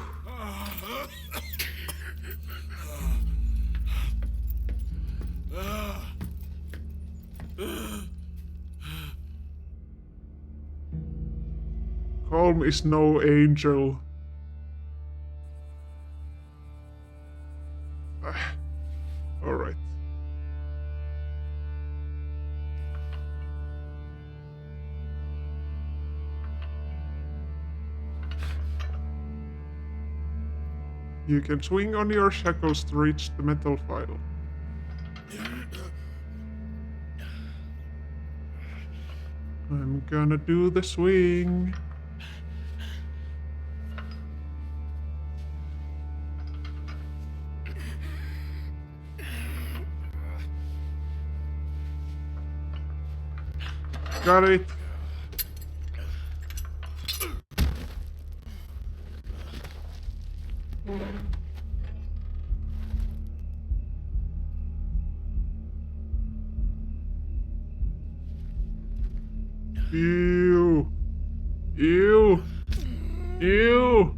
Calm is no angel. Alright. You can swing on your shackles to reach the metal file. I'm gonna do the swing. Got it. Ew. Ew. Ew.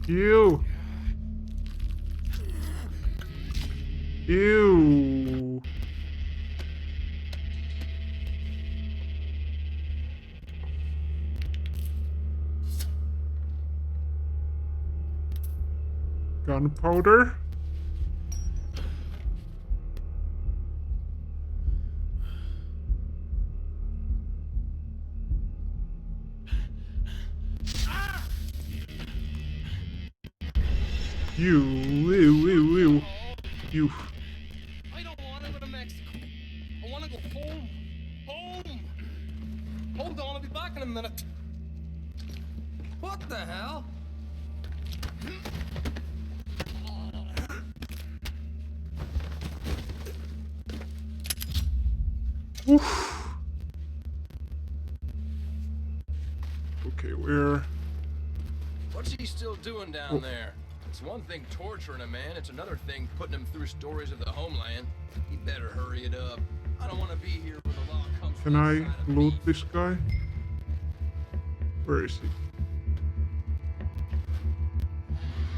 Ew. Ew. Gunpowder? Ew. You. I don't want to go to Mexico. I want to go home. Home! Hold on, I'll be back in a minute. What the hell? Oof. Okay, where? What's he still doing down there? It's one thing torturing a man, it's another thing putting him through stories of the homeland. He better hurry it up. I don't want to be here when the law comes. Can I loot this guy? Where is he?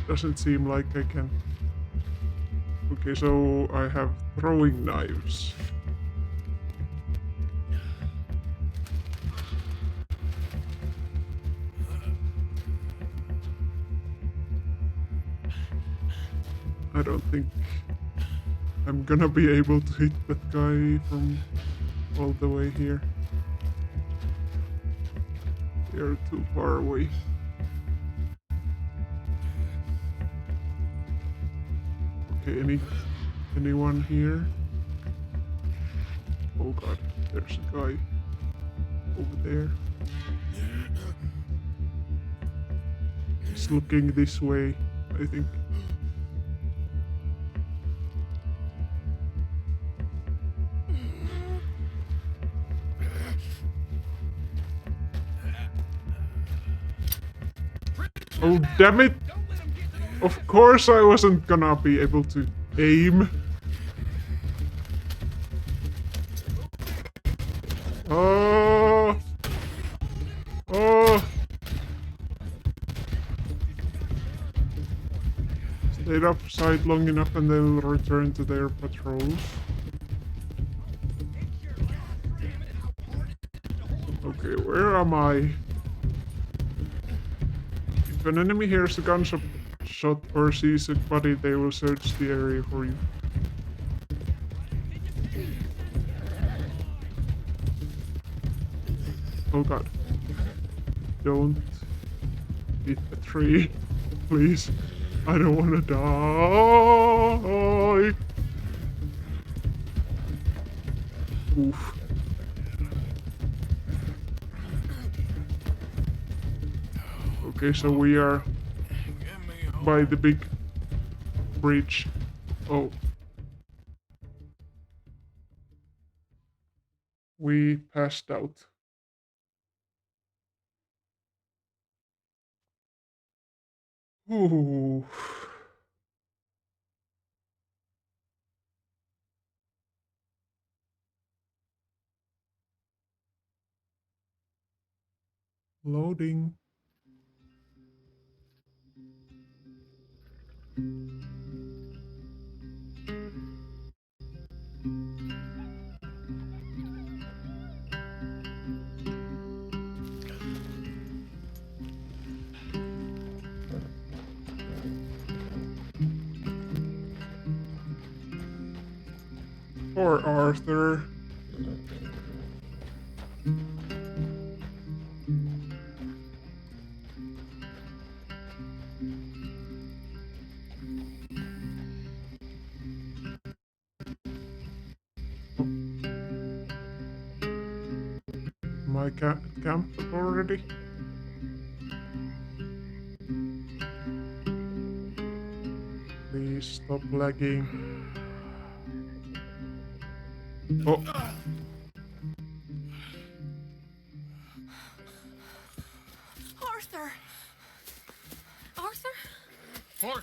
Doesn't seem like I can. Okay, so I have throwing knives. I don't think I'm gonna be able to hit that guy from all the way here. They are too far away. Okay, anyone here? Oh god, there's a guy over there. He's looking this way, I think. Oh, damn it! Of course I wasn't gonna be able to aim. Oh! Oh! Stayed upside long enough and they'll return to their patrols. Okay, where am I? If an enemy hears a gunshot or sees a body, they will search the area for you. Oh god. Don't hit a tree, please. I don't want to die. Oof. Okay, so we are by the big bridge. Oh. We passed out. Ooh. Loading. Poor Arthur. My camp already? Please stop lagging. Oh. Arthur! Arthur? Arthur!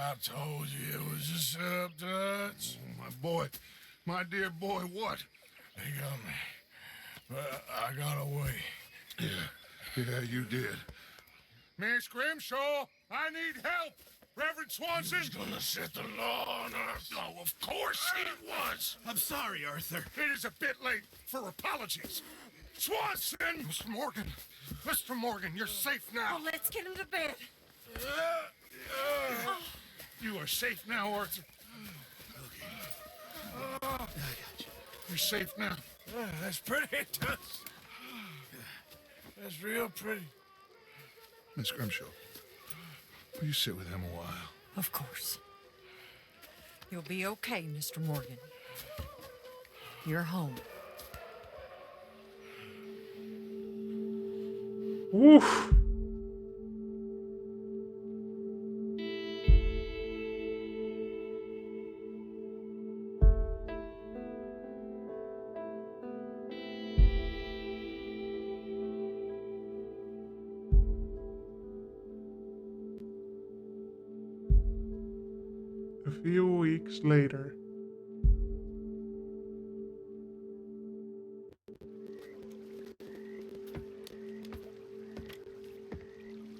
I told you it was a setup, Dutch. My boy, my dear boy, what? They got me. But I got away. Yeah, you did. Miss Grimshaw, I need help! Reverend Swanson's gonna set the law on us. Oh, of course he was. I'm sorry, Arthur. It is a bit late for apologies. Swanson! Mr. Morgan, you're safe now. Oh, let's get him to bed. You are safe now, Arthur. You're safe now. That's pretty, Dutch. That's real pretty. Miss Grimshaw, will you sit with him a while? Of course. You'll be okay, Mr. Morgan. You're home. Oof. A few weeks later.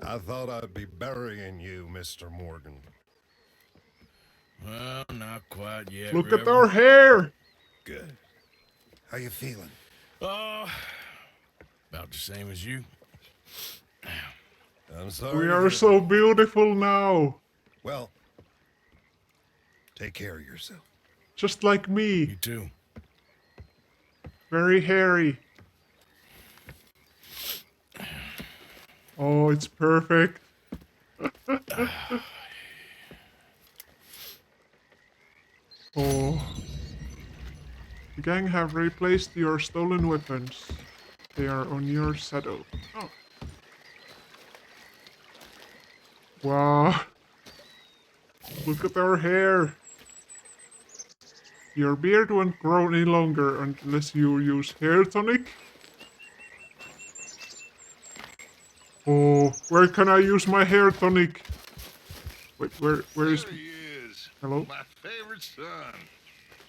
I thought I'd be burying you, Mr. Morgan. Well, not quite yet. Look at our hair! Good. How you feeling? About the same as you. I'm sorry. We are so beautiful now. Well, take care of yourself. Just like me. You too. Very hairy. Oh, it's perfect. Oh. The gang have replaced your stolen weapons. They are on your saddle. Oh. Wow. Look at our hair. Your beard won't grow any longer unless you use hair tonic. Oh, where can I use my hair tonic? Wait, where is... There he is. Hello? My favorite son.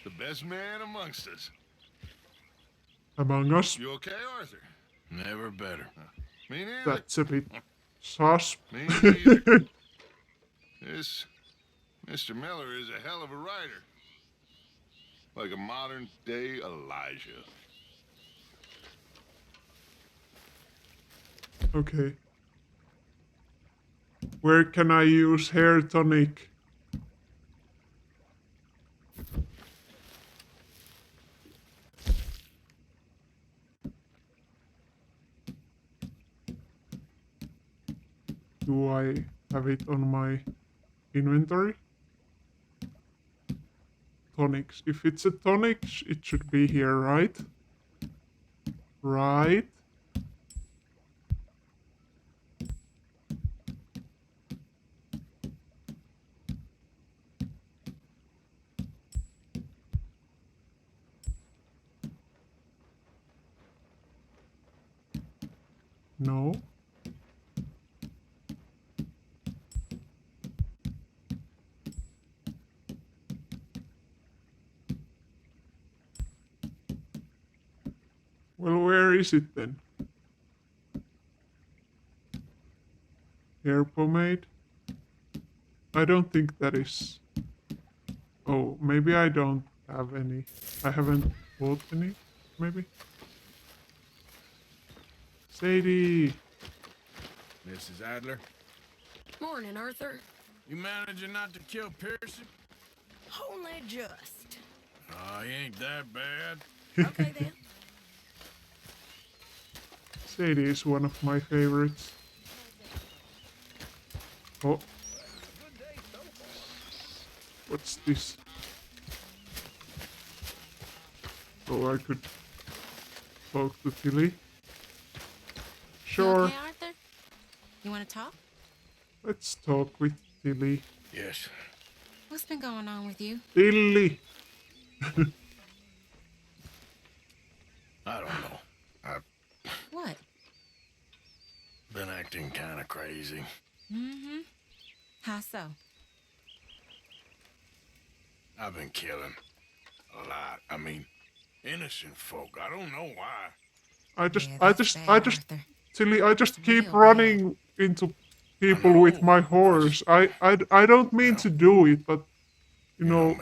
The best man amongst us. Among us? You okay, Arthur? Never better. Me neither. That's a bit sus. Me neither. This Mr. Miller is a hell of a writer. Like a modern day Elijah. Okay. Where can I use hair tonic? Do I have it on my inventory? Tonics. If it's a tonic, it should be here, right? Right? No. Well, where is it then? Hair pomade? I don't think that is... Oh, maybe I don't have any. I haven't bought any, maybe? Sadie! Mrs. Adler, Morning, Arthur. you managing not to kill Pearson? Only just. Oh, he ain't that bad. Okay, then. Sadie is one of my favorites. Oh. What's this? Oh, I could talk to Tilly. You Sure. okay, Arthur? You want to talk? Let's talk with Tilly. Yes. What's been going on with you? Tilly. I don't know. I've What? been acting kind of crazy. Mm-hmm. How so? I've been killing a lot. I mean, innocent folk. I don't know why. I just, Tilly, I just keep running into people with my horse. I don't mean to do it, but you know,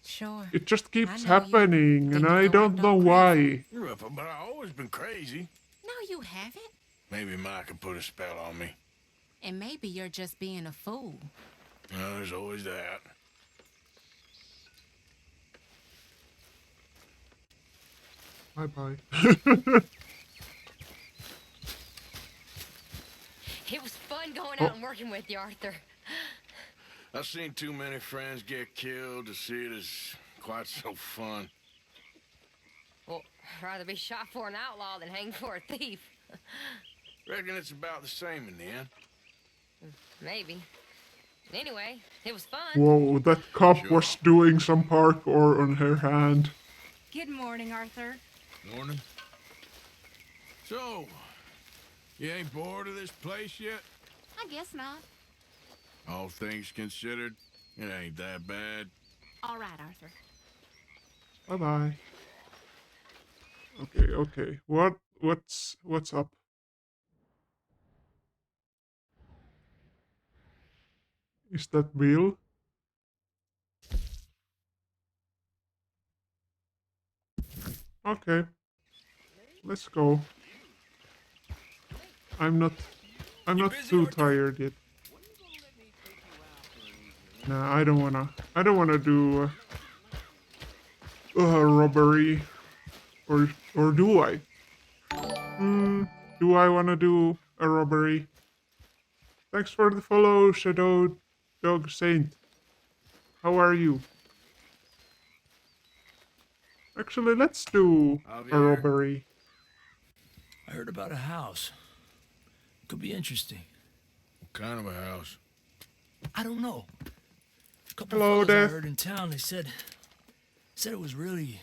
Sure. it just keeps know you. happening, and Then you I go don't act know all why. But I've always been crazy. No, you haven't. Maybe Mike could put a spell on me. And maybe you're just being a fool. No, there's always that. Bye-bye. It was fun going out and working with you, Arthur. I've seen too many friends get killed to see it as quite so fun. Well, I'd rather be shot for an outlaw than hanged for a thief. Reckon it's about the same in the end. Maybe. Anyway, it was fun. Whoa, that cop was doing some parkour on her hand. Good morning, Arthur. Morning. So, you ain't bored of this place yet? I guess not. All things considered, it ain't that bad. All right, Arthur. Bye-bye. Okay. What's up? Is that Bill? Okay. Let's go. I'm not too tired yet. Nah, I don't wanna do a robbery. Or do I? Do I wanna do a robbery? Thanks for the follow, Shadow Dog Saint. How are you? Actually, let's do a robbery. I heard about a house. Could be interesting. What kind of a house? I don't know. A couple Hello, fellas I Death. heard in town, they said it was really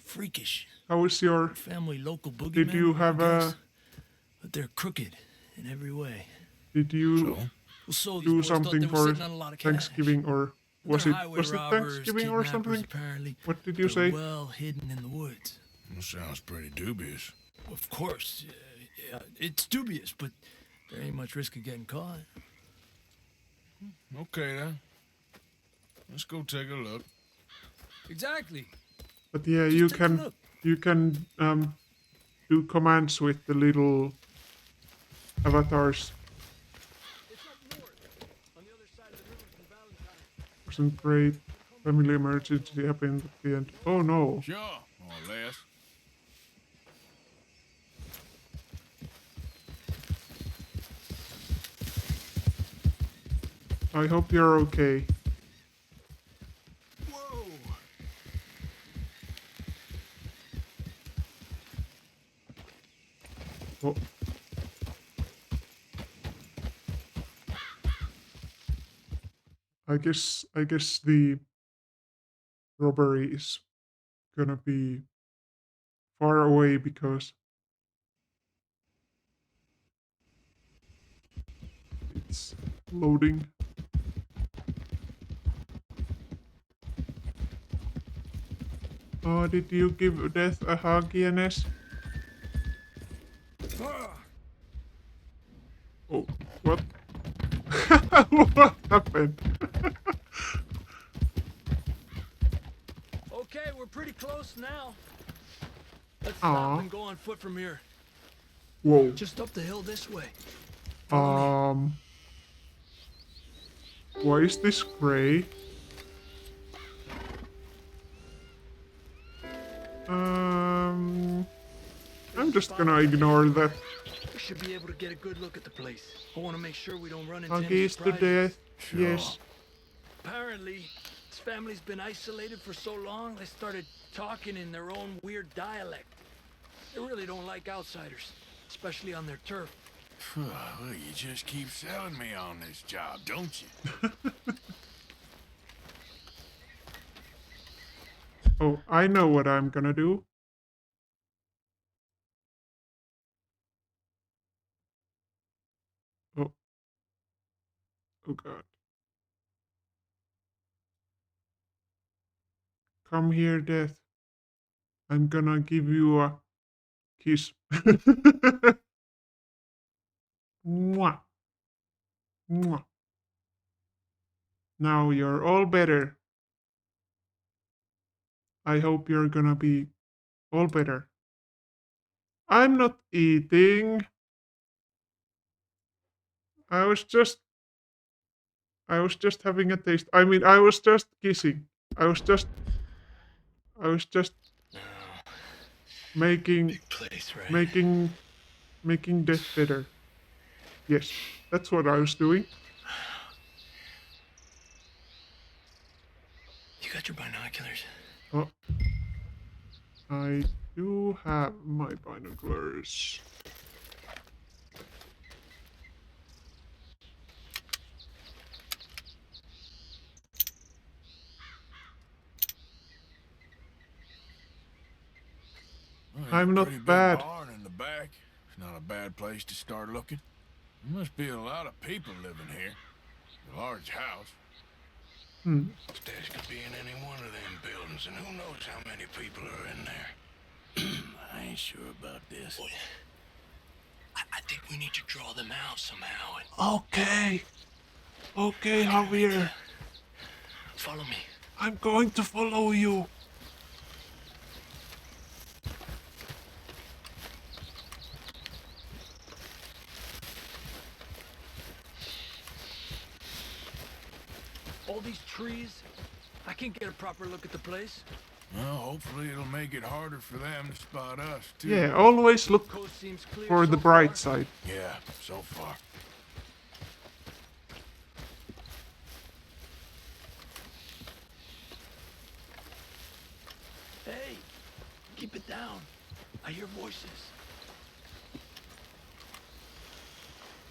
freakish. How is your family local boogeyman? Did you have a But they're crooked in every way. Did you So these do boys thought something they were for sitting on a lot of cash. Thanksgiving, or was They're it highway was it robbers, Thanksgiving or kidnappers, something? Apparently, What did you they're say? well hidden in the woods. That sounds pretty dubious. Of course, yeah, it's dubious, but there ain't much risk of getting caught. Okay then. Let's go take a look. Exactly. But yeah, you can do commands with the little avatars. Wasn't great. Family emergency happened at the end. Oh no. Sure, more or less. I hope you're okay. Whoa. Oh. I guess the robbery is gonna be far away because it's loading. Oh, did you give Death a hug, Yannis? Oh, what? What happened? Okay, we're pretty close now. Let's Aw. stop and go on foot from here. Whoa. Just up the hill this way. Why is this gray? I'm just gonna ignore that. We should be able to get a good look at the place. I want to make sure we don't run into any Huggies to surprises. death. Yes. Apparently, this family's been isolated for so long, they started talking in their own weird dialect. They really don't like outsiders, especially on their turf. Well, you just keep selling me on this job, don't you? Oh, I know what I'm gonna do. Oh. Oh god. Come here, Death. I'm gonna give you a kiss. Mwah. Mwah. Now you're all better. I hope you're gonna be all better. I'm not eating. I was just having a taste. I mean, I was just kissing. I was just making making death better. Yes, that's what I was doing. You got your binoculars? Oh, I do have my binoculars. Well, I'm there's a not pretty big bad. barn in the back. It's not a bad place to start looking. There must be a lot of people living here. A large house. Stairs could be in any one of them buildings, and who knows how many people are in there. I ain't sure about this. Boy, I think we need to draw them out somehow. Okay. Okay, Javier. Follow me. I'm going to follow you. All these trees, I can't get a proper look at the place. Well, hopefully it'll make it harder for them to spot us, too. Yeah, always look for the bright side. Yeah, so far. Hey, keep it down. I hear voices.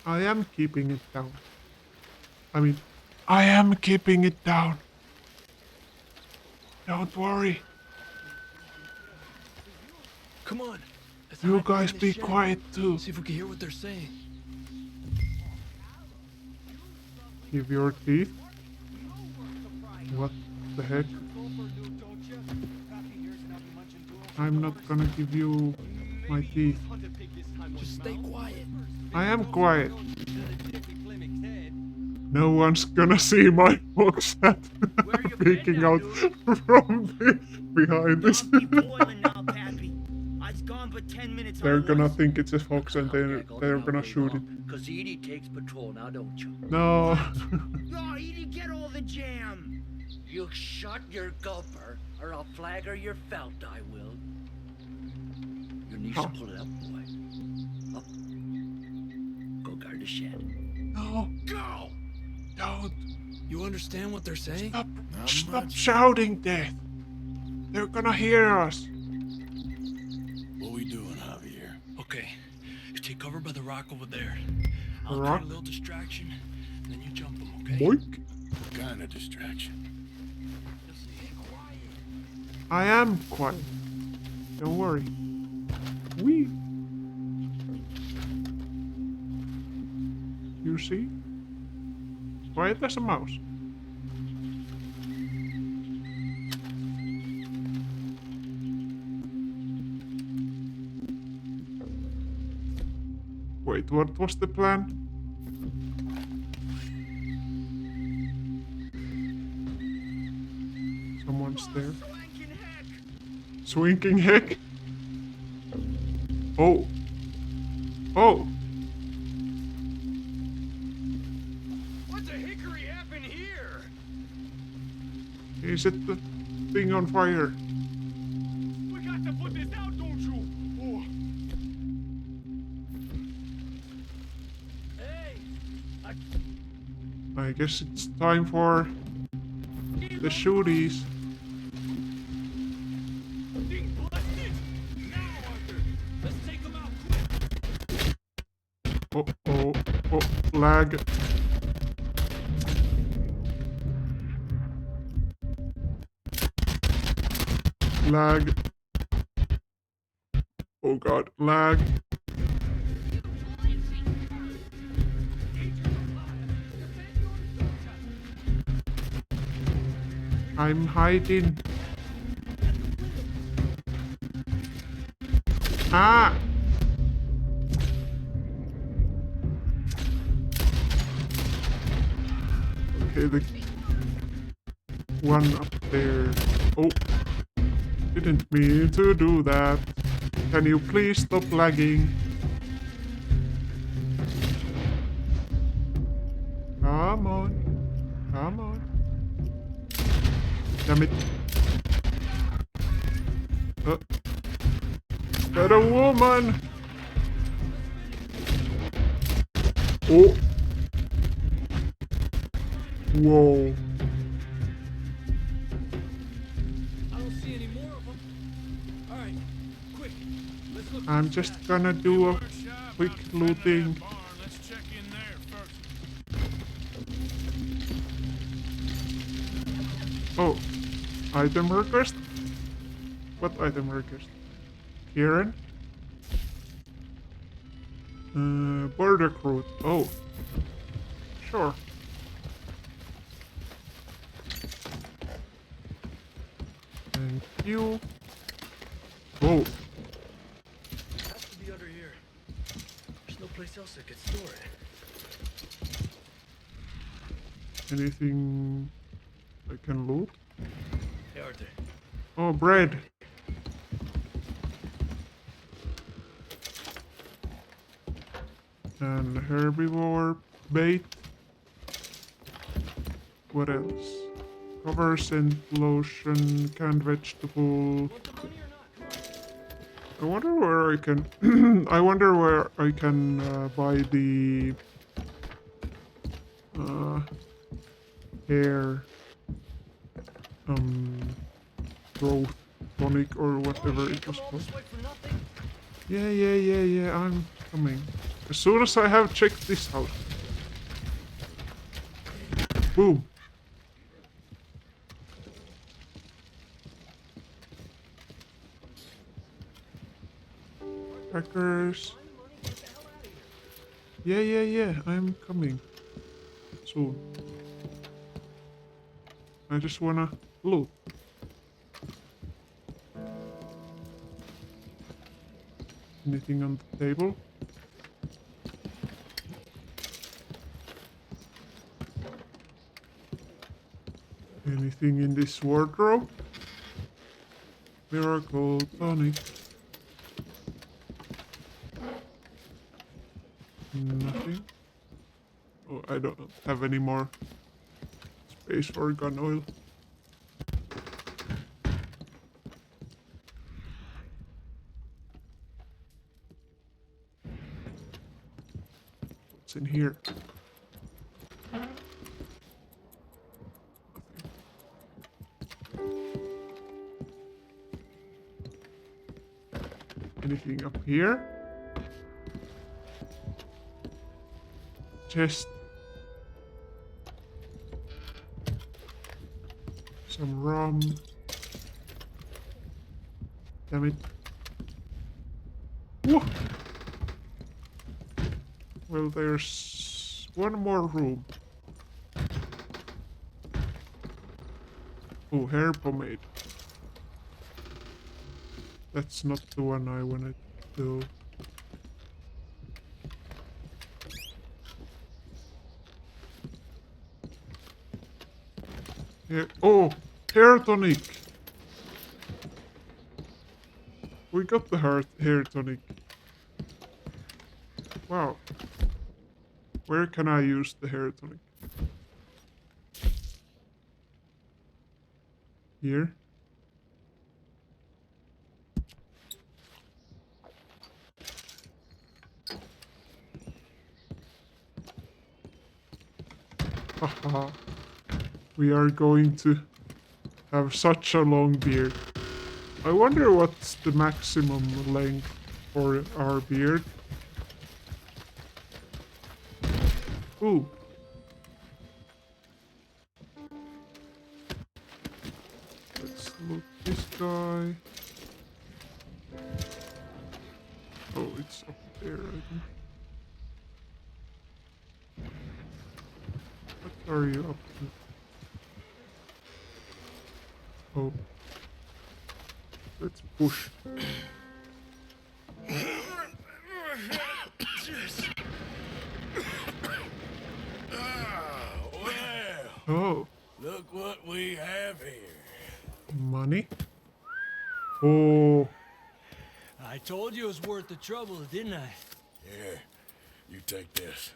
I am keeping it down. I am keeping it down. Don't worry. Come on. You guys be quiet too. See if we can hear what they're saying. Give your teeth. What the heck? I'm not gonna give you my teeth. Just stay quiet. I am quiet. No one's gonna see my box hat peeking out from behind this. They're gonna think it's a fox and they're gonna shoot it. Cause Edie takes patrol now, don't you? No. No, Edie, get all the jam. You shut your gulper, or I'll flagger your felt, I will. Your knees Huh. pull it up, boy. Up. Go guard the shed. No. Go! Don't. You understand what they're saying? Stop shouting, Death. They're gonna hear us. What we doing, Javier? Okay, you take cover by the rock over there. I'll Rock? create a little distraction, and then you jump them, okay? Boink. What kind of distraction? I am quiet. Don't worry. Wee. You see? Quiet as a mouse. Wait, what was the plan? Someone's there. Swinking heck? Oh. Oh. What the hickory happened here? Is it the thing on fire? We got to put this out, don't you? Oh. Hey! I guess it's time for the shooties. Thing busted! Now, Arthur, let's take them out quick. Oh, oh, oh, lag. Lag. Oh god, lag. I'm hiding. Ah! Okay, the one up there. Oh, didn't mean to do that. Can you please stop lagging? Come on. Come on. Damn it. That a woman! Oh! Whoa. I don't see any more of them. All right, quick. Let's look. I'm just gonna do a quick looting. Let's check in there first. Oh, item request? What item request? Kieran? Border recruit. Oh, sure. Thank you. Oh. Has to be under here. There's no place else that could store it. Anything I can loot? Hey, Arthur. Oh, bread. And herbivore bait. What else? Cover scent lotion, canned vegetable. I wonder where I can. I wonder where I can buy the hair growth tonic or whatever it was called. Yeah. I'm coming. As soon as I have checked this out. Boom. Crackers. Yeah. I'm coming. Soon. I just wanna loot. Anything on the table? Anything in this wardrobe? Miracle tonic. Nothing. Oh, I don't have any more space for gun oil. What's in here? Anything up here? Chest. Some rum. Damn it. Whoa. Well, there's one more room. Oh, hair pomade. That's not the one I wanted to. Yeah. Oh, hair tonic. We got the hair tonic. Wow. Where can I use the hair tonic? Here. Haha. We are going to have such a long beard. I wonder what's the maximum length for our beard. Ooh. Let's loot this guy. Oh, it's up there, I think. What are you up to? Oh. Let's push. Oh. Look what we have here. Money? Oh. I told you it was worth the trouble, didn't I? Here, you take this.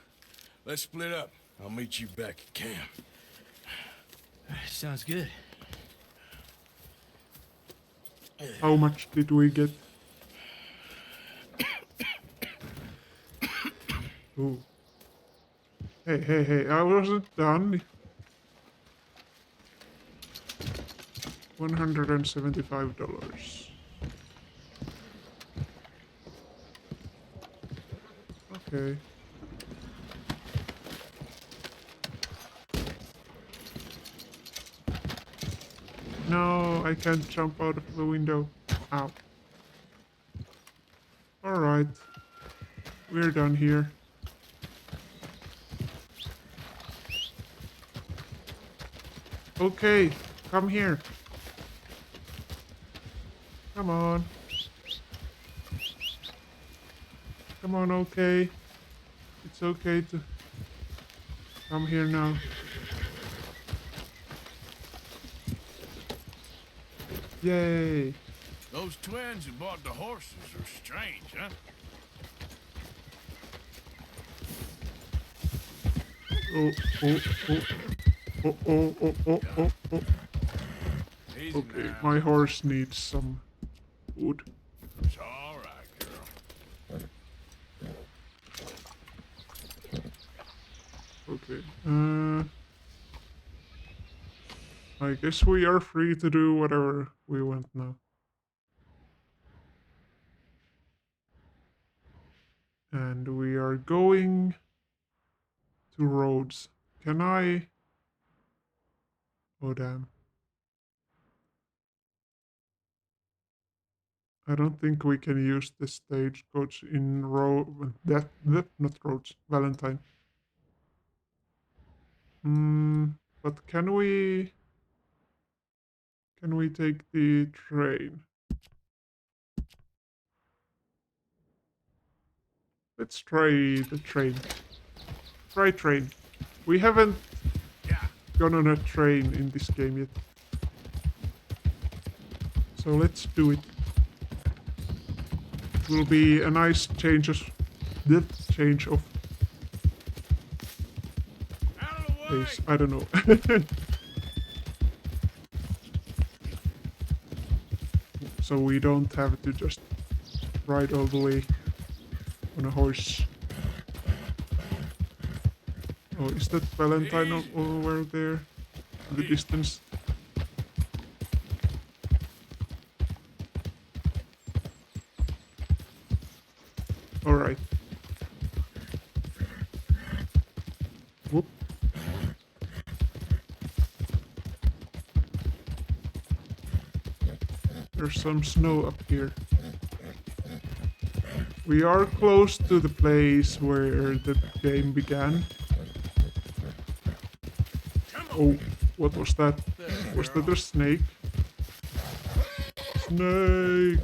Let's split up. I'll meet you back at camp. Sounds good. How much did we get? Ooh. Hey, I wasn't done. $175. Okay. No, I can't jump out of the window. Ow. Alright. We're done here. Okay, come here. Come on. Come on, okay. It's okay to come here now. Yay. Those twins who bought the horses are strange, huh? Oh. Okay, my horse needs some food. It's all right, girl. Okay. I guess we are free to do whatever we want now. And we are going to Rhodes. Can I? Oh damn. I don't think we can use the stagecoach in not Rhodes, Valentine. But can we take the train? Let's try the train. Try train. We haven't gone on a train in this game yet. So let's do it. It will be a nice change of pace. I don't know. So we don't have to just ride all the way on a horse. Oh, is that Valentine over there in the distance? Alright. Whoop. There's some snow up here. We are close to the place where the game began. Oh, what was that? Was that a snake? Snake!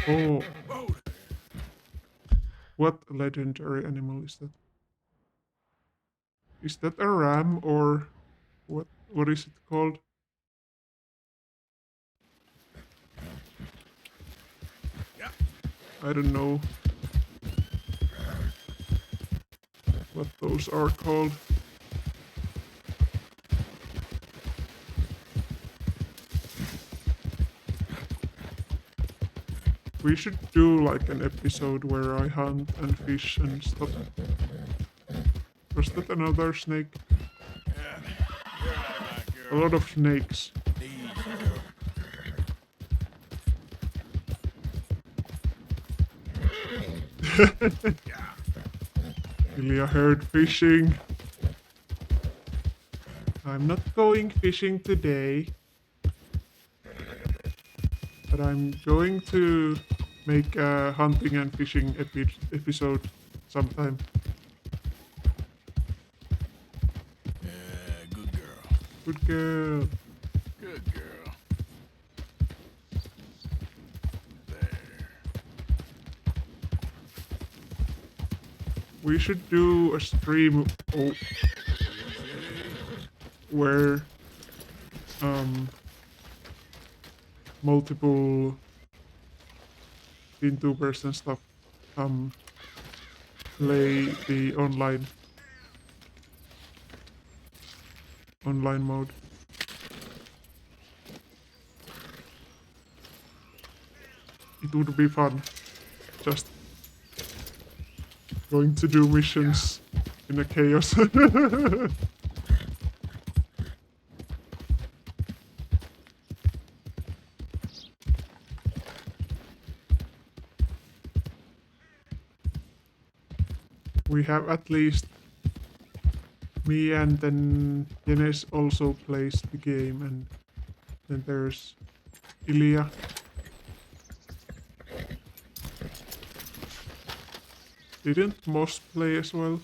Oh. What legendary animal is that? Is that a ram or what is it called? I don't know. what those are called. We should do like an episode where I hunt and fish and stuff. Was that another snake? A lot of snakes. Ilya heard fishing. I'm not going fishing today. But I'm going to make a hunting and fishing episode sometime. Good girl. Good girl. Good girl. We should do a stream where multiple VTubers and stuff play the online mode. It would be fun. Just going to do missions in a chaos. We have at least me, and then Jenes also plays the game, and then there's Ilya. Didn't Moss play as well?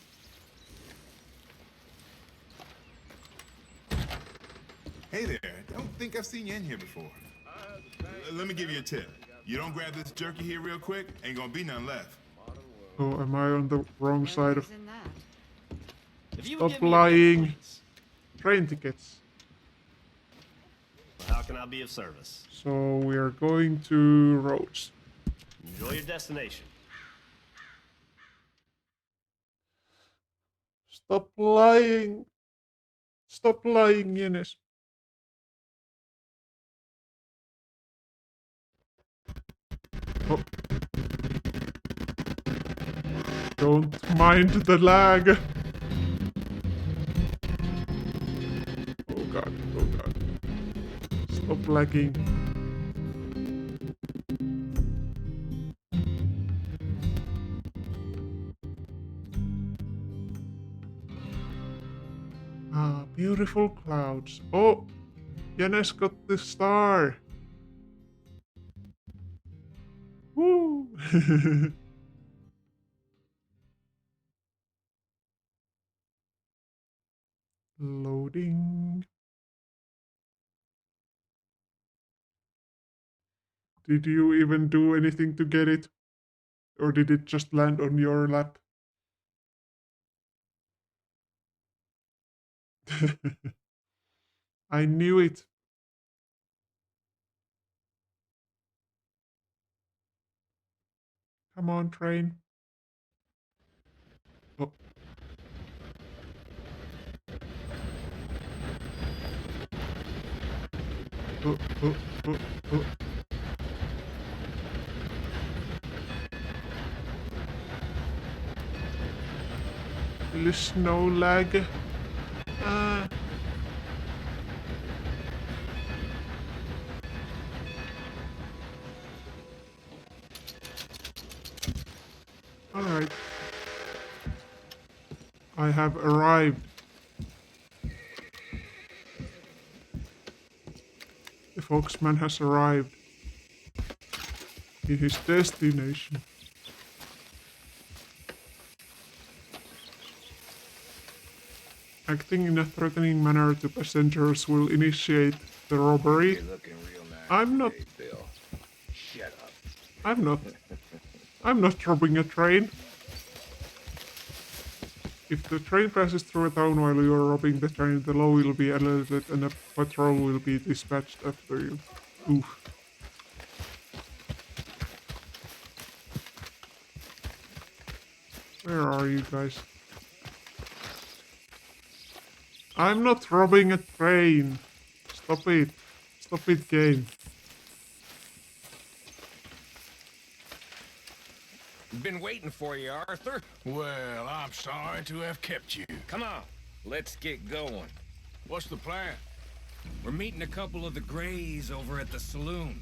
Hey there, don't think I've seen you in here before. Let me give you a tip. You don't grab this jerky here real quick, ain't gonna be none left. Oh, am I on the wrong side of... If you would Stop give me a minute, lying. please. Train tickets. How can I be of service? So we are going to Rhodes. Enjoy your destination. Stop lying. Stop lying, Jenes. Oh. Don't mind the lag. Oh god, oh god. Stop lagging. Ah, beautiful clouds. Oh, Jenes got the star. Woo! Loading. Did you even do anything to get it? Or did it just land on your lap? I knew it. Come on, train. Oh. Oh, oh, oh, oh. There's no lag. Alright. I have arrived. The Foxman has arrived in his destination. Acting in a threatening manner to passengers will initiate the robbery. You're looking real nice I'm not. today, Bill. Shut up. I'm not. I'm not robbing a train. If the train passes through a town while you are robbing the train, the law will be alerted and a patrol will be dispatched after you. Oof. Where are you guys? I'm not robbing a train. Stop it. Stop it, game. Been waiting for you, Arthur. Well, I'm sorry to have kept you. Come on, let's get going. What's the plan? We're meeting a couple of the Greys over at the saloon.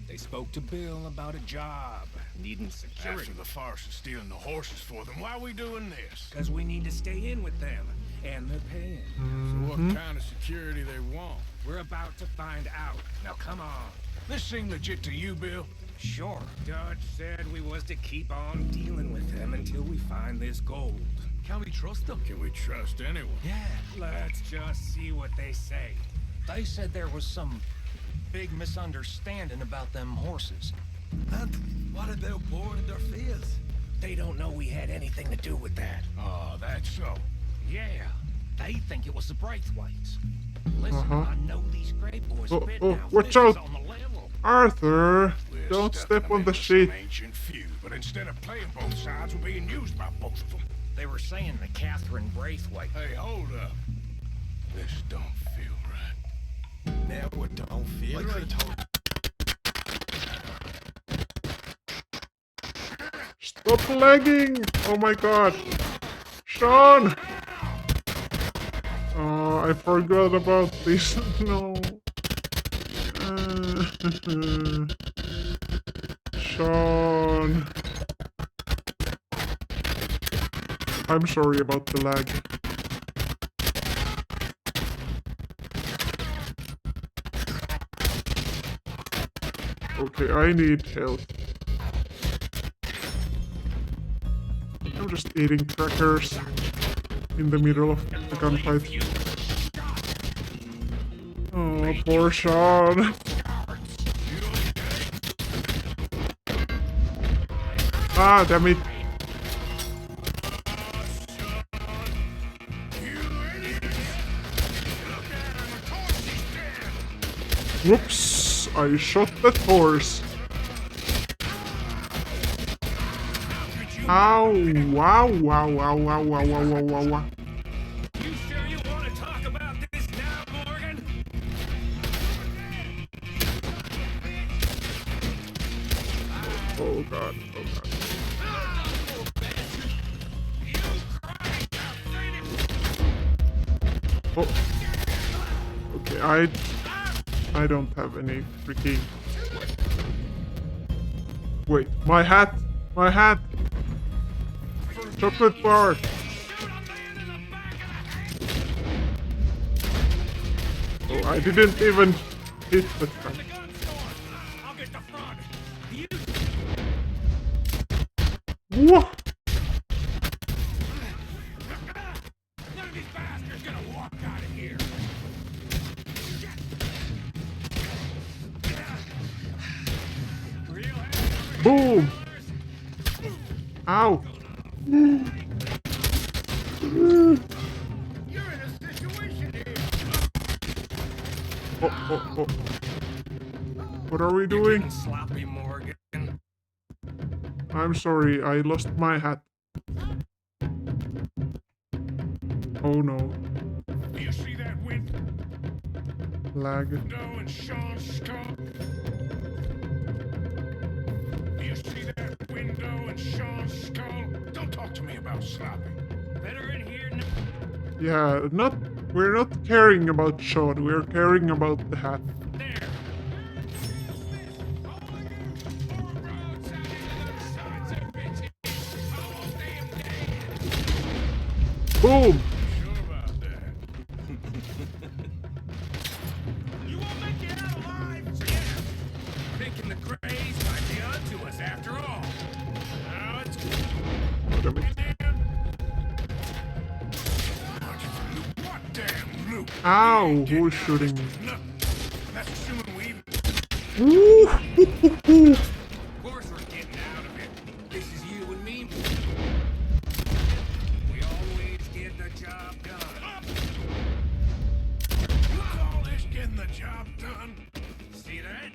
They spoke to Bill about a job, needing security. After the farce of stealing the horses for them, why are we doing this? Because we need to stay in with them, and they're paying. So what kind of security they want? We're about to find out. Now come on. This seem legit to you, Bill? Sure. Dutch said we was to keep on dealing with them until we find this gold. Can we trust them? Can we trust anyone? Yeah. Let's just see what they say. They said there was some big misunderstanding about them horses. And what about boarding their fields? They don't know we had anything to do with that. Oh, that's so. Yeah, they think it was the Braithwaites. Listen, I know these Grey boys a bit now. Watch This is out! on the level. Arthur, We're don't stuck step in on the middle of shit. some ancient feud, but instead of playing both sides, we're being used by both of them. They were saying that Catherine Braithwaite. Hey, hold up. This don't feel right. Now it don't feel right. Stop lagging! Oh my god. Sean! Oh, I forgot about this. No. Sean. I'm sorry about the lag. Okay, I need help. I'm just eating crackers in the middle of the gunfight. Oh, poor Sean. Ah, damn it. Whoops, I shot the horse. Ow, wow, wow, wow, wow, wow, wow, wow, wow, wow. You sure you want to talk about this now, Morgan? Oh god, oh god. Oh. Okay, I don't have any freaking... Wait, my hat! My hat! Chocolate bar! Oh, I didn't even hit the truck. Whoa! None of these bastards gonna walk out of here. Boom! Ow! You're in a situation here. Oh. What are we doing? Sloppy, Morgan. I'm sorry, I lost my hat. Oh no. Do you see that window Lag. in Sean's skull? Do you see that window in Sean's skull? Don't talk to me about sloppy. Better in here now. Yeah, we're not caring about Sean, we're caring about the hat. Boom! Thinking the Greys might be onto us after all. Now it's... What damn loot? Ow, who's shooting me? That's assuming we even... Ooh! Of course we're getting out of it. This is you and me. We always get the job done. You call this getting the job done? See that?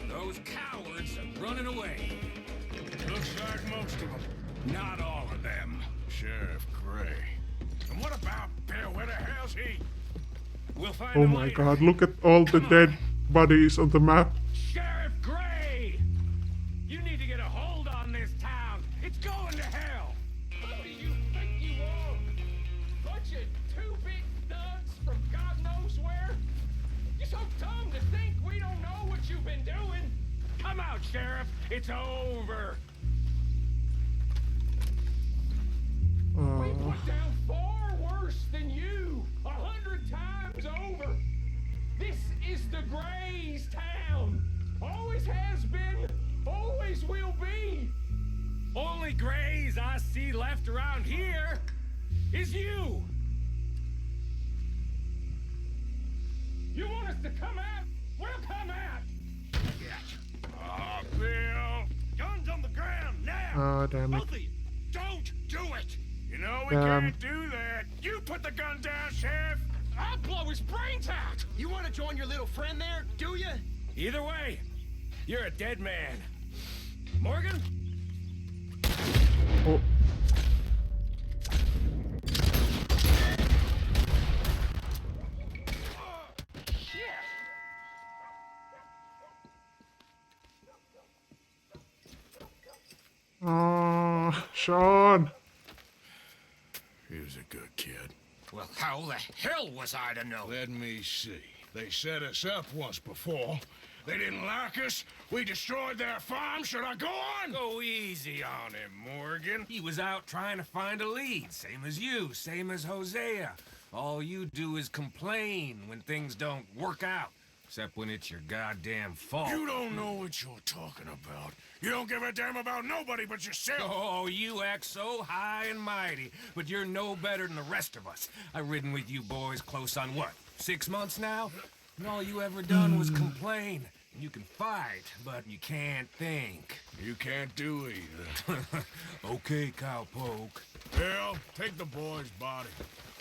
Those cowards are running away. Looks like most of them. Not all of them. Sheriff Gray. And what about Bill? Where the hell's he? We'll find Oh him my later. god, look at all the dead bodies on the map. Sheriff Gray! You need to get a hold on this town. It's going to hell. Who do you think you are? Bunch of two big thugs from God knows where? You're so dumb to think we don't know what you've been doing. Come out, Sheriff. It's over. We put down far worse than you, 100 times over. This is the Grays' town. Always has been, always will be. Only Grays I see left around here is you. You want us to come out? We'll come out. Oh, Bill. Guns on the ground now. Ah, damn it. Both of you. Don't do it. You know we Damn. can't do that. You put the gun down, Sheriff. I'll blow his brains out. You want to join your little friend there, do you? Either way, you're a dead man. Morgan? Oh. Oh, Sean. He was a good kid. Well, how the hell was I to know? Let me see. They set us up once before. They didn't like us. We destroyed their farm. Should I go on? Go easy on him, Morgan. He was out trying to find a lead. Same as you, same as Hosea. All you do is complain when things don't work out. Except when it's your goddamn fault. You don't know what you're talking about. You don't give a damn about nobody but yourself. Oh, you act so high and mighty, but you're no better than the rest of us. I've ridden with you boys close on what, 6 months now? And all you ever done was complain. You can fight, but you can't think. You can't do either. Okay, cowpoke. Bill, take the boy's body.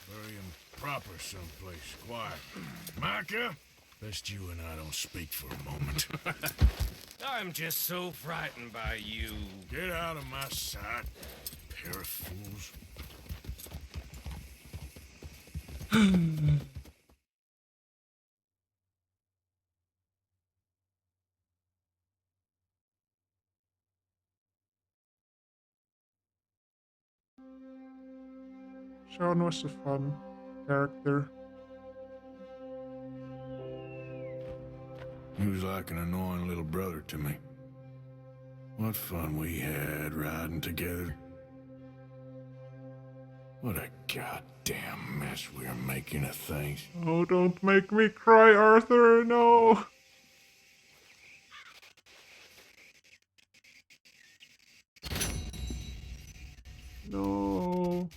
Bury him proper someplace quiet. Micah, best you and I don't speak for a moment. I'm just so frightened by you. Get out of my sight, pair of fools. Sean was a fun character. He was like an annoying little brother to me. What fun we had riding together. What a goddamn mess we are making of things. Oh, don't make me cry, Arthur, no! No.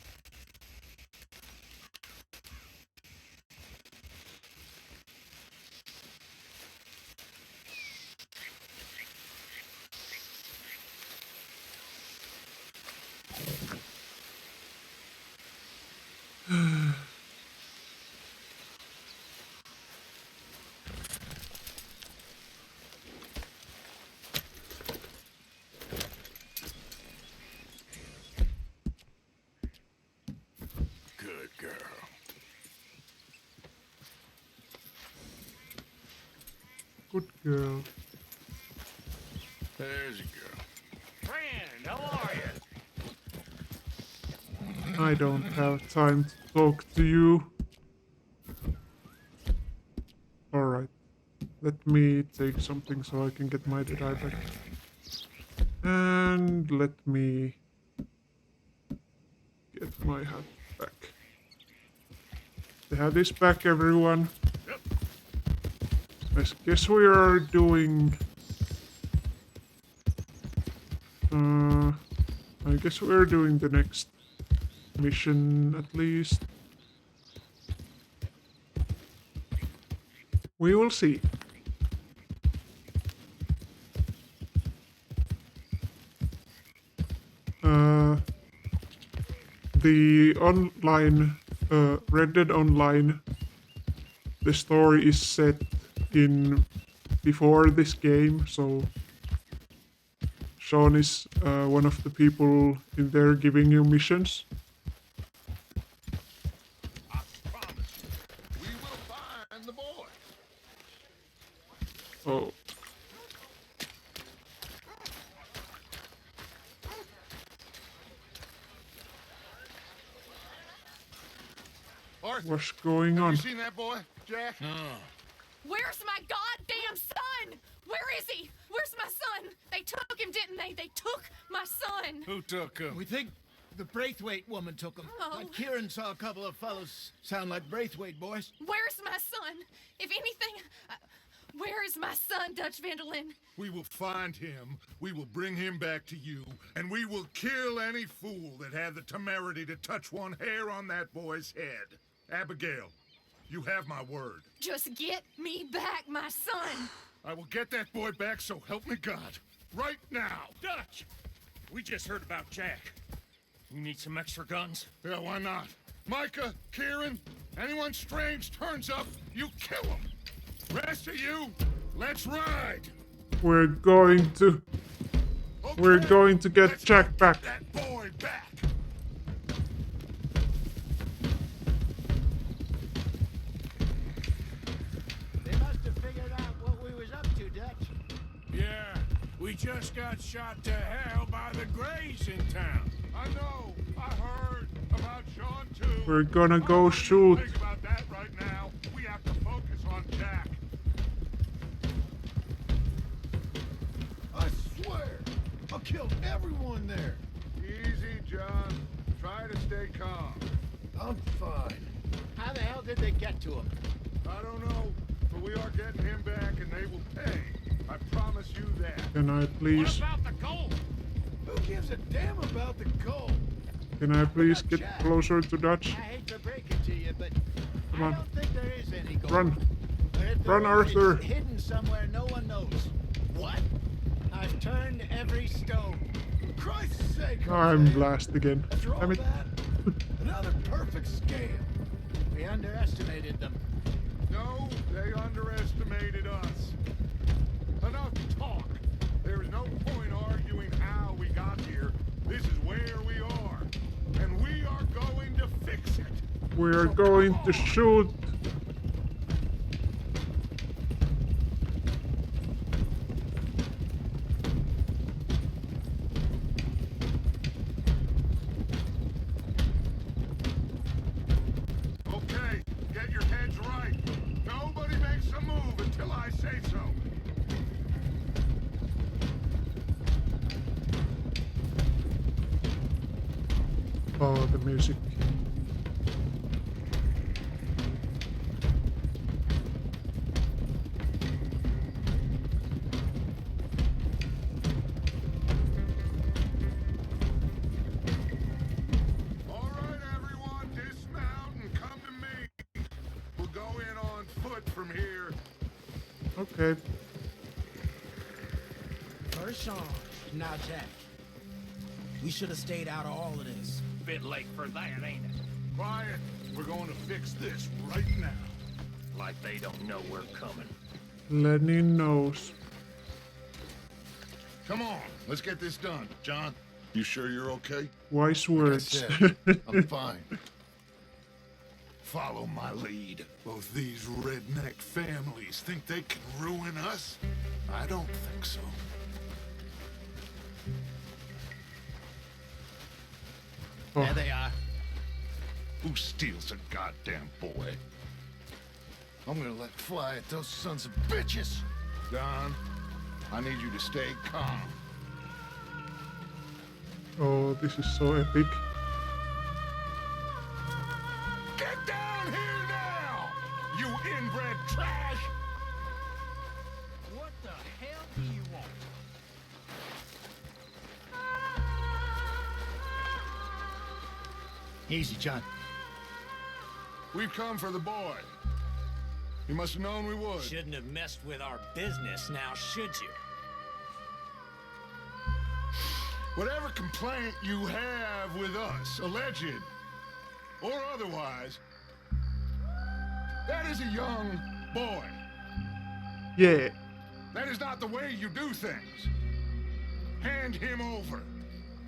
Good girl. Good girl. There's a girl. Friend, how are you? I don't have time to talk to you. Alright. Let me take something so I can get my die back. And let me get my hat back. The hat is back, everyone. I guess we are doing... I guess we're doing the next mission, at least. We will see. The online, Red Dead Online, the story is set in before this game, so Sean is one of the people in there giving you missions. What's going on? Have you seen that boy, Jack? Where's my goddamn son? Where is he? Where's my son? They took him, didn't they? They took my son. Who took him? We think the Braithwaite woman took him. Oh. Kieran saw a couple of fellows sound like Braithwaite boys. Where's my son? If anything, where is my son, Dutch Vanderlyn? We will find him, we will bring him back to you, and we will kill any fool that had the temerity to touch one hair on that boy's head. Abigail, you have my word. Just get me back, my son. I will get that boy back, so help me God. Right now. Dutch! We just heard about Jack. You need some extra guns? Yeah, why not? Micah, Kieran, anyone strange turns up, you kill him. Rest of you, let's ride. We're going to get Jack back. That boy back. They must have figured out what we was up to, Dutch. Yeah, we just got shot to hell by the Greys in town. I know, I heard about Sean too. We're gonna go shoot. Think about that right now. We have to focus on Jack. I swear, I killed everyone there. Easy, John. Try to stay calm. I'm fine. How the hell did they get to him? I don't know, but we are getting him back and they will pay. I promise you that. Can I please? about the gold? Who gives a damn about the gold? Can I please get closer to Dutch? I hate to break it to you, but Come I on. don't think there is any gold. Run. If there Run, is, Arthur. It's hidden somewhere no one knows. What? I've turned every stone. Christ's sake, I'm Jose. blast again. After all Damn it. that, another perfect scam. We underestimated them. No, they underestimated us. Enough talk. There is no point arguing how we got here. This is where we are. And we are going to fix it. We're going to shoot. Okay, get your heads right. Nobody makes a move until I say so. Oh, the music. All right, everyone, dismount and come to me. We'll go in on foot from here. Okay. First Sean, now Jack. We should have stayed out of all of this. Bit late for that, ain't it? Quiet. We're going to fix this right now. Like they don't know we're coming. Lenny knows. Come on, let's get this done. John, you sure you're okay? Wise words. I'm fine. Follow my lead. Both these redneck families think they can ruin us? I don't think so. Oh. There they are. Who steals a goddamn boy? I'm gonna let fly at those sons of bitches. Don, I need you to stay calm. Oh, this is so epic. Get down here now, you inbred trash! What the hell do you want? Easy, John. We've come for the boy. You must have known we would. Shouldn't have messed with our business now, should you? Whatever complaint you have with us, alleged or otherwise, that is a young boy. Yeah. That is not the way you do things. Hand him over.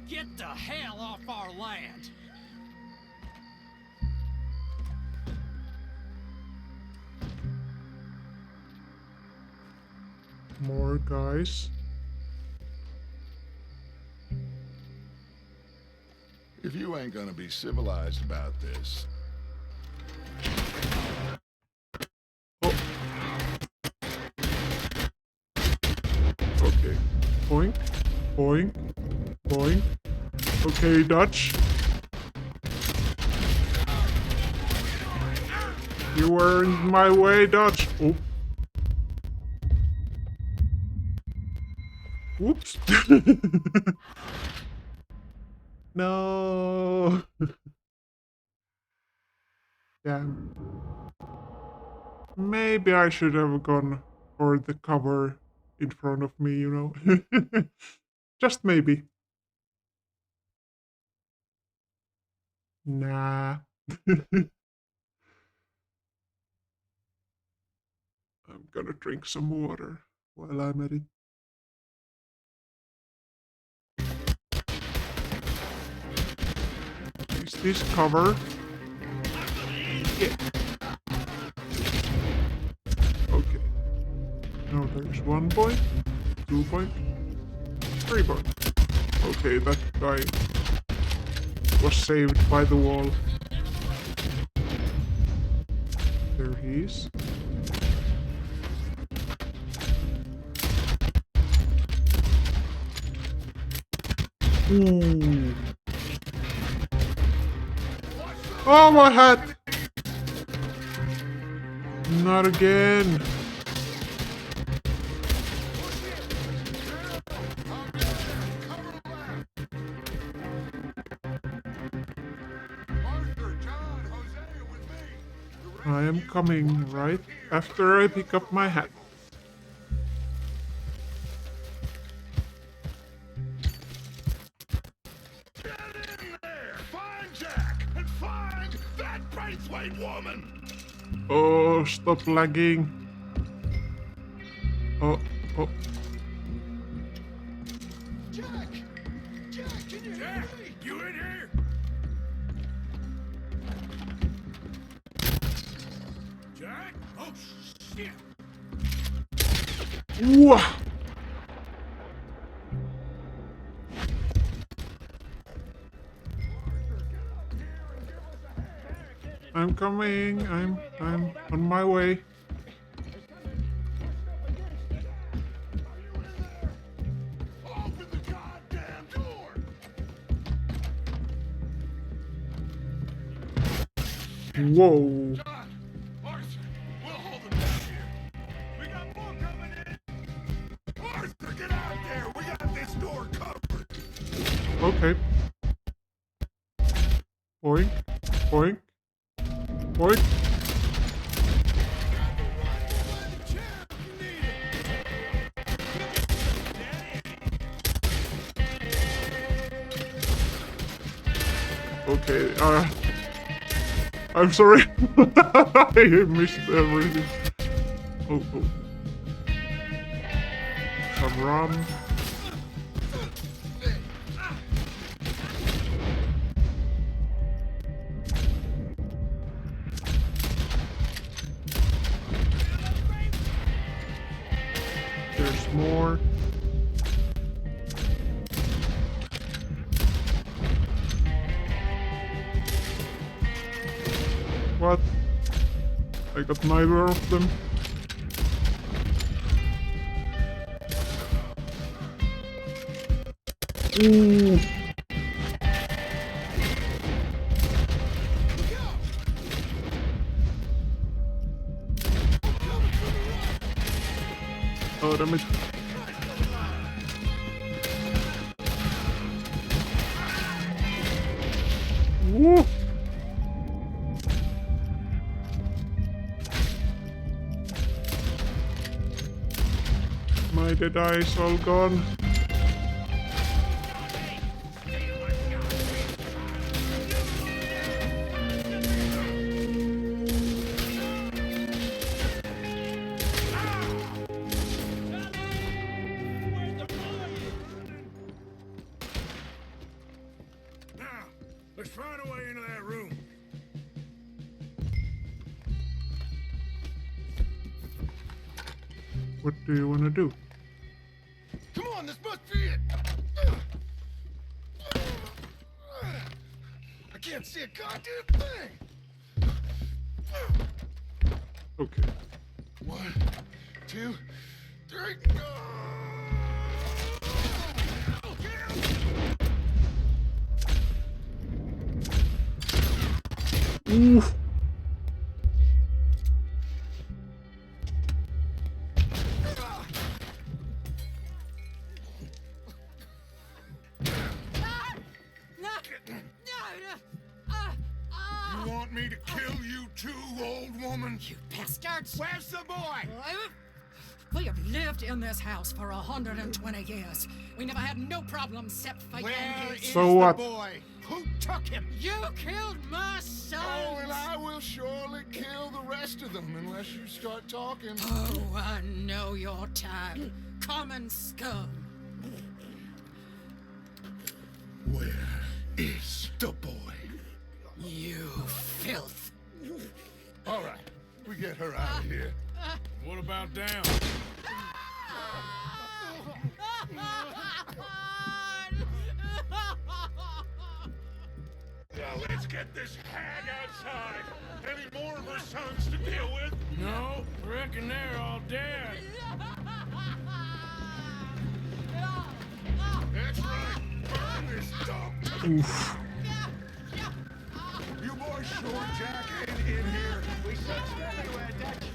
Get the hell off our land! More guys. If you ain't gonna be civilized about this, Boink. Boink. Boink. Okay, dodge. You were in my way, dodge. Oh. Whoops. No. Damn. Maybe I should have gone for the cover in front of me, you know. Just maybe. Nah. I'm gonna drink some water while I'm at it. Is this cover? Yeah. Okay. Now there's 1 point, 2 point, 3 point. Okay, that guy was saved by the wall. There he is. Ooh. Oh, my hat! Not again. I am coming right after I pick up my hat. Find Jack and find that Braithwaite woman. Oh, stop lagging. Oh, oh. Jack, can you hear me? You in here? Jack? Oh, shit. Whoa. I'm coming. I'm on my way. Open the goddamn door. Whoa. Arthur, we'll hold them down here. We got more coming in. Arthur, get out there. We got this door covered. Okay. Boink. Boink. Boink. Okay, I'm sorry. I missed everything. Oh, oh. Some rum. There's more. What? I got neither of them. Ooh. Oh, damn it. Woo. My dead eye is all gone. Now, let's find a way into that room. What do you want to do? Come on, this must be it. I can't see a goddamn thing. Okay. 1, 2, 3. Oof. You want me to kill you too, old woman? You bastards! Where's the boy? We have lived in this house for 120 years. We never had no problems except for Where is So what? the boy? Who took him? You killed my son! Oh, and I will surely kill the rest of them unless you start talking. Oh, I know your type. Common scum. Where is the boy? You filth. All right, we get her out of here. What about down? Now let's get this hag outside. Any more of her sons to deal with? No, reckon they're all dead. That's right. Burn this dump. Oof. You boys sure Jack ain't in here. We searched everywhere, Dutch.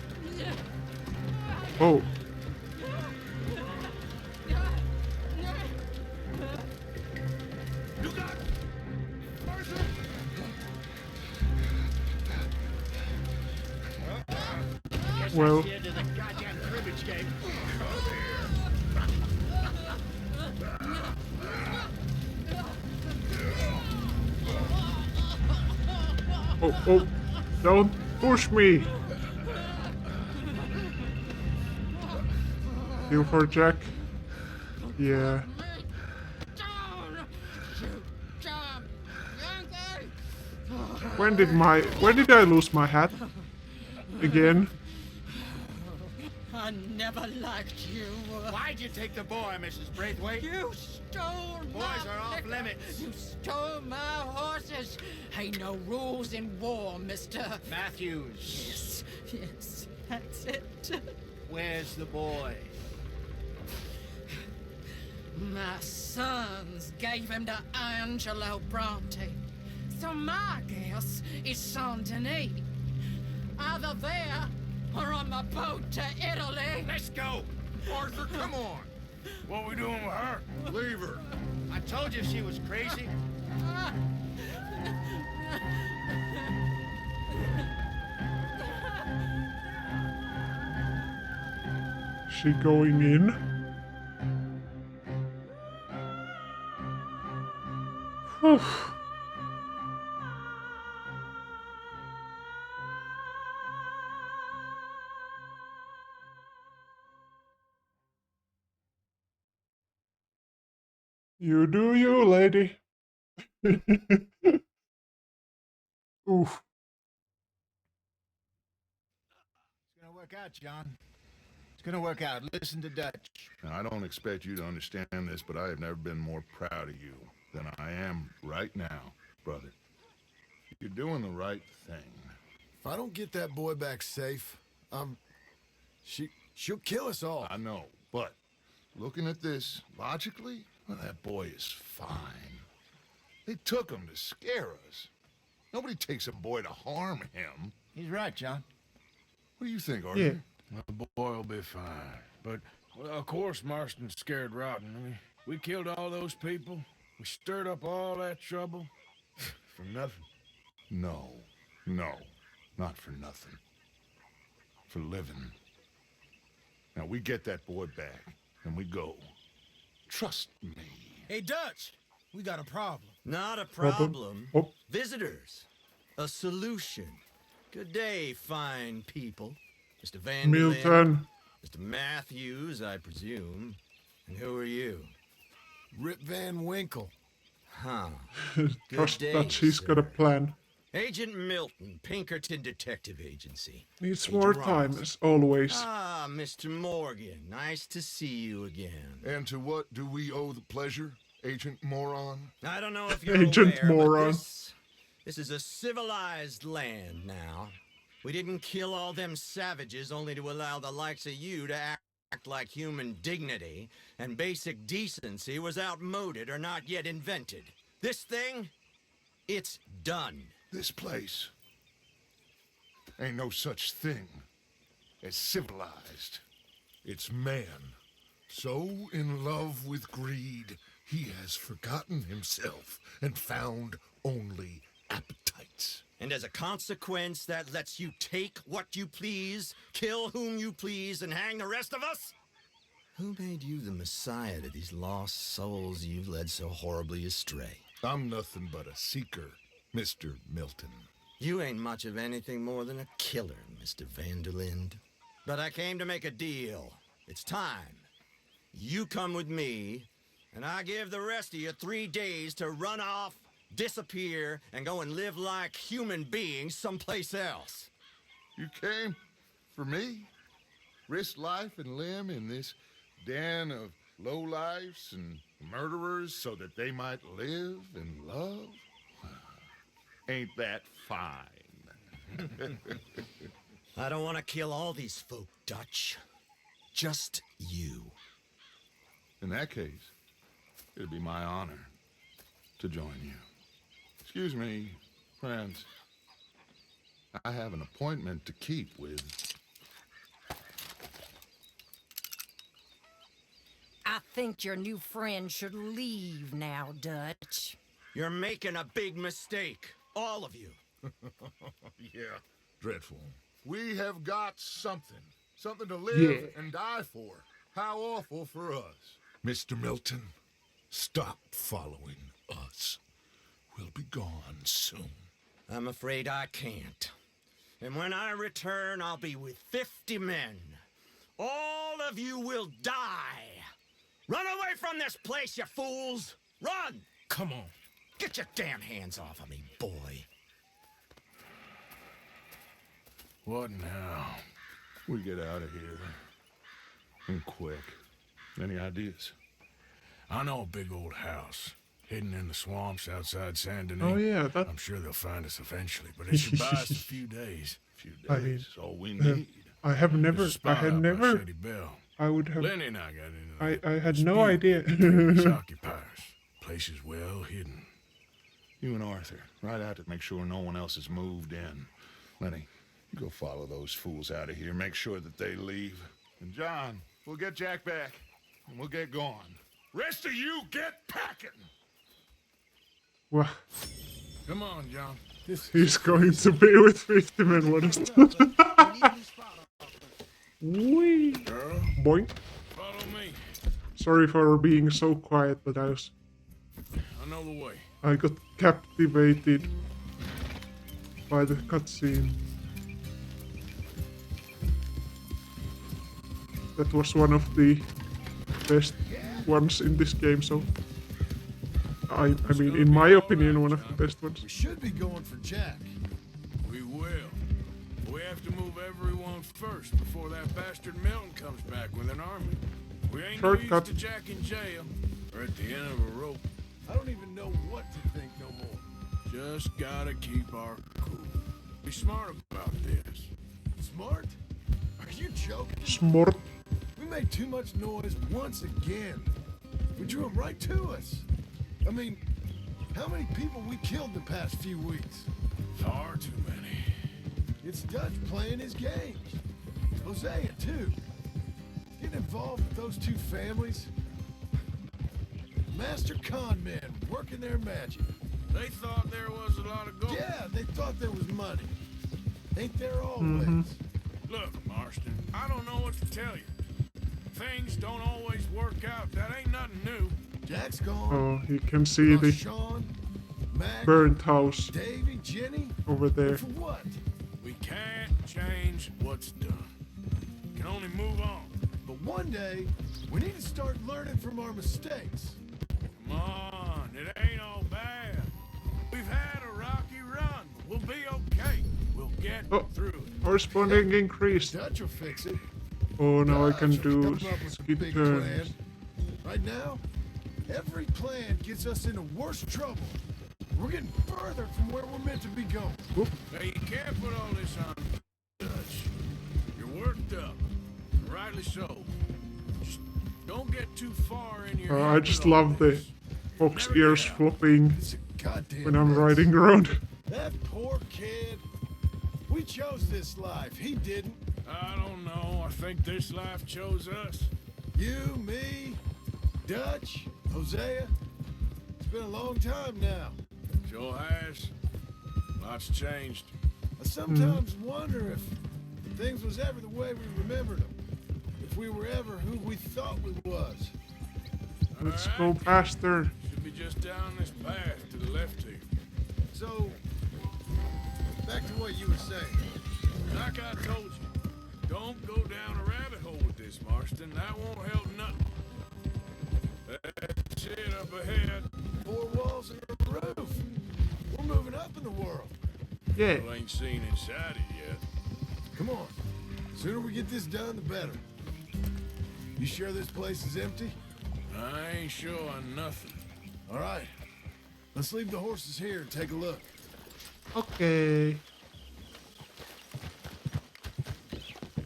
Oh. You got Martha? Well. Into the goddamn cribbage game. Oh, oh. Don't push me. Heal for Jack. Yeah. When did I lose my hat? Again? I never liked you. Why'd you take the boy, Mrs. Braithwaite? You stole Boys my are off liquor. limits. You stole my horses. Ain't no rules in war, mister. Matthews. Yes, that's it. Where's the boy? My sons gave him to Angelo Bronte. So my guess is Saint-Denis. Either there or on the boat to Italy. Let's go. Arthur, come on. What we doing with her? Leave her. I told you she was crazy. She going in? Whew. You do you, lady. Oof. It's gonna work out, John. It's gonna work out. Listen to Dutch. Now, I don't expect you to understand this, but I have never been more proud of you than I am right now, brother. You're doing the right thing. If I don't get that boy back safe, she'll kill us all. I know, but looking at this logically, well, that boy is fine. They took him to scare us. Nobody takes a boy to harm him. He's right, John. What do you think, Arthur? Yeah. Well, the boy will be fine. But, well, of course Marston's scared rotten. I mean, we killed all those people. We stirred up all that trouble. For nothing. No, not for nothing. For living. Now, we get that boy back, and we go. Trust me. Hey, Dutch, we got a problem. Not a Problem? problem. Oh. Visitors. A solution. Good day, fine people. Mr. Van Milton. Mr. Matthews, I presume. And who are you? Rip Van Winkle. Huh. Trust day, that she's got a plan. Agent Milton, Pinkerton Detective Agency. Needs Agent more Ross. time, as always. Ah, Mr. Morgan. Nice to see you again. And to what do we owe the pleasure, Agent Moron? I don't know if you're Agent aware, Moron. but this is a civilized land now. We didn't kill all them savages only to allow the likes of you to act like human dignity and basic decency was outmoded or not yet invented. This thing, it's done. This place, Ain't no such thing as civilized. It's man, so in love with greed, he has forgotten himself and found only appetites. And as a consequence, that lets you take what you please, kill whom you please, and hang the rest of us? Who made you the messiah to these lost souls you've led so horribly astray? I'm nothing but a seeker, Mr. Milton. You ain't much of anything more than a killer, Mr. Vanderlind. But I came to make a deal. It's time. You come with me, and I give the rest of you 3 days to run off, disappear, and go and live like human beings someplace else. You came for me? Risk life and limb in this den of lowlifes and murderers so that they might live and love? Ain't that fine? I don't want to kill all these folk, Dutch. Just you. In that case, it'd be my honor to join you. Excuse me, friends. I have an appointment to keep with... I think your new friend should leave now, Dutch. You're making a big mistake. All of you. Yeah, dreadful. We have got something. Something to live and die for. How awful for us. Mr. Milton, stop following us. We'll be gone soon. I'm afraid I can't. And when I return, I'll be with 50 men. All of you will die. Run away from this place, you fools! Run! Come on. Get your damn hands off of me, boy. What now? We get out of here. And quick. Any ideas? I know a big old house hidden in the swamps outside Saint Denis. Oh yeah, that... I'm sure they'll find us eventually, but it should buy us a few days. I mean, is all we need. I had never, I would have, Lenny and I got into I had no idea. occupiers. Place is well hidden. You and Arthur, right out to make sure no one else has moved in. Lenny, you go follow those fools out of here. Make sure that they leave. And John, we'll get Jack back, and we'll get going. Rest of you, get packing! Well, come on, John. He's going to be with 50 men. What is that? Wee. Boink. Follow me. Sorry for being so quiet, but I know the way. I got captivated by the cutscene. That was one of the best ones in this game, so I mean, in my opinion, one of the best ones. We should be going for Jack. We will. We have to move everyone first before that bastard Milton comes back with an army. We ain't no use to Jack in jail or at the end of a rope. I don't even know what to think no more. Just gotta keep our cool. Be smart about this. Smart? Are you joking? Smart. We made too much noise once again. We drew them right to us. I mean, how many people we killed the past few weeks? Far too many. It's Dutch playing his games. Hosea, too. Getting involved with those two families. Master con men working their magic. They thought there was a lot of gold. Yeah, they thought there was money. Ain't there always? Look, Marston, I don't know what to tell you. Things don't always work out. That ain't nothing new. Jack's gone. Oh, you can see the Sean, Mac, burnt house Davy, Jenny. over there. For what? We can't change what's done. We can only move on. But one day, we need to start learning from our mistakes. Come on, it ain't all bad. We've had a rocky run, but we'll be okay. We'll get through it. Horse bonding increased. Dutch will fix it. Oh, now I can do Come up with a skid big turns. plan. Right now, every plan gets us into worse trouble. We're getting further from where we're meant to be going. Now, you can't put all this on Dutch. You're worked up. Rightly so. Just don't get too far in your I just love the fox ears flopping when I'm riding around. That poor kid. We We chose this life. He didn't. I don't know. I think this life chose us. You, me, Dutch, Hosea. It's been a long time now. Sure has. Lots changed. I sometimes wonder if things was ever the way we remembered them. If we were ever who we thought we was. Let's go faster. Should be just down this path to the left here. So, back to what you were saying. Like I told you, don't go down a rabbit hole with this, Marston. That won't help nothing. That's it up ahead. 4 walls and a roof. We're moving up in the world. Yeah. Well, ain't seen inside it yet. Come on. The sooner we get this done, the better. You sure this place is empty? I ain't sure on nothing. All right. Let's leave the horses here and take a look. Okay.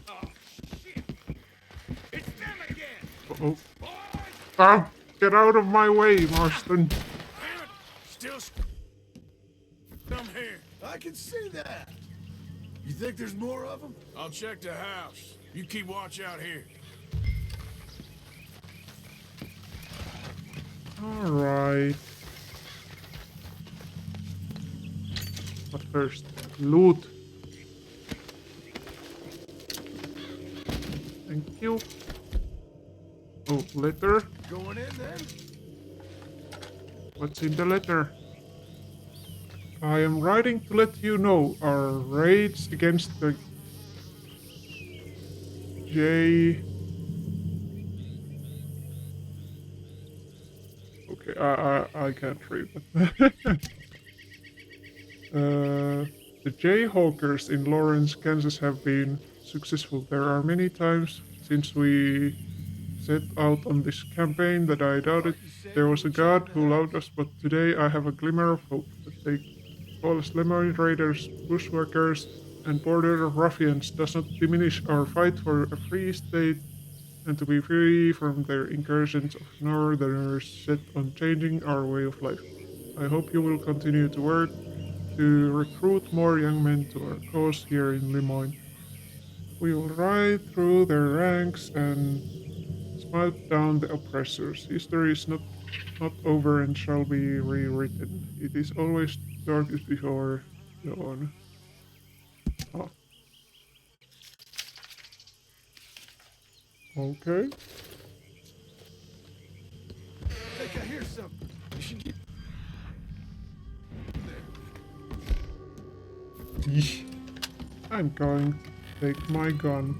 Oh, shit. It's them again. Uh-oh. Ah, get out of my way, Marston. Still some here. I can see that. You think there's more of them? I'll check the house. You keep watch out here. All right. But first, loot. Thank you. Oh, letter. Going in then? What's in the letter? I am writing to let you know our raids against the J. Okay, I can't read that. The Jayhawkers in Lawrence, Kansas have been successful. There are many times since we set out on this campaign that I doubted there was a God who loved us, but today I have a glimmer of hope that they call us Lemon Raiders, bushwhackers, and border ruffians does not diminish our fight for a free state and to be free from their incursions of northerners set on changing our way of life. I hope you will continue to work to recruit more young men to our cause here in Lemoyne. We will ride through their ranks and smite down the oppressors. History is not over and shall be rewritten. It is always darkest before dawn. Ah. Okay. I think I hear something. You should get Yeesh. I'm going to take my gun.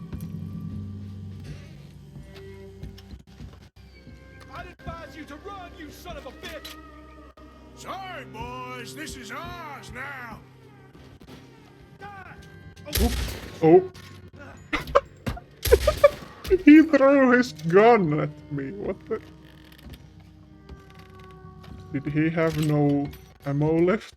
I'd advise you to run, you son of a bitch! Sorry, boys. This is ours now. Oops. Oh. He threw his gun at me. What the? Did he have no ammo left?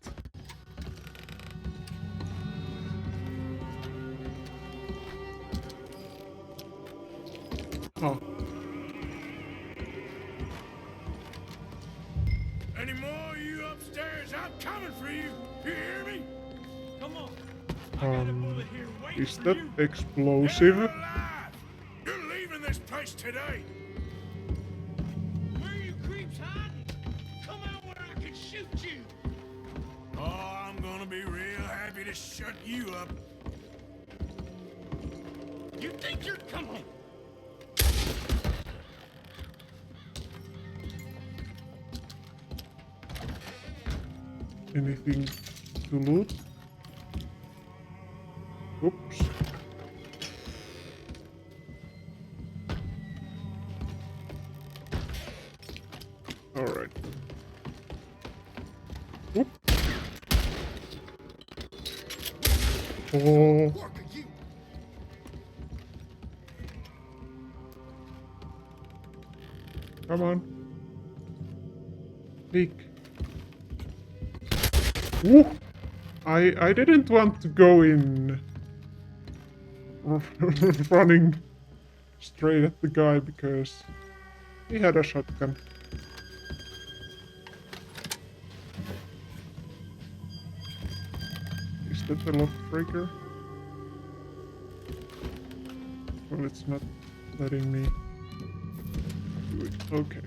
Oh. Any more of you upstairs? I'm coming for you. You hear me? Come on. Is that explosive? You're leaving this place today. Where are you creeps hiding? Come out where I can shoot you. Oh, I'm gonna be real happy to shut you up. You think you're coming? Anything to loot? Oops. Alright. Oop. Oh. Come on. Peek. Woo! I didn't want to go in running straight at the guy because he had a shotgun. Is that the lock breaker? Well, it's not letting me do it. Okay.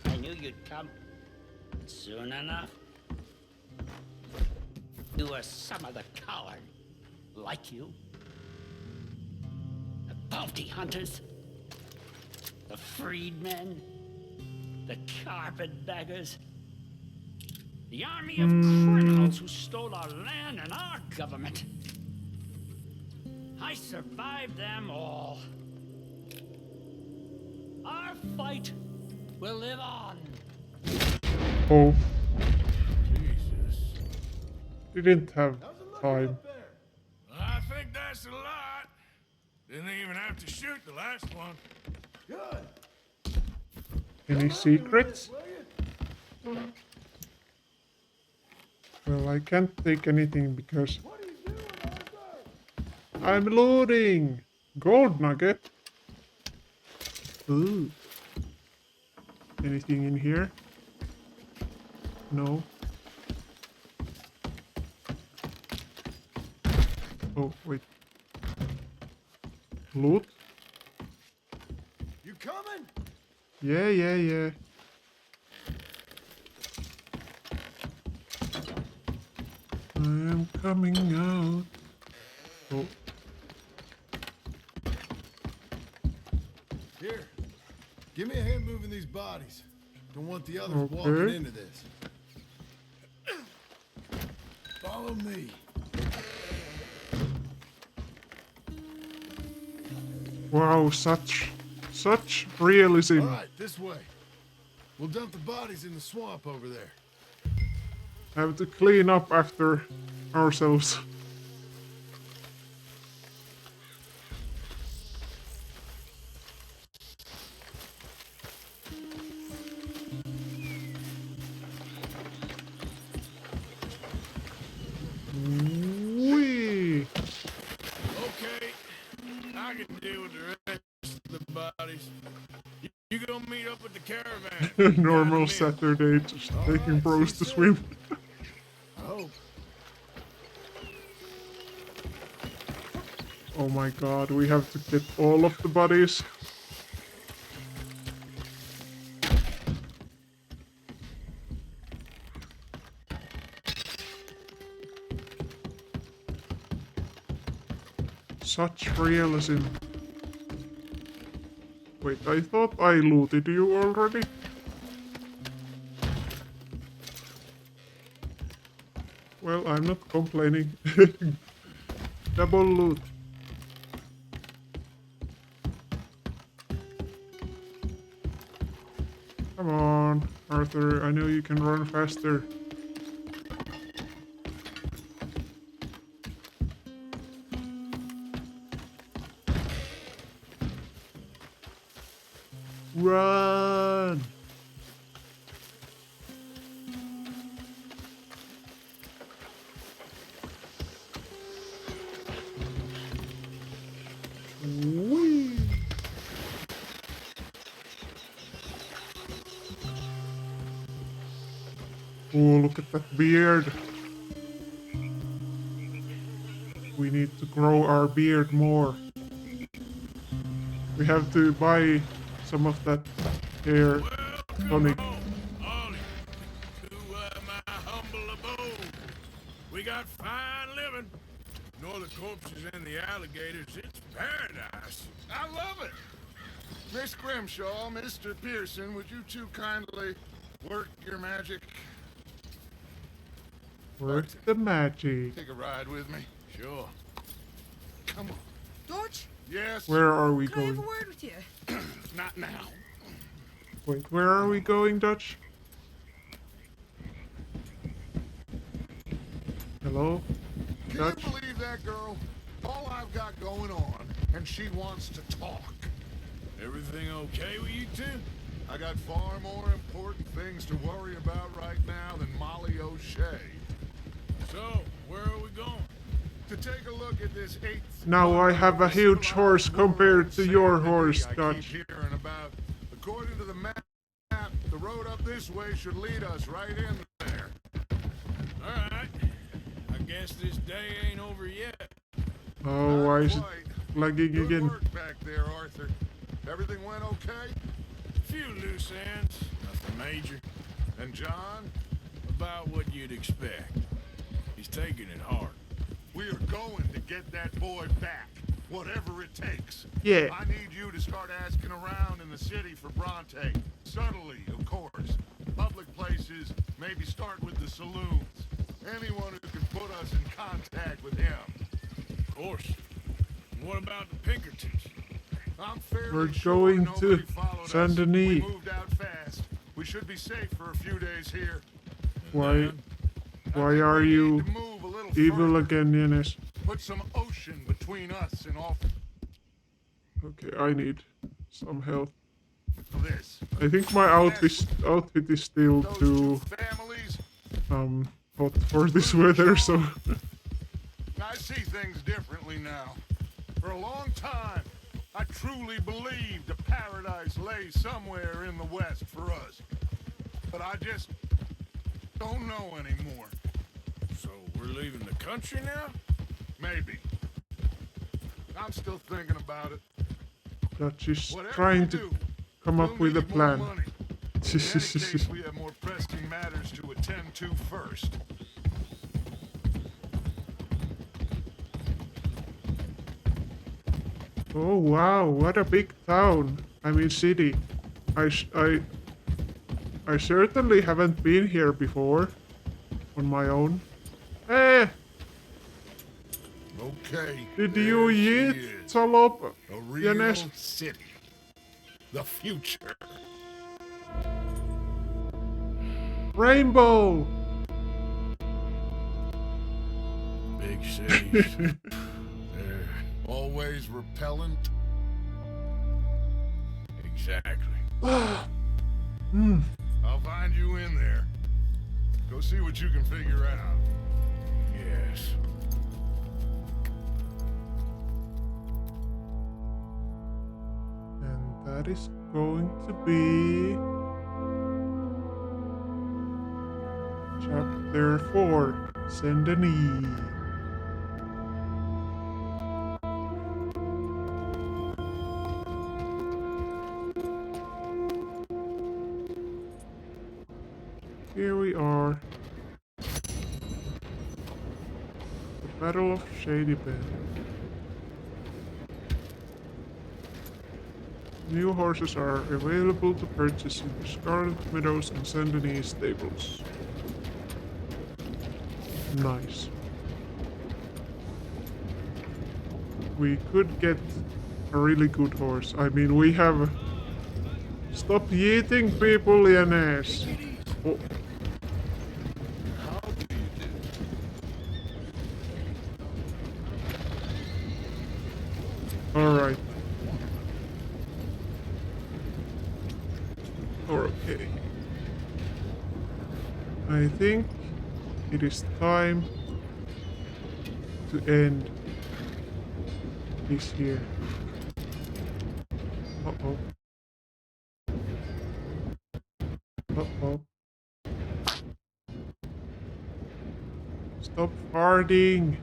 I knew you'd come soon enough. You were some of the coward, like you. The bounty hunters, the freedmen, the carpetbaggers, the army of criminals who stole our land and our government. I survived them all. Our fight will live on. Oh. Jesus. Didn't have time. I think that's a lot. Didn't even have to shoot the last one. Good. Any secrets? Well, I can't take anything because I'm loading. Gold nugget. Ooh. Anything in here? No. Oh, wait. Loot? You coming? Yeah. I am coming out. Oh. Here. Give me a hand moving these bodies. Don't want the others Okay. walking into this. Follow me. Wow, such realism. All right, this way. We'll dump the bodies in the swamp over there. Have to clean up after ourselves. Wee. Okay, I can deal with the rest of the bodies. You gonna meet up with the caravan. Normal Saturday, just taking bros to swim. Oh. Oh my god, we have to get all of the bodies. Such realism. Wait, I thought I looted you already? Well, I'm not complaining. Double loot. Come on, Arthur, I know you can run faster. Run! Whee! Oh, look at that beard. We need to grow our beard more. We have to buy some of that hair tonic. My humble abode. We got fine living. Ignore the corpses and the alligators. It's paradise. I love it. Miss Grimshaw, Mr. Pearson, would you two kindly work your magic? Work the magic. Take a ride with me. Sure. Come on. Dodge? Yes? Where are we Can I have going? a word with you? Not now. Wait, where are we going, Dutch? Hello? Can Dutch? you believe that girl? All I've got going on, and she wants to talk. Everything okay with you two? I got far more important things to worry about right now than Molly O'Shea. So, where are we going? To take a look at this 8th... Now I have a huge horse compared to your horse, I Dutch. keep hearing about. According to the map, the road up this way should lead us right in there. All right. I guess this day ain't over yet. Oh, I should... Quite. lagging Good again. work back there, Arthur. Everything went okay? Few loose ends, nothing major. And John? About what you'd expect. He's taking it hard. We are going to get that boy back, whatever it takes. Yeah. I need you to start asking around in the city for Bronte. Subtly, of course. Public places, maybe start with the saloons. Anyone who can put us in contact with him. Of course. What about the Pinkertons? I'm fairly We're sure going nobody to followed Saint us. Denis. We moved out fast. We should be safe for a few days here. Why are you evil again, Yanis? Put some ocean between us and all Okay, I need some help. this. I think my outfit is still too hot for this weather, so I see things differently now. For a long time, I truly believed a paradise lay somewhere in the West for us. But I just don't know anymore. So we're leaving the country now? Maybe. I'm still thinking about it. Dutch is Whatever trying we to do, come up with a need more plan. money. In any case, we have more pressing matters to attend to first. Oh wow, what a big town. I mean city. I certainly haven't been here before on my own. Eh, Okay. did you there she eat is. Salop? A real Yanes? city. The future. Rainbow! Big cities. They're always repellent. Exactly. I'll find you in there. Go see what you can figure out. Yes. And that is going to be Chapter 4, Saint Denis. Here we are. The Battle of Shady Bend. New horses are available to purchase in the Scarlet Meadows and Saint Denis stables. Nice. We could get a really good horse. I mean, we have... Stop yeeting people, Yanes. Oh. Alright. Okay. I think it is time to end this here. Uh-oh. Uh-oh. Stop farting!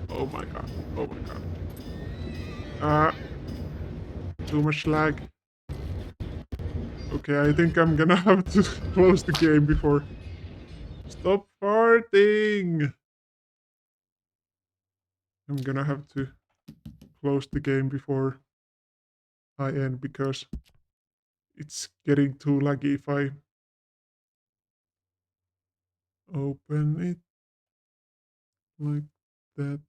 Oh my god. Oh my god. Too much lag. Okay, I think I'm gonna have to close the game before... Stop farting! I'm gonna have to close the game before I end because it's getting too laggy if I open it like that.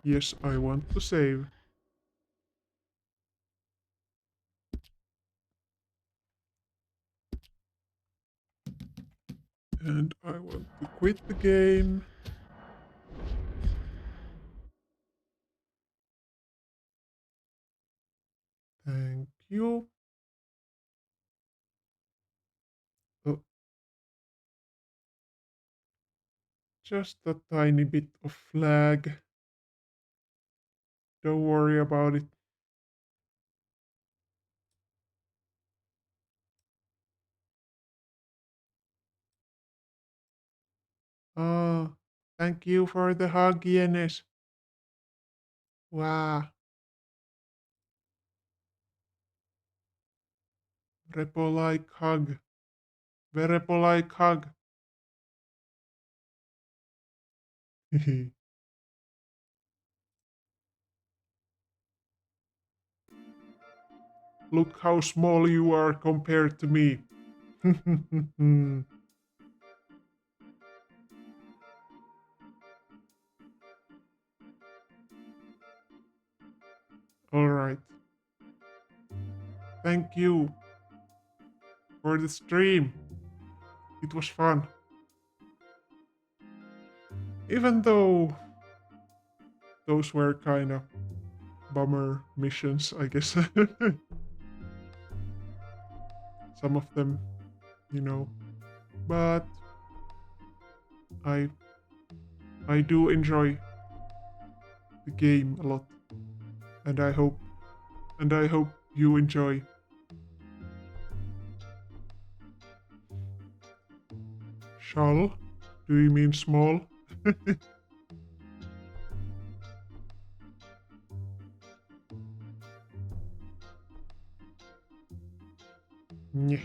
Yes, I want to save. And I want to quit the game. Thank you. Oh. Just a tiny bit of lag. Don't worry about it. Ah, Thank you for the hug, Yenes. Wow. Repo-like hug. Werepo-like hug. Look how small you are compared to me. All right. Thank you for the stream. It was fun. Even though those were kind of bummer missions, I guess. Some of them, you know. But I do enjoy the game a lot. And I hope you enjoy. Shall? Do you mean small? Nyeh.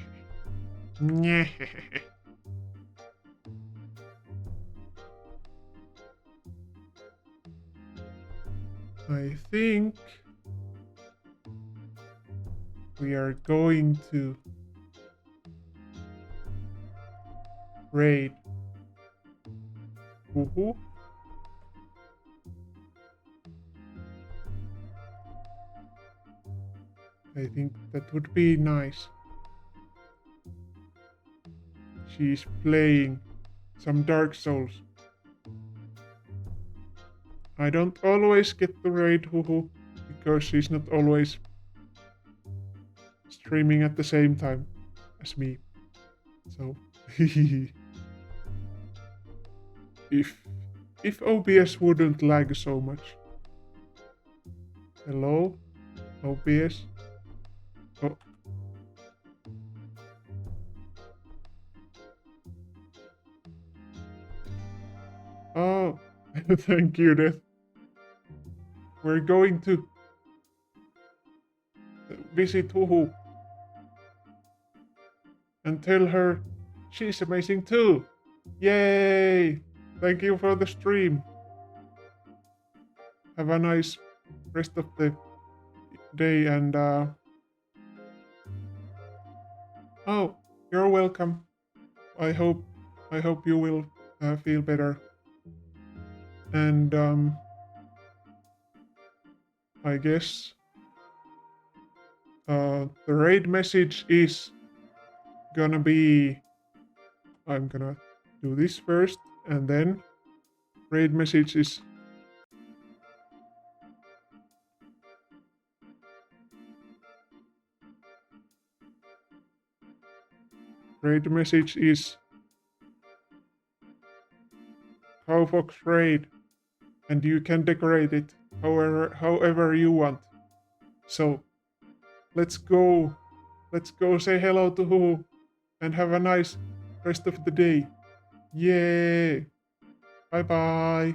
Nyeh. I think we are going to raid. Woohoo. I think that would be nice. She's playing some Dark Souls. I don't always get the raid, hoo because she's not always streaming at the same time as me. So if OBS wouldn't lag so much. Hello? OBS? Oh. Oh, thank you, Death. We're going to visit Huhu and tell her she's amazing too. Yay! Thank you for the stream. Have a nice rest of the day and oh, you're welcome. I hope you will feel better. And I guess the raid message is gonna be, I'm gonna do this first and then raid message is Cowfox raid, and you can decorate it however you want. So let's go say hello to Huhu and have a nice rest of the day. Yay! Bye bye.